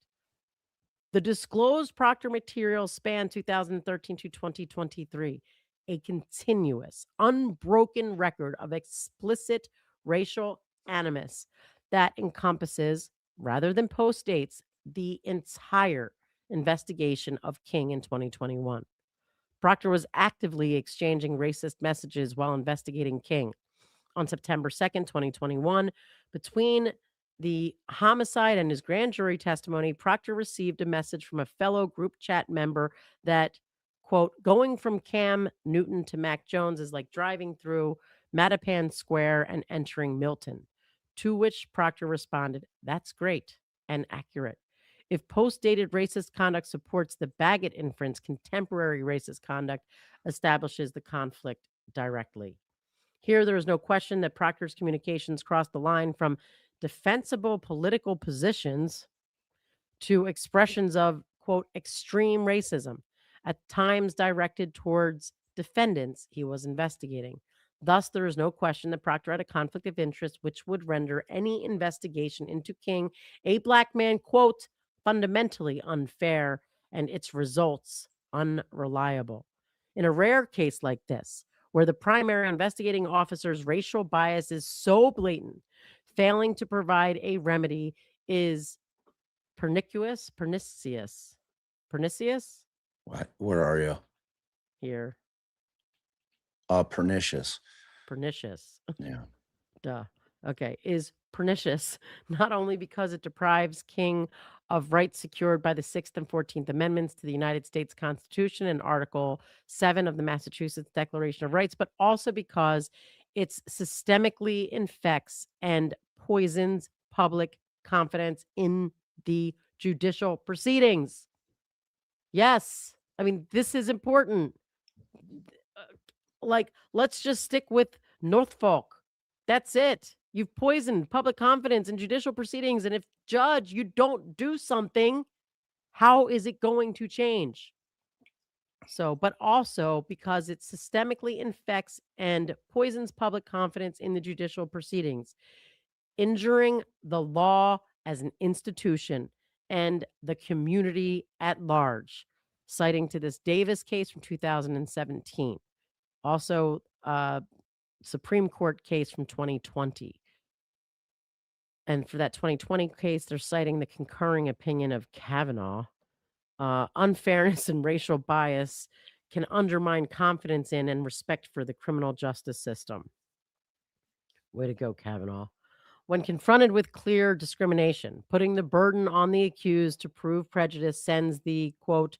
The disclosed Proctor materials span 2013 to 2023, a continuous, unbroken record of explicit racial animus that encompasses, rather than post dates, the entire investigation of King in 2021. Proctor was actively exchanging racist messages while investigating King. On September 2nd, 2021, between the homicide and his grand jury testimony, Proctor received a message from a fellow group chat member that, quote, going from Cam Newton to Mac Jones is like driving through Mattapan Square and entering Milton. To which Proctor responded, that's great and accurate. If post dated racist conduct supports the Baggett inference, contemporary racist conduct establishes the conflict directly. Here, there is no question that Proctor's communications crossed the line from defensible political positions to expressions of, quote, extreme racism, at times directed towards defendants he was investigating. Thus, there is no question that Proctor had a conflict of interest, which would render any investigation into King, a black man, quote, fundamentally unfair and its results unreliable. In a rare case like this, where the primary investigating officer's racial bias is so blatant, failing to provide a remedy is pernicious What? Where are you? here, Pernicious. pernicious. Yeah. Duh. Okay, is pernicious not only because it deprives King of rights secured by the 6th and 14th Amendments to the United States Constitution and Article 7 of the Massachusetts Declaration of Rights, but also because it systemically infects and poisons public confidence in the judicial proceedings. Yes, I mean, this is important. Like, let's just stick with Norfolk. That's it. You've poisoned public confidence in judicial proceedings. And if, judge, you don't do something, how is it going to change? So, but also because it systemically infects and poisons public confidence in the judicial proceedings, injuring the law as an institution and the community at large, citing to this Davis case from 2017. Also, Supreme Court case from 2020. And for that 2020 case, they're citing the concurring opinion of Kavanaugh. Unfairness and racial bias can undermine confidence in and respect for the criminal justice system. Way to go, Kavanaugh. When confronted with clear discrimination, putting the burden on the accused to prove prejudice sends the quote,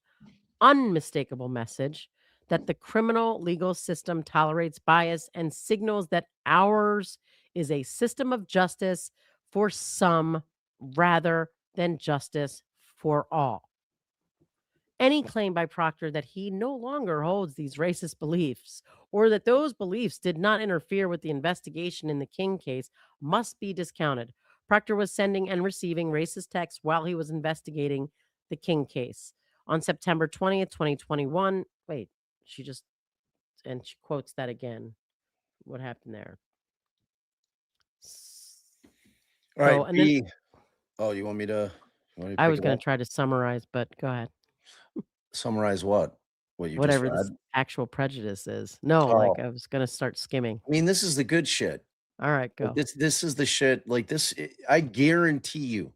unmistakable message that the criminal legal system tolerates bias and signals that ours is a system of justice for some rather than justice for all. Any claim by Proctor that he no longer holds these racist beliefs or that those beliefs did not interfere with the investigation in the King case must be discounted. Proctor was sending and receiving racist texts while he was investigating the King case. On September 20th, 2021, wait, and she quotes that again. What happened there? All right, So, and then oh, you want me to I pick was it going up? to try to summarize, but go ahead. Summarize what? What you just Whatever read? this actual prejudice is. No, Oh, like I was going to start skimming. I mean, this is the good shit. All right, Like, go. this is the shit, like, I guarantee you,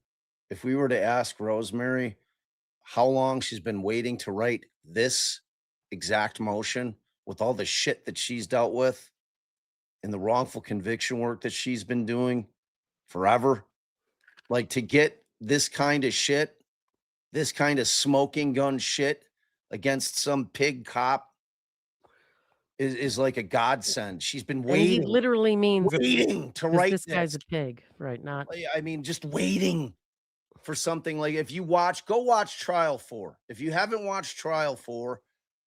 if we were to ask Rosemary how long she's been waiting to write this exact motion with all the shit that she's dealt with and the wrongful conviction work that she's been doing forever, like, to get this kind of shit, this kind of smoking gun shit against some pig cop is like a godsend. She's been And he waiting, literally means waiting to because write this this. guy's a pig, right? Not I mean, just waiting for something. Like, if you go watch Trial 4. If you haven't watched Trial 4,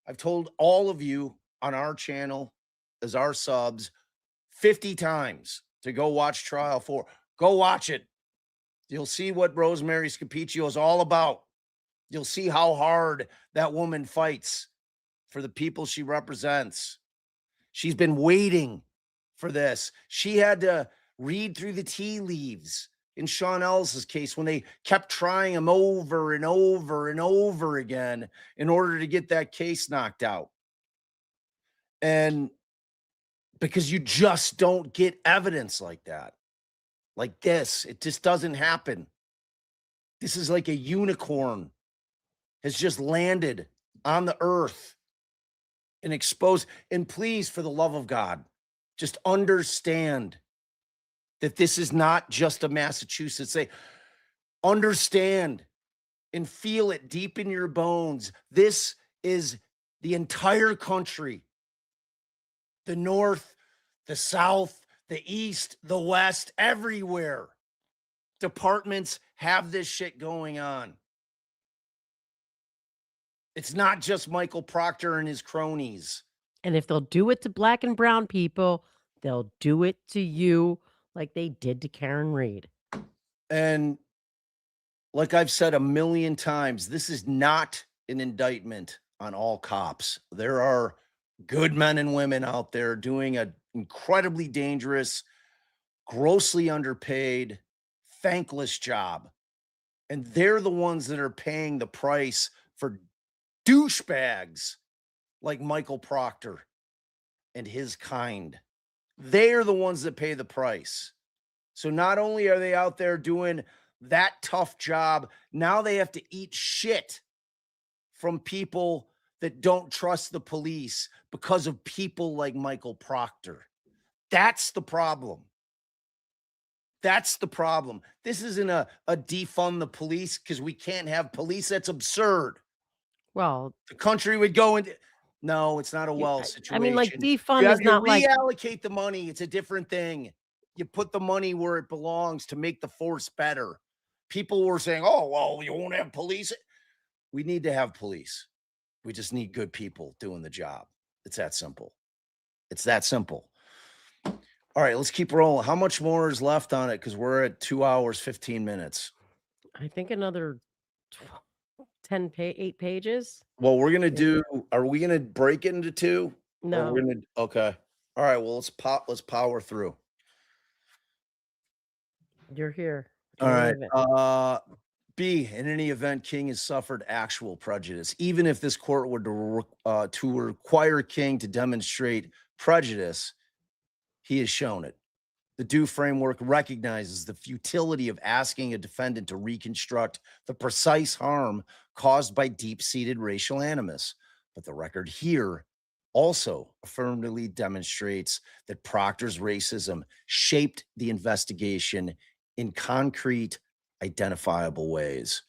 I've told all of you on our channel as our subs 50 times to go watch Trial 4. Go watch it. You'll see what Rosemary Scapicchio is all about. You'll see how hard that woman fights for the people she represents. She's been waiting for this. She had to read through the tea leaves in Sean Ellis's case when they kept trying him over and over and over again in order to get that case knocked out. And because you just don't get evidence like that, like this, it just doesn't happen. This is like a unicorn has just landed on the earth and exposed. And please, for the love of God, just understand that this is not just a Massachusetts thing. Understand and feel it deep in your bones. This is the entire country, the North, the South, the East, the West, everywhere. Departments have this shit going on. It's not just Michael Proctor and his cronies. and if they'll do it to black and brown people, they'll do it to you like they did to Karen Reed. And like I've said a million times, this is not an indictment on all cops. There are good men and women out there doing an incredibly dangerous, grossly underpaid, thankless job. And they're the ones that are paying the price for douchebags like Michael Proctor and his kind. They're the ones that pay the price. So not only are they out there doing that tough job, now they have to eat shit from people that don't trust the police because of people like Michael Proctor. That's the problem. That's the problem. This isn't a defund the police because we can't have police. That's absurd. Well, The country would go into. No, it's not a well I mean, like, situation. defund is You not like reallocate the money. It's a different thing. You put the money where it belongs to make the force better. People were saying, "Oh, well, you won't have police." We need to have police. We just need good people doing the job. It's that simple. It's that simple. All right, let's keep rolling. How much more is left on it? Because we're at 2 hours, 15 minutes. I think another 8 pages. Well, we're gonna Maybe. are we gonna break it into 2? Or No, we're gonna okay. All right, well, let's power through. you're here. All Any right. event. B, in any event, King has suffered actual prejudice. Even if this court were to require King to demonstrate prejudice, he has shown it. The due framework recognizes the futility of asking a defendant to reconstruct the precise harm caused by deep-seated racial animus. But the record here also affirmatively demonstrates that Proctor's racism shaped the investigation in concrete, identifiable ways.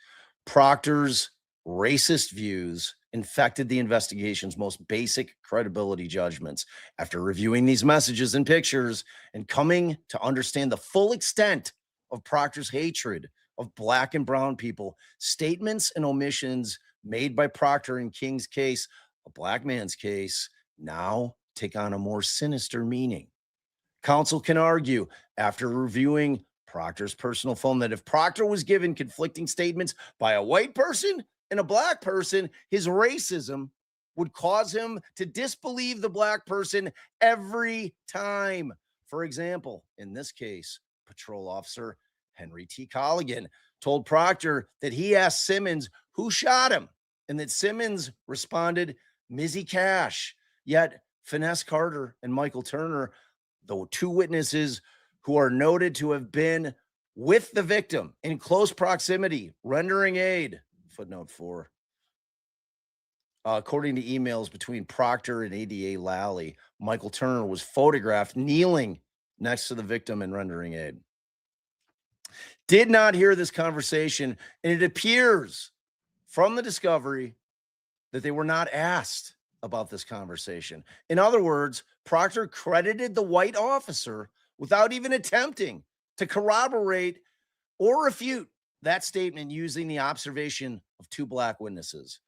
Proctor's racist views infected the investigation's most basic credibility judgments. After reviewing these messages and pictures and coming to understand the full extent of Proctor's hatred of Black and brown people, statements and omissions made by Proctor in King's case, a Black man's case, now take on a more sinister meaning. Counsel can argue, after reviewing Proctor's personal phone, that if Proctor was given conflicting statements by a white person and a Black person, his racism would cause him to disbelieve the Black person every time. For example, in this case, patrol officer Henry T. Colligan told Proctor that he asked Simmons who shot him, and that Simmons responded, Mizzy Cash. Yet Finesse Carter and Michael Turner, the two witnesses who are noted to have been with the victim in close proximity, rendering aid, footnote 4. According to emails between Proctor and ADA Lally, Michael Turner was photographed kneeling next to the victim and rendering aid. Did not hear this conversation, and it appears from the discovery that they were not asked about this conversation. In other words, Proctor credited the white officer without even attempting to corroborate or refute that statement using the observation of two Black witnesses.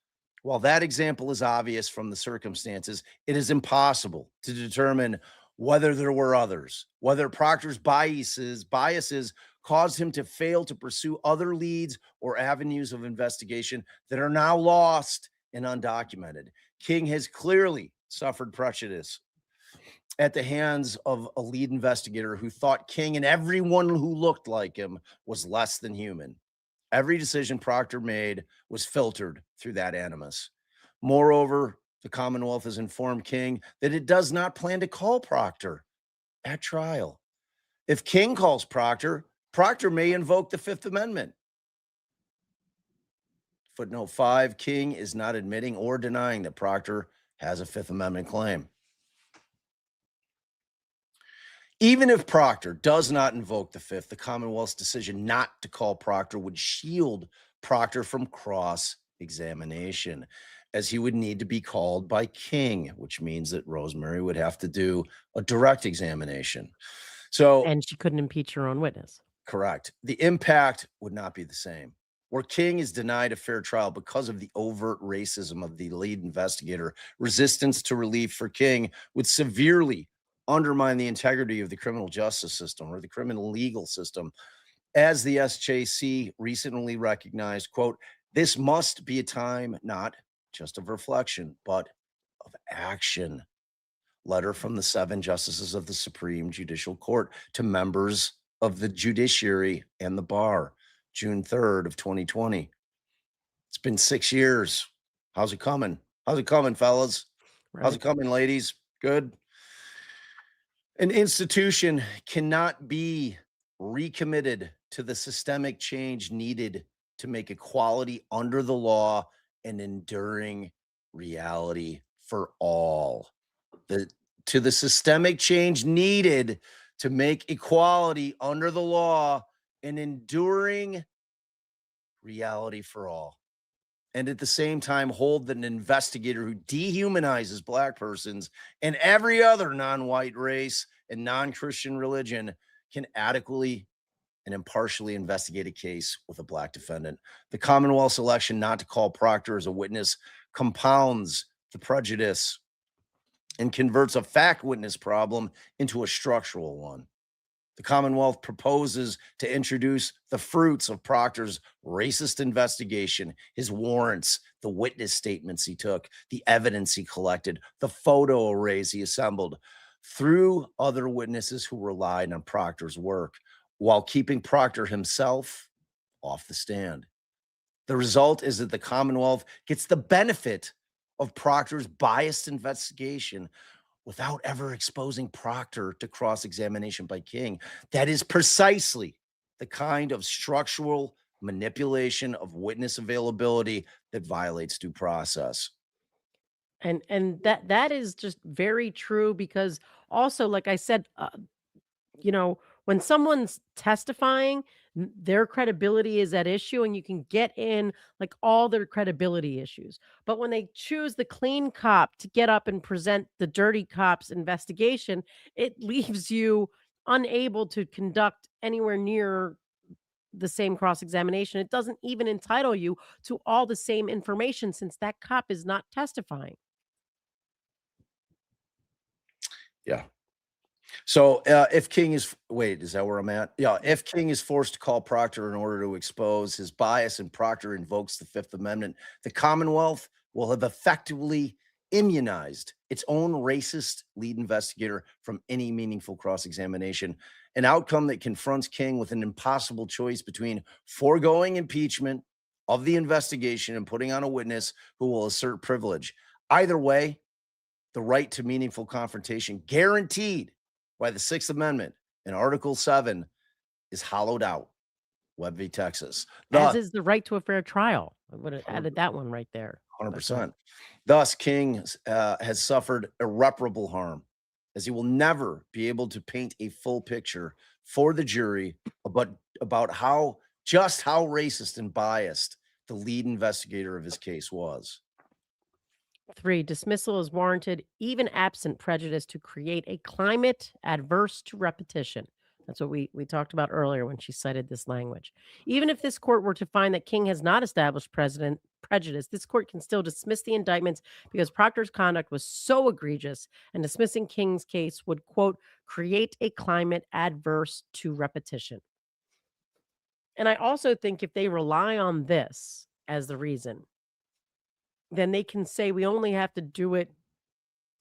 While that example is obvious from the circumstances, it is impossible to determine whether there were others, whether Proctor's biases caused him to fail to pursue other leads or avenues of investigation that are now lost and undocumented. King has clearly suffered prejudice at the hands of a lead investigator who thought King and everyone who looked like him was less than human. Every decision Proctor made was filtered through that animus. Moreover, the Commonwealth has informed King that it does not plan to call Proctor at trial. If King calls Proctor, Proctor may invoke the Fifth Amendment. Footnote 5, King is not admitting or denying that Proctor has a Fifth Amendment claim. Even if Proctor does not invoke the Fifth, the Commonwealth's decision not to call Proctor would shield Proctor from cross-examination, as he would need to be called by King, which means that Rosemary would have to do a direct examination. So, And she couldn't impeach her own witness. correct. The impact would not be the same. Where King is denied a fair trial because of the overt racism of the lead investigator, resistance to relief for King would severely undermine the integrity of the criminal justice system or the criminal legal system. As the SJC recently recognized, quote, this must be a time not just of reflection, but of action. Letter from the 7 justices of the Supreme Judicial Court to members of the judiciary and the bar, June 3rd of 2020. It's been 6 years. How's it coming? How's it coming, fellas? How's it coming, ladies? Good. An institution cannot be recommitted to the systemic change needed to make equality under the law an enduring reality for all. To the systemic change needed to make equality under the law an enduring reality for all. And at the same time, hold that an investigator who dehumanizes Black persons and every other non-white race and non-Christian religion can adequately and impartially investigate a case with a Black defendant. The Commonwealth's election not to call Proctor as a witness compounds the prejudice and converts a fact witness problem into a structural one. The Commonwealth proposes to introduce the fruits of Proctor's racist investigation, his warrants, the witness statements he took, the evidence he collected, the photo arrays he assembled, through other witnesses who relied on Proctor's work, while keeping Proctor himself off the stand. The result is that the Commonwealth gets the benefit of Proctor's biased investigation without ever exposing Proctor to cross-examination by King. That is precisely the kind of structural manipulation of witness availability that violates due process. And that is just very true because also, like I said, when someone's testifying, their credibility is at issue and you can get in like all their credibility issues. But when they choose the clean cop to get up and present the dirty cop's investigation, it leaves you unable to conduct anywhere near the same cross examination. It doesn't even entitle you to all the same information since that cop is not testifying. Yeah. So if King is, wait, is that where I'm at? Yeah. If King is forced to call Proctor in order to expose his bias and Proctor invokes the Fifth Amendment, the Commonwealth will have effectively immunized its own racist lead investigator from any meaningful cross examination, an outcome that confronts King with an impossible choice between foregoing impeachment of the investigation and putting on a witness who will assert privilege. Either way, the right to meaningful confrontation guaranteed by the Sixth Amendment in Article 7 is hollowed out. Webb v. Texas. As Thus, is the right to a fair trial. I would have 100%. added that one right there. But, 100%. Thus, King has suffered irreparable harm, as he will never be able to paint a full picture for the jury about how racist and biased the lead investigator of his case was. 3, dismissal is warranted even absent prejudice to create a climate adverse to repetition. That's what we talked about earlier when she cited this language. Even if this court were to find that King has not established prejudice, this court can still dismiss the indictments because Proctor's conduct was so egregious, and dismissing King's case would, quote, create a climate adverse to repetition. And I also think if they rely on this as the reason, then they can say we only have to do it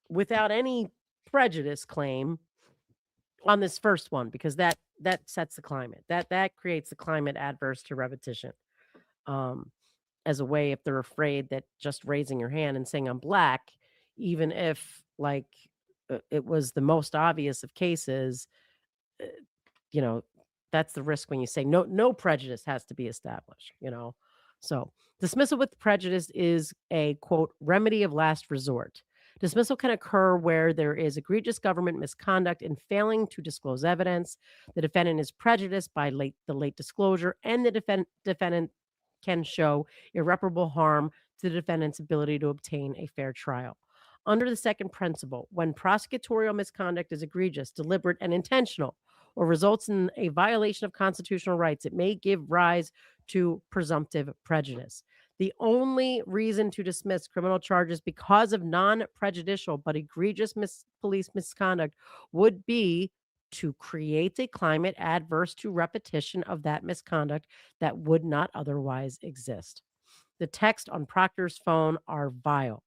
without any prejudice claim on this first one because that sets the climate. That creates the climate adverse to repetition. As a way if they're afraid that just raising your hand and saying I'm black, even if like it was the most obvious of cases, uh, you know, that's the risk when you say no prejudice has to be established. So dismissal with prejudice is a quote remedy of last resort. Dismissal can occur where there is egregious government misconduct in failing to disclose evidence. The defendant is prejudiced by the late disclosure, and the defendant can show irreparable harm to the defendant's ability to obtain a fair trial. Under the second principle, when prosecutorial misconduct is egregious, deliberate, and intentional, or results in a violation of constitutional rights, it may give rise to presumptive prejudice. The only reason to dismiss criminal charges because of non prejudicial but egregious police misconduct would be to create a climate adverse to repetition of that misconduct that would not otherwise exist. The text on Proctor's phone are vile,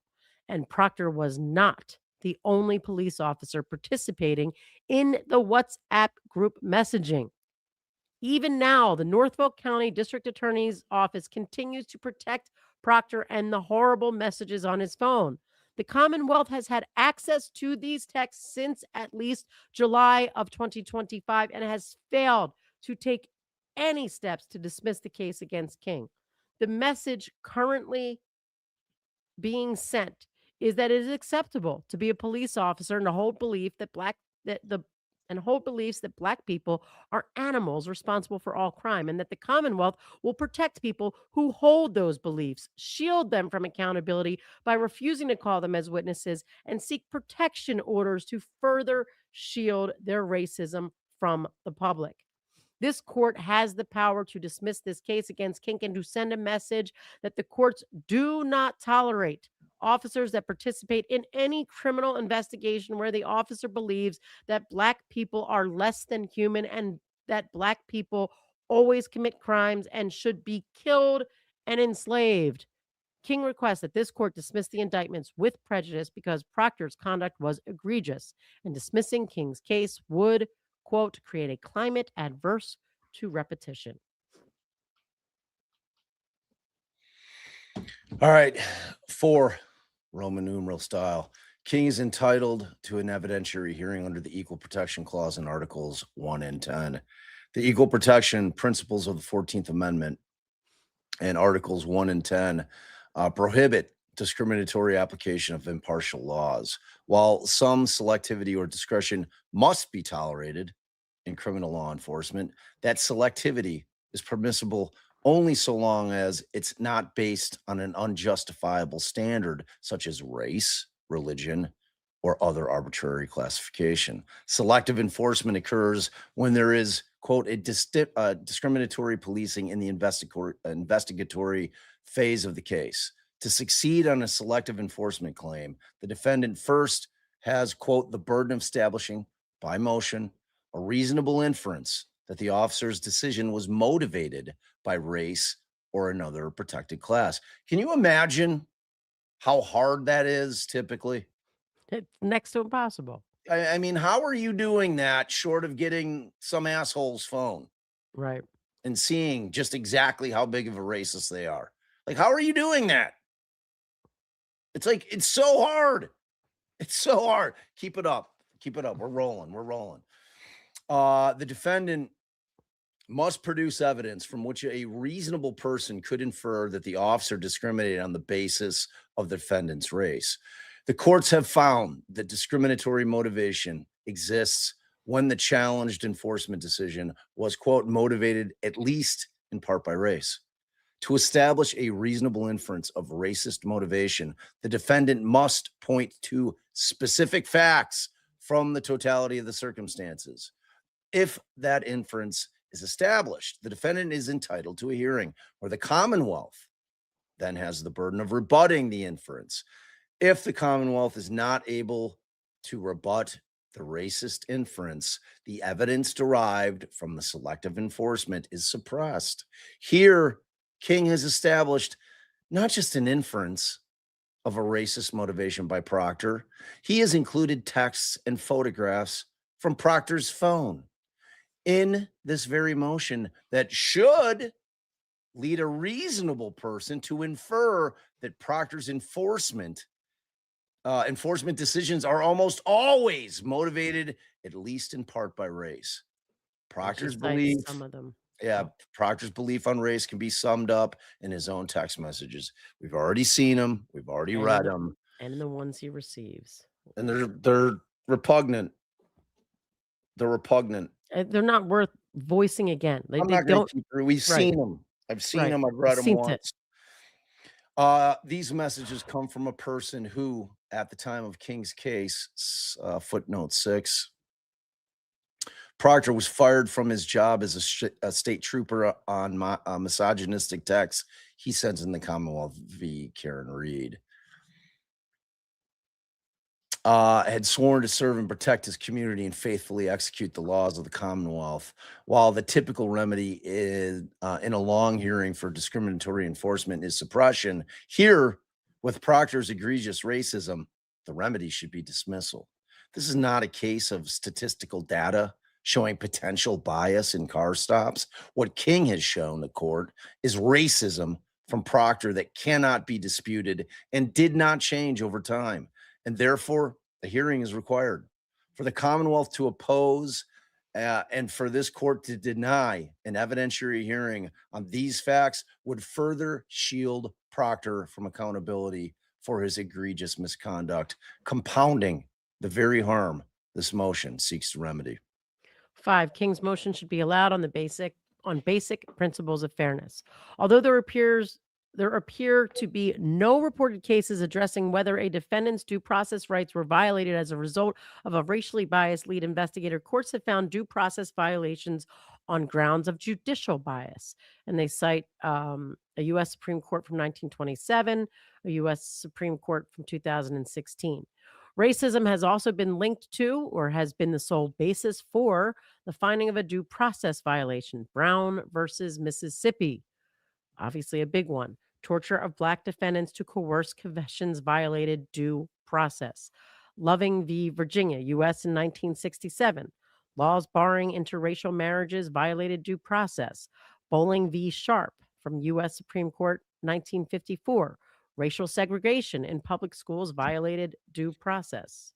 and Proctor was not the only police officer participating in the WhatsApp group messaging. Even now, the Norfolk County District Attorney's Office continues to protect Proctor and the horrible messages on his phone. The Commonwealth has had access to these texts since at least July of 2025 and has failed to take any steps to dismiss the case against King. The message currently being sent is that it is acceptable to be a police officer and to hold belief that hold beliefs that black people are animals responsible for all crime, and that the Commonwealth will protect people who hold those beliefs, shield them from accountability by refusing to call them as witnesses, and seek protection orders to further shield their racism from the public. This court has the power to dismiss this case against King and to send a message that the courts do not tolerate officers that participate in any criminal investigation where the officer believes that Black people are less than human and that Black people always commit crimes and should be killed and enslaved. King requests that this court dismiss the indictments with prejudice because Proctor's conduct was egregious, and dismissing King's case would, quote, create a climate adverse to repetition. All right. 4, Roman numeral style. King is entitled to an evidentiary hearing under the Equal Protection Clause in Articles 1 and 10. The equal protection principles of the 14th Amendment and Articles 1 and 10 prohibit discriminatory application of impartial laws. While some selectivity or discretion must be tolerated in criminal law enforcement, that selectivity is permissible only so long as it's not based on an unjustifiable standard such as race, religion, or other arbitrary classification. Selective enforcement occurs when there is, quote, discriminatory policing in the investigatory phase of the case. To succeed on a selective enforcement claim, the defendant first has, quote, the burden of establishing by motion a reasonable inference that the officer's decision was motivated by race or another protected class. Can you imagine how hard that is typically? It's next to impossible. I mean, how are you doing that short of getting some asshole's phone Right. and seeing just exactly how big of a racist they are? Like, how are you doing that? It's like, it's so hard. It's so hard. Keep it up. Keep it up. We're rolling. We're rolling. The defendant must produce evidence from which a reasonable person could infer that the officer discriminated on the basis of the defendant's race. The courts have found that discriminatory motivation exists when the challenged enforcement decision was, quote, motivated at least in part by race. To establish a reasonable inference of racist motivation, the defendant must point to specific facts from the totality of the circumstances. If that inference is established, the defendant is entitled to a hearing where the Commonwealth then has the burden of rebutting the inference. If the Commonwealth is not able to rebut the racist inference, the evidence derived from the selective enforcement is suppressed. Here, King has established not just an inference of a racist motivation by Proctor, he has included texts and photographs from Proctor's phone in this very motion that should lead a reasonable person to infer that Proctor's enforcement decisions are almost always motivated, at least in part, by race. Proctor's belief, Some of them. Proctor's belief on race can be summed up in his own text messages. We've already seen them. We've already read them, And the ones he receives. and they're repugnant. They're repugnant. They're not worth voicing again. I'm They not going don't. to keep through. We've Right. seen them. I've seen Right. them. I've read them Seen it. once. These messages come from a person who, at the time of King's case, footnote 6, Proctor was fired from his job as a state trooper on misogynistic texts he sends in the Commonwealth v. Karen Reed. Had sworn to serve and protect his community and faithfully execute the laws of the Commonwealth. While the typical remedy is in a long hearing for discriminatory enforcement is suppression, here with Proctor's egregious racism, the remedy should be dismissal. This is not a case of statistical data showing potential bias in car stops. What King has shown the court is racism from Proctor that cannot be disputed and did not change over time. And therefore, a hearing is required. For the Commonwealth to oppose and for this court to deny an evidentiary hearing on these facts would further shield Proctor from accountability for his egregious misconduct, compounding the very harm this motion seeks to remedy. 5, King's motion should be allowed on basic principles of fairness. Although there appear to be no reported cases addressing whether a defendant's due process rights were violated as a result of a racially biased lead investigator, courts have found due process violations on grounds of judicial bias. And they cite a U.S. Supreme Court from 1927, a U.S. Supreme Court from 2016. Racism has also been linked to or has been the sole basis for the finding of a due process violation, Brown versus Mississippi. Obviously, a big one. Torture of Black defendants to coerce confessions violated due process. Loving v. Virginia, U.S. in 1967. Laws barring interracial marriages violated due process. Bowling v. Sharp from U.S. Supreme Court 1954. Racial segregation in public schools violated due process.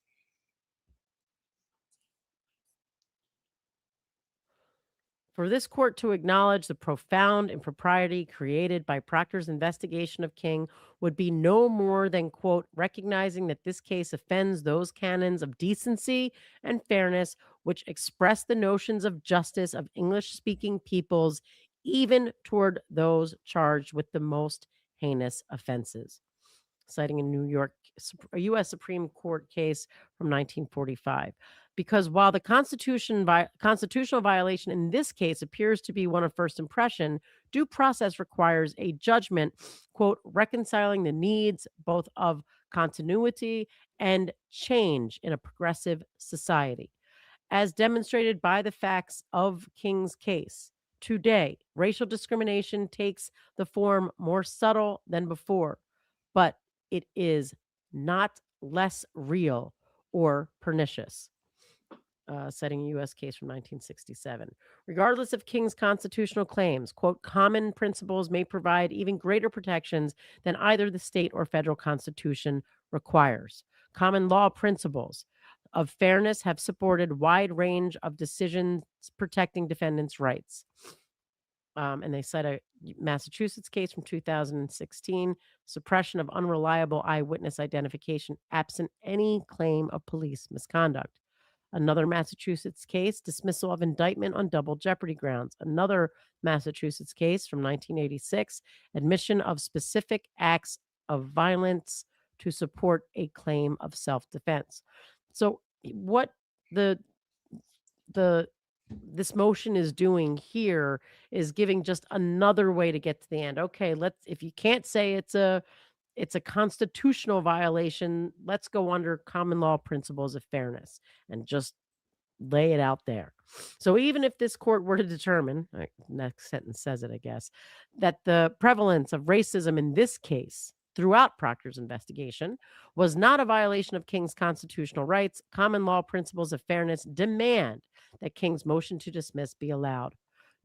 For this court to acknowledge the profound impropriety created by Proctor's investigation of King would be no more than, quote, recognizing that this case offends those canons of decency and fairness which express the notions of justice of English speaking peoples, even toward those charged with the most heinous offenses. Citing a a U.S. Supreme Court case from 1945. Because while the constitutional violation in this case appears to be one of first impression, due process requires a judgment, quote, reconciling the needs both of continuity and change in a progressive society. As demonstrated by the facts of King's case, today, racial discrimination takes the form more subtle than before, but it is not less real or pernicious. Citing a U.S. case from 1967. Regardless of King's constitutional claims, quote, common principles may provide even greater protections than either the state or federal constitution requires. Common law principles of fairness have supported wide range of decisions protecting defendants' rights. And they cite a Massachusetts case from 2016, suppression of unreliable eyewitness identification absent any claim of police misconduct. Another Massachusetts case, dismissal of indictment on double jeopardy grounds. Another Massachusetts case from 1986, admission of specific acts of violence to support a claim of self-defense. So what the this motion is doing here is giving just another way to get to the end. Okay, if you can't say it's a constitutional violation, let's go under common law principles of fairness and just lay it out there. So even if this court were to determine, next sentence says it, I guess, that the prevalence of racism in this case throughout Proctor's investigation was not a violation of King's constitutional rights, common law principles of fairness demand that King's motion to dismiss be allowed.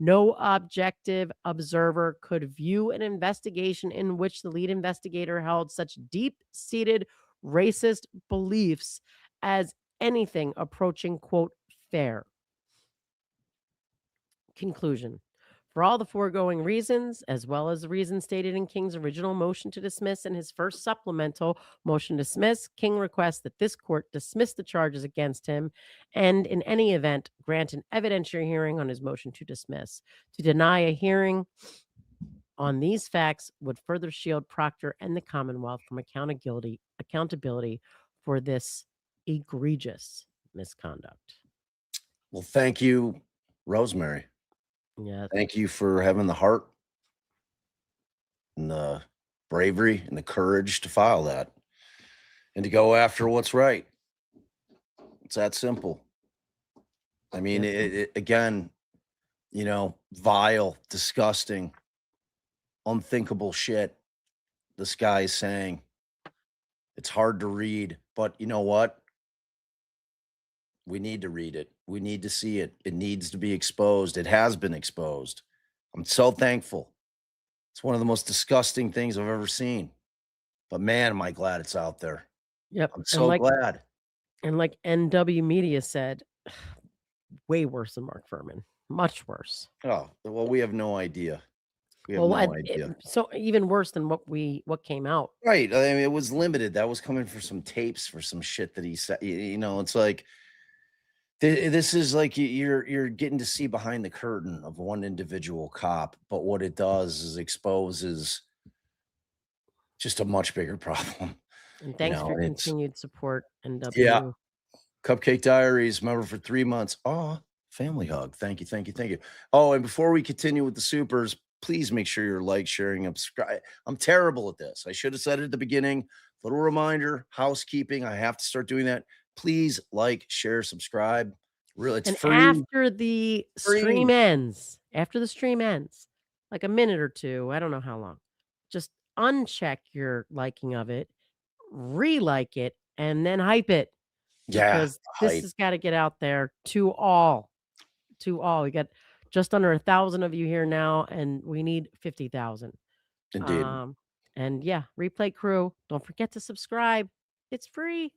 No objective observer could view an investigation in which the lead investigator held such deep-seated racist beliefs as anything approaching, quote, fair. Conclusion. For all the foregoing reasons, as well as the reasons stated in King's original motion to dismiss and his first supplemental motion to dismiss, King requests that this court dismiss the charges against him and, in any event, grant an evidentiary hearing on his motion to dismiss. To deny a hearing on these facts would further shield Proctor and the Commonwealth from accountability for this egregious misconduct. Well, thank you, Rosemary. Yeah. Thank you for having the heart and the bravery and the courage to file that and to go after what's right. It's that simple. I mean, again, vile, disgusting, unthinkable shit this guy is saying. It's hard to read, but you know what? We need to read it. We need to see it. It needs to be exposed. It has been exposed. I'm so thankful. It's one of the most disgusting things I've ever seen. But man, am I glad it's out there. Yep. I'm so glad. And like NW Media said, way worse than Mark Furman. Much worse. Oh, well, we have no idea. We have no idea. So even worse than what came out. Right. I mean, it was limited. That was coming for some tapes for some shit that he said. It's like this is like you're getting to see behind the curtain of one individual cop, but what it does is exposes just a much bigger problem. And thanks for continued support, NW. Yeah. Cupcake Diaries, member for 3 months. Oh, Family hug. Thank you, thank you, thank you. Oh, and before we continue with the supers, please make sure you're like, sharing, and subscribe. I'm terrible at this. I should have said it at the beginning. Little reminder, housekeeping. I have to start doing that. Please like, share, subscribe. Really, it's And free. Free. after the stream ends, like a minute or 2, I don't know how long, just uncheck your liking of it, re-like it, and then hype it Yeah, because this hype. has gotta get out there to all, to all. We got just under 1,000 of you here now, and we need 50,000. Indeed. Um, and yeah, replay crew, don't forget to subscribe. It's free.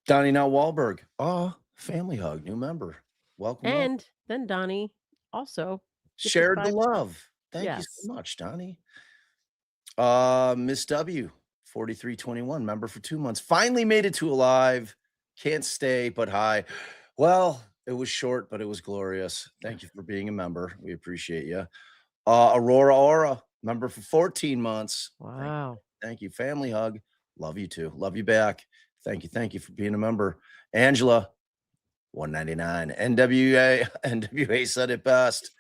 Donnie Now Wahlberg. Oh, family hug. New member. Welcome, welcome. And then Donnie also gifted Shared the 5. love. Thank you so Yes. much, Donnie. Miss W, 4321, member for 2 months. Finally made it to alive. Can't stay, but hi. Well, it was short, but it was glorious. Thank you for being a member. We appreciate you. Aurora Aura, member for 14 months. Wow. Thank you. Family hug. Love you too. Love you back. Thank you for being a member. Angela, 199. NWA said it best.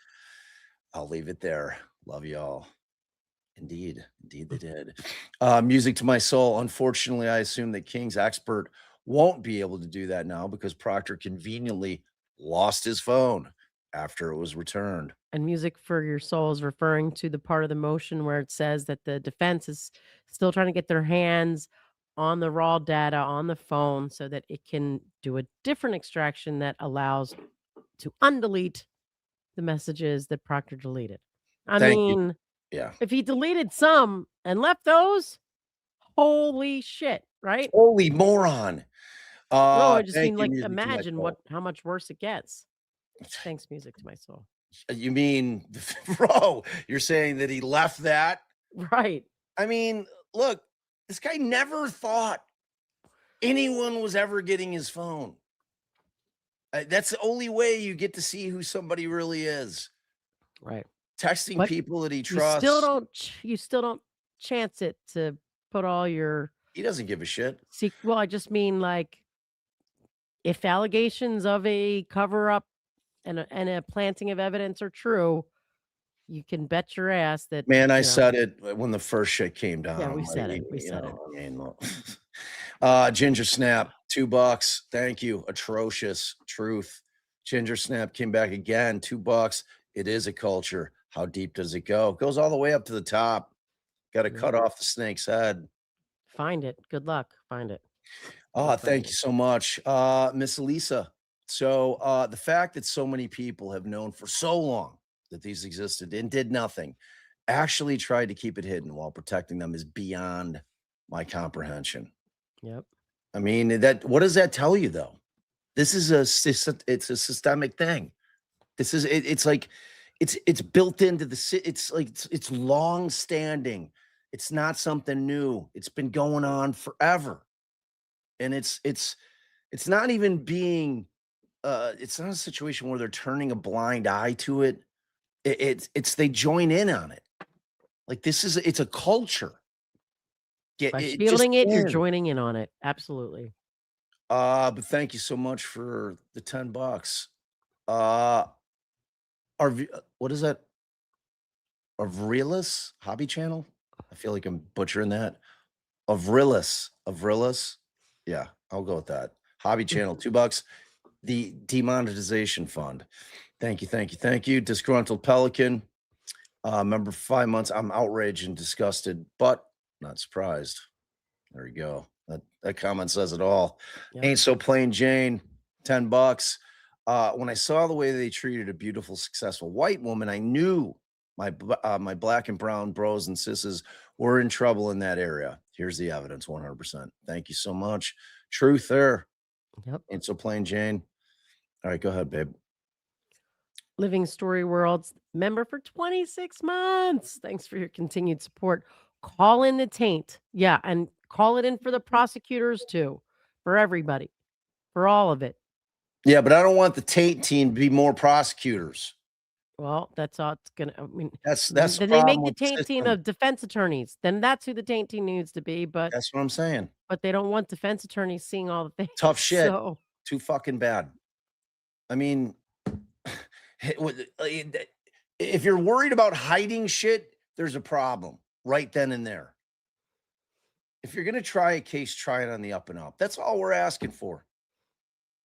I'll leave it there. Love y'all. Indeed they did. Music to my soul. Unfortunately, I assume that King's expert won't be able to do that now because Proctor conveniently lost his phone after it was returned. And music for your soul is referring to the part of the motion where it says that the defense is still trying to get their hands on the raw data on the phone so that it can do a different extraction that allows to undelete the messages that Proctor deleted. I Thank you. mean, Yeah. if he deleted some and left those, holy shit, right? Holy moron. No, I just Thank mean, you, like, music to my imagine soul. how much worse it gets. Thanks, music to my soul. You mean, bro, you're saying that he left that? Right. I mean, look, this guy never thought anyone was ever getting his phone. That's the only way you get to see who somebody really is. Right. Texting But people that he you still trusts. don't you still don't chance it to put all your He doesn't give a shit. well, I just mean, like, if allegations of a cover up and a planting of evidence are true, you can bet your ass that, Man, I said it when the first shit came down. yeah, I'm we like, said it. We said it. I mean, look. Ginger Snap, $2. Thank you. Atrocious truth. Ginger Snap came back again, $2. It is a culture. How deep does it go? It goes all the way up to the top. Got to Yep. cut off the snake's head. Find it. Good luck. Find it. Thank you so much, Miss Elisa. So the fact that so many people have known for so long that these existed and did nothing, actually tried to keep it hidden while protecting them is beyond my comprehension. Yep. I mean, that what does that tell you though? This is it's a systemic thing. This is it's like it's built into it's like it's long standing. It's not something new. It's been going on forever. And it's not even being it's not a situation where they're turning a blind eye to it. It's they join in on it. Like it's a culture. Get By it just shielding it, you're in. joining in on it. Absolutely. But thank you so much for the $10. Uh what is that? Avrilis hobby channel? I feel like I'm butchering that. Avrilis. Yeah, I'll go with that. Hobby channel, $2. The demonetization fund. Thank you, thank you, thank you. Disgruntled Pelican, member for 5 months. I'm outraged and disgusted, but not surprised. There you go. That comment says it all. Yep. Ain't so plain Jane, $10. When I saw the way they treated a beautiful, successful white woman, I knew my black and brown bros and sisses were in trouble in that area. Here's the evidence, 100%. Thank you so much. Truth there. Yep. Ain't so plain Jane. All right, go ahead, babe. Living Story Worlds member for 26 months. Thanks for your continued support. Call in the taint. Yeah, and call it in for the prosecutors too. For everybody. For all of it. Yeah, but I don't want the Tate team to be more prosecutors. Well, that's all it's gonna. I mean, That's then, the then they make problem the with the taint team system. of defense attorneys. Then that's who the taint team needs to be. But That's what I'm saying. they don't want defense attorneys seeing all the things. Tough shit. So Too fucking bad. I mean, If you're worried about hiding shit, there's a problem right then and there. If you're gonna try a case, try it on the up and up. That's all we're asking for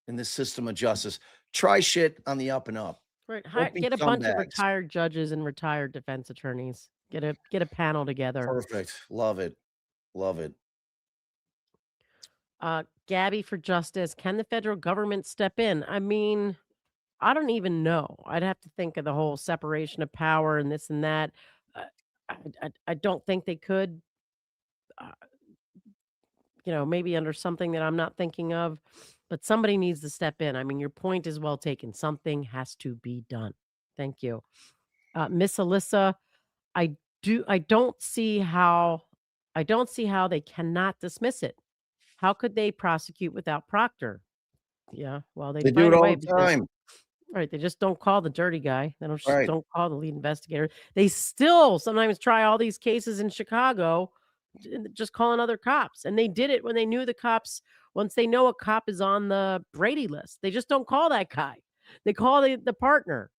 in this system of justice. Try shit on the up and up. Right, Don't be get a bunch of scumbags. retired judges and retired defense attorneys. Get a panel together. Perfect. Love it. Love it. Gabby for justice. Can the federal government step in? I mean, I don't even know. I'd have to think of the whole separation of power and this and that. Uh, I don't think they could. Uh, maybe under something that I'm not thinking of, but somebody needs to step in. I mean, your point is well taken. Something has to be done. Thank you, Miss Alyssa. I I don't see how. I don't see how they cannot dismiss it. How could they prosecute without Proctor? Yeah, well, they'd They do find it a way all the because time. right, they just don't call the dirty guy. They Right. don't call the lead investigator. They still sometimes try all these cases in Chicago, just calling other cops, and they did it when they knew the cops once they know a cop is on the Brady list, they just don't call that guy. They call the partner,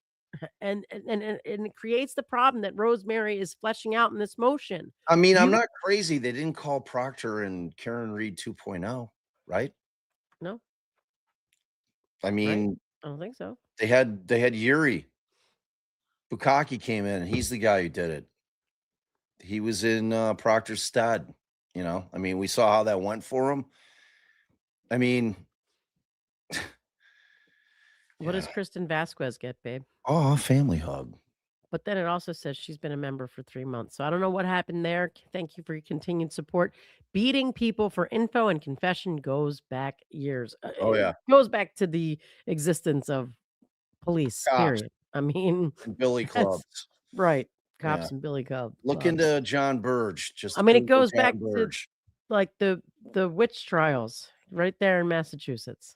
and it creates the problem that Rosemary is fleshing out in this motion. I mean, I'm You not crazy. They didn't call Proctor and Karen Reed 2.0, right? no, I right? mean, I don't think so. they had Yuri Bukaki came in. He's the guy who did it. He was in Proctor's stead. I mean, we saw how that went for him. I mean, What yeah. does Kristen Vasquez get, babe? Oh, family hug. But then it also says she's been a member for 3 months. So I don't know what happened there. Thank you for your continued support. Beating people for info and confession goes back years. Oh It yeah, goes back to the existence of police, cops period. I mean, and billy that's clubs. right. Yeah, Cops and billy look clubs. into John Burge. I Just mean, it Google goes back John to Burge. like the witch trials right there in Massachusetts.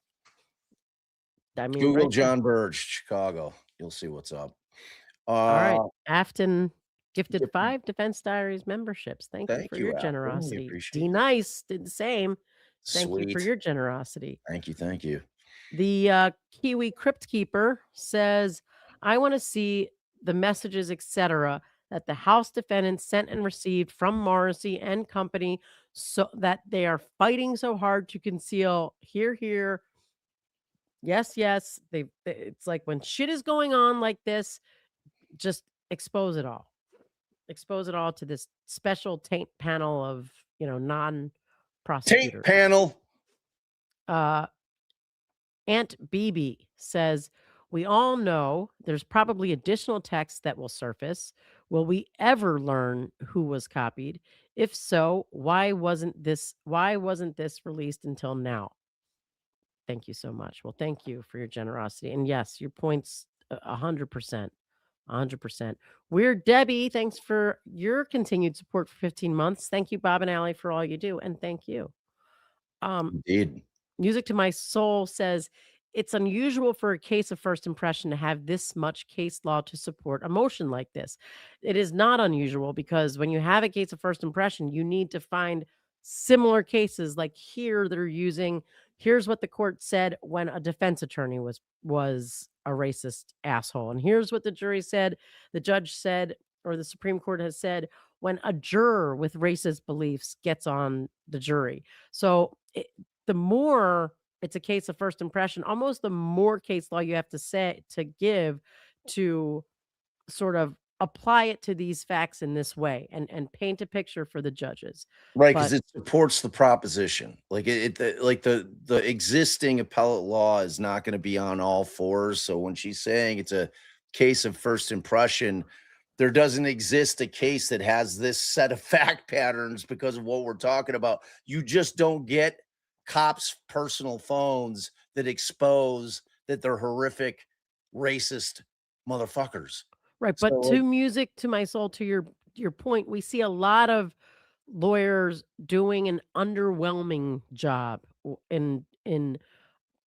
I mean, Google right there. John Burge, Chicago. You'll see what's up. All right. Uh, Afton gifted Gifted 5 Defense Diaries memberships. Thank you Thank for you, your Afton. We generosity. appreciate D it. Nice did the same. Thank you for Sweet. your generosity. Thank you, thank you. The Kiwi Crypt Keeper says, I want to see the messages, etc., that the House defendants sent and received from Morrissey and company so that they are fighting so hard to conceal. Here, here. Yes, yes. It's like when shit is going on like this, just expose it all. Expose it all to this special taint panel of, Taint non-prosecutors. panel. Uh, Aunt BB says, "We all know there's probably additional text that will surface. Will we ever learn who was copied? If so, why wasn't this released until now?" Thank you so much. Well, thank you for your generosity. And yes, your points 100%. 100%. Weird Debbie, thanks for your continued support for 15 months. Thank you, Bob and Allie, for all you do. And thank you. Um, Indeed. Music to My Soul says it's unusual for a case of first impression to have this much case law to support a motion like this. It is not unusual because when you have a case of first impression, you need to find similar cases like here that are using here's what the court said when a defense attorney was a racist asshole. And here's what the jury said, the judge said, or the Supreme Court has said when a juror with racist beliefs gets on the jury. So the more it's a case of first impression, almost the more case law you have to give to sort of apply it to these facts in this way and paint a picture for the judges. Right, because But it supports the proposition. Like the existing appellate law is not going to be on all fours. So when she's saying it's a case of first impression, there doesn't exist a case that has this set of fact patterns because of what we're talking about. You just don't get cops' personal phones that expose that they're horrific, racist motherfuckers. right, So but like, to music to my soul, to your point, we see a lot of lawyers doing an underwhelming job in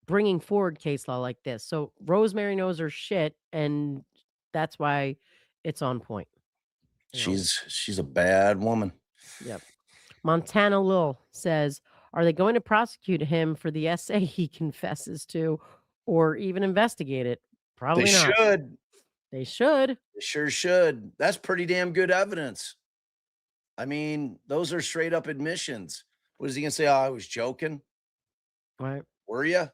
bringing forward case law like this. So Rosemary knows her shit, and that's why it's on point. You know. she's a bad woman. Yep. Montana Lil says, "Are they going to prosecute him for the essay he confesses to, or even investigate it? They Probably not. should. They should. They sure should. That's pretty damn good evidence. I mean, those are straight up admissions. What is he gonna say? Oh, I was joking. Right. Were you?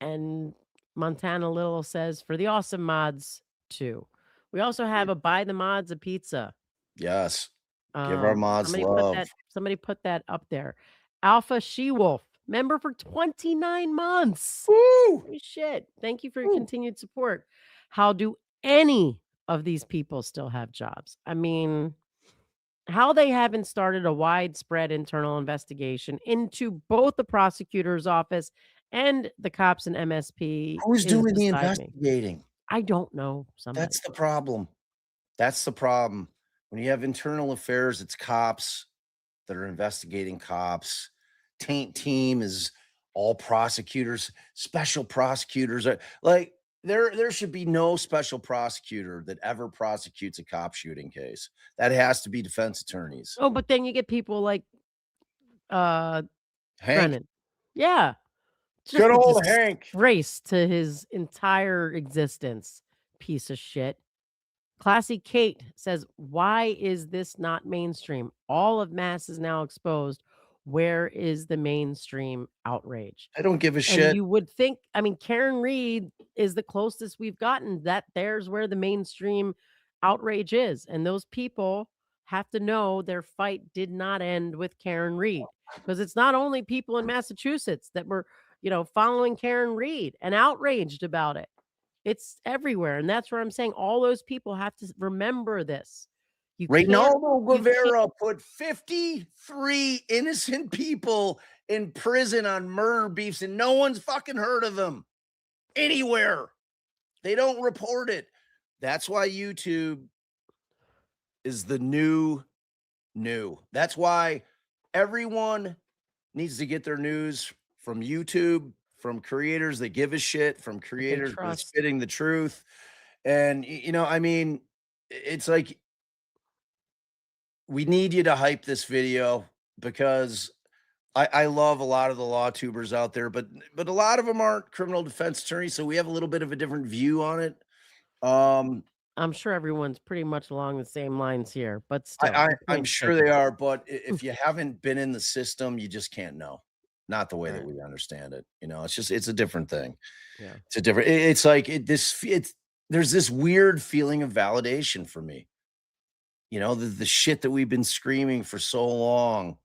And Montana Little says, "For the awesome mods, too." We also have a Buy the Mods a Pizza. Yes. Give our mods love. Somebody put that up there. Alpha She-Wolf, member for 29 months. Woo! Holy shit. Thank you for your Woo! continued support. How do any of these people still have jobs? I mean, how they haven't started a widespread internal investigation into both the prosecutor's office and the cops and MSP Who's is doing the beside me. investigating? I don't know. Somebody. That's the problem. That's the problem. When you have internal affairs, it's cops that are investigating cops. Taint team is all prosecutors, special prosecutors are like there should be no special prosecutor that ever prosecutes a cop shooting case. That has to be defense attorneys. Oh, but then you get people like uh Hank, Brennan. Yeah. good Just a old Hank. disgrace to his entire existence. Piece of shit. Classy Kate says, "Why is this not mainstream? All of mass is now exposed. Where is the mainstream outrage?" I don't give a And shit. you would think, I mean, Karen Reed is the closest we've gotten, that there's where the mainstream outrage is. And those people have to know their fight did not end with Karen Reed. Because it's not only people in Massachusetts that were, following Karen Reed and outraged about it. It's everywhere. And that's where I'm saying all those people have to remember this. You can't, Reynaldo you can't, Guevara put 53 innocent people in prison on murder beefs, and no one's fucking heard of them anywhere. They don't report it. That's why YouTube is the new. That's why everyone needs to get their news from YouTube, from creators that give a shit, from that they creators that are trust. spitting the truth. And, I mean, it's like we need you to hype this video because I love a lot of the law tubers out there, but a lot of them aren't criminal defense attorneys, so we have a little bit of a different view on it. I'm sure everyone's pretty much along the same lines here, but I, still, I the I'm point's sure taken. they are, but if you haven't been in the system, you just can't know. Not the way that Right. we understand it. It's a different thing. Yeah. It's a different. It's like it's there's this weird feeling of validation for me. The shit that we've been screaming for so long.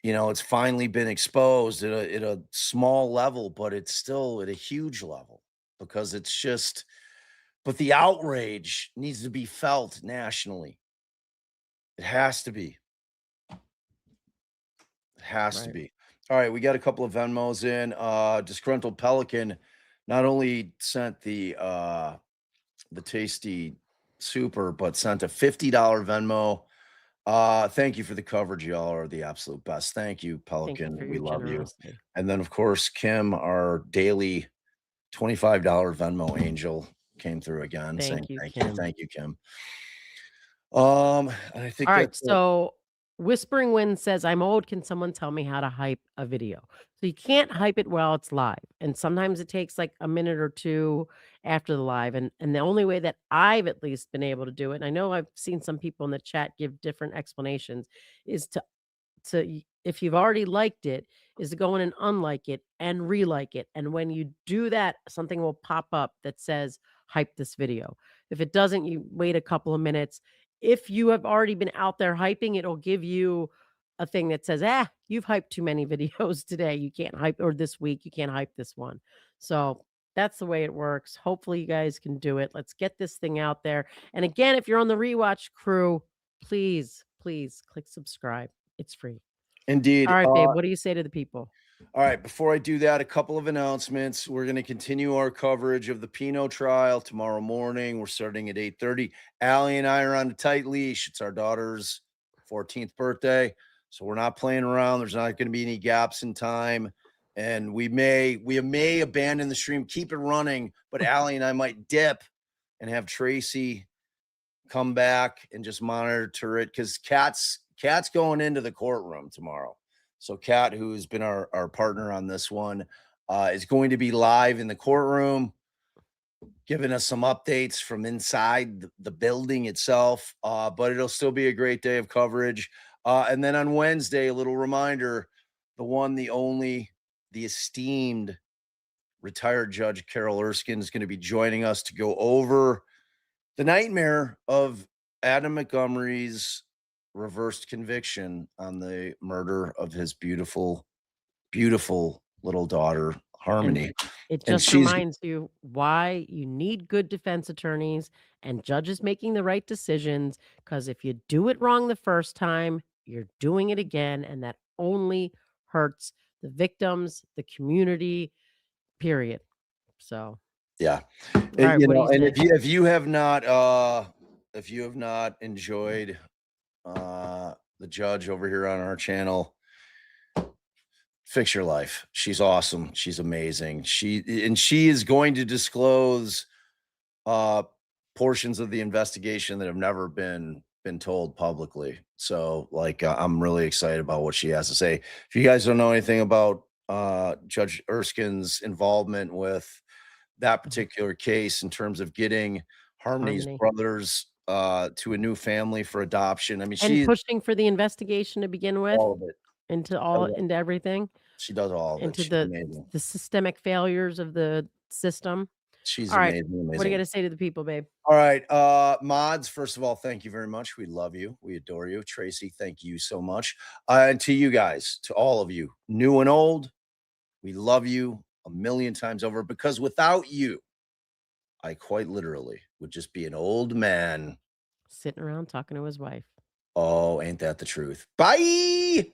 It's finally been exposed at a small level, but it's still at a huge level because it's just. But the outrage needs to be felt nationally. It has to be. It has to Right. be. All right, we got a couple of Venmos in. Disgruntled Pelican not only sent the tasty super, but sent a $50 Venmo. Thank you for the coverage. Y'all are the absolute best. Thank you, Thank you Pelican. for We your love you. generosity. And then, of course, Kim, our daily $25 Venmo angel, came through again saying Thank you, thank you. Kim. Thank you, Kim. And I think All right. that's it. So Whispering Wind says, "I'm old. Can someone tell me how to hype a video?" So you can't hype it while it's live. And sometimes it takes like a minute or two after the live. And the only way that I've at least been able to do it, and I know I've seen some people in the chat give different explanations, is if you've already liked it, is to go in and unlike it and relike it. And when you do that, something will pop up that says hype this video. If it doesn't, you wait a couple of minutes. If you have already been out there hyping, it'll give you a thing that says, you've hyped too many videos today. You can't hype, or this week, you can't hype this one. So that's the way it works. Hopefully you guys can do it. Let's get this thing out there. And again, if you're on the rewatch crew, please, please click subscribe. It's free. Indeed. All right, babe, what do you say to the people? All right, before I do that, a couple of announcements. We're going to continue our coverage of the Pinot trial tomorrow morning. We're starting at 8:30. Allie and I are on a tight leash. It's our daughter's 14th birthday, so we're not playing around. There's not going to be any gaps in time, and we may abandon the stream, keep it running, but Allie and I might dip and have Tracy come back and just monitor it because Kat's going into the courtroom tomorrow. So Kat, who's been our partner on this one, is going to be live in the courtroom. giving us some updates from inside the building itself. But it'll still be a great day of coverage. And then on Wednesday, a little reminder, the one, the only, the esteemed retired Judge Carol Erskine is going to be joining us to go over the nightmare of Adam Montgomery's reversed conviction on the murder of his beautiful, beautiful little daughter, Harmony. It And just she's reminds you why you need good defense attorneys and judges making the right decisions. Because if you do it wrong the first time, you're doing it again, and that only hurts the victims, the community, period. So, yeah. all right, You what do know, you and say? if you have not enjoyed the judge over here on our channel, fix your life. She's awesome. She's amazing. She is going to disclose uh portions of the investigation that have never been told publicly. So like I'm really excited about what she has to say. If you guys don't know anything about Judge Erskine's involvement with that Mhm. particular case in terms of getting Harmony's Harmony. brothers to a new family for adoption. I mean, And she's pushing for the investigation to begin with, all of it. into everything, She does all of it. into She's amazing. the systemic failures of the system. She's All right, amazing, what do you amazing. gotta say to the people, babe? All right, mods, first of all, thank you very much. We love you. We adore you. Tracy, thank you so much. And to you guys, to all of you, new and old, we love you a million times over because without you, I quite literally would just be an old man. Sitting around talking to his wife. Oh, ain't that the truth? Bye.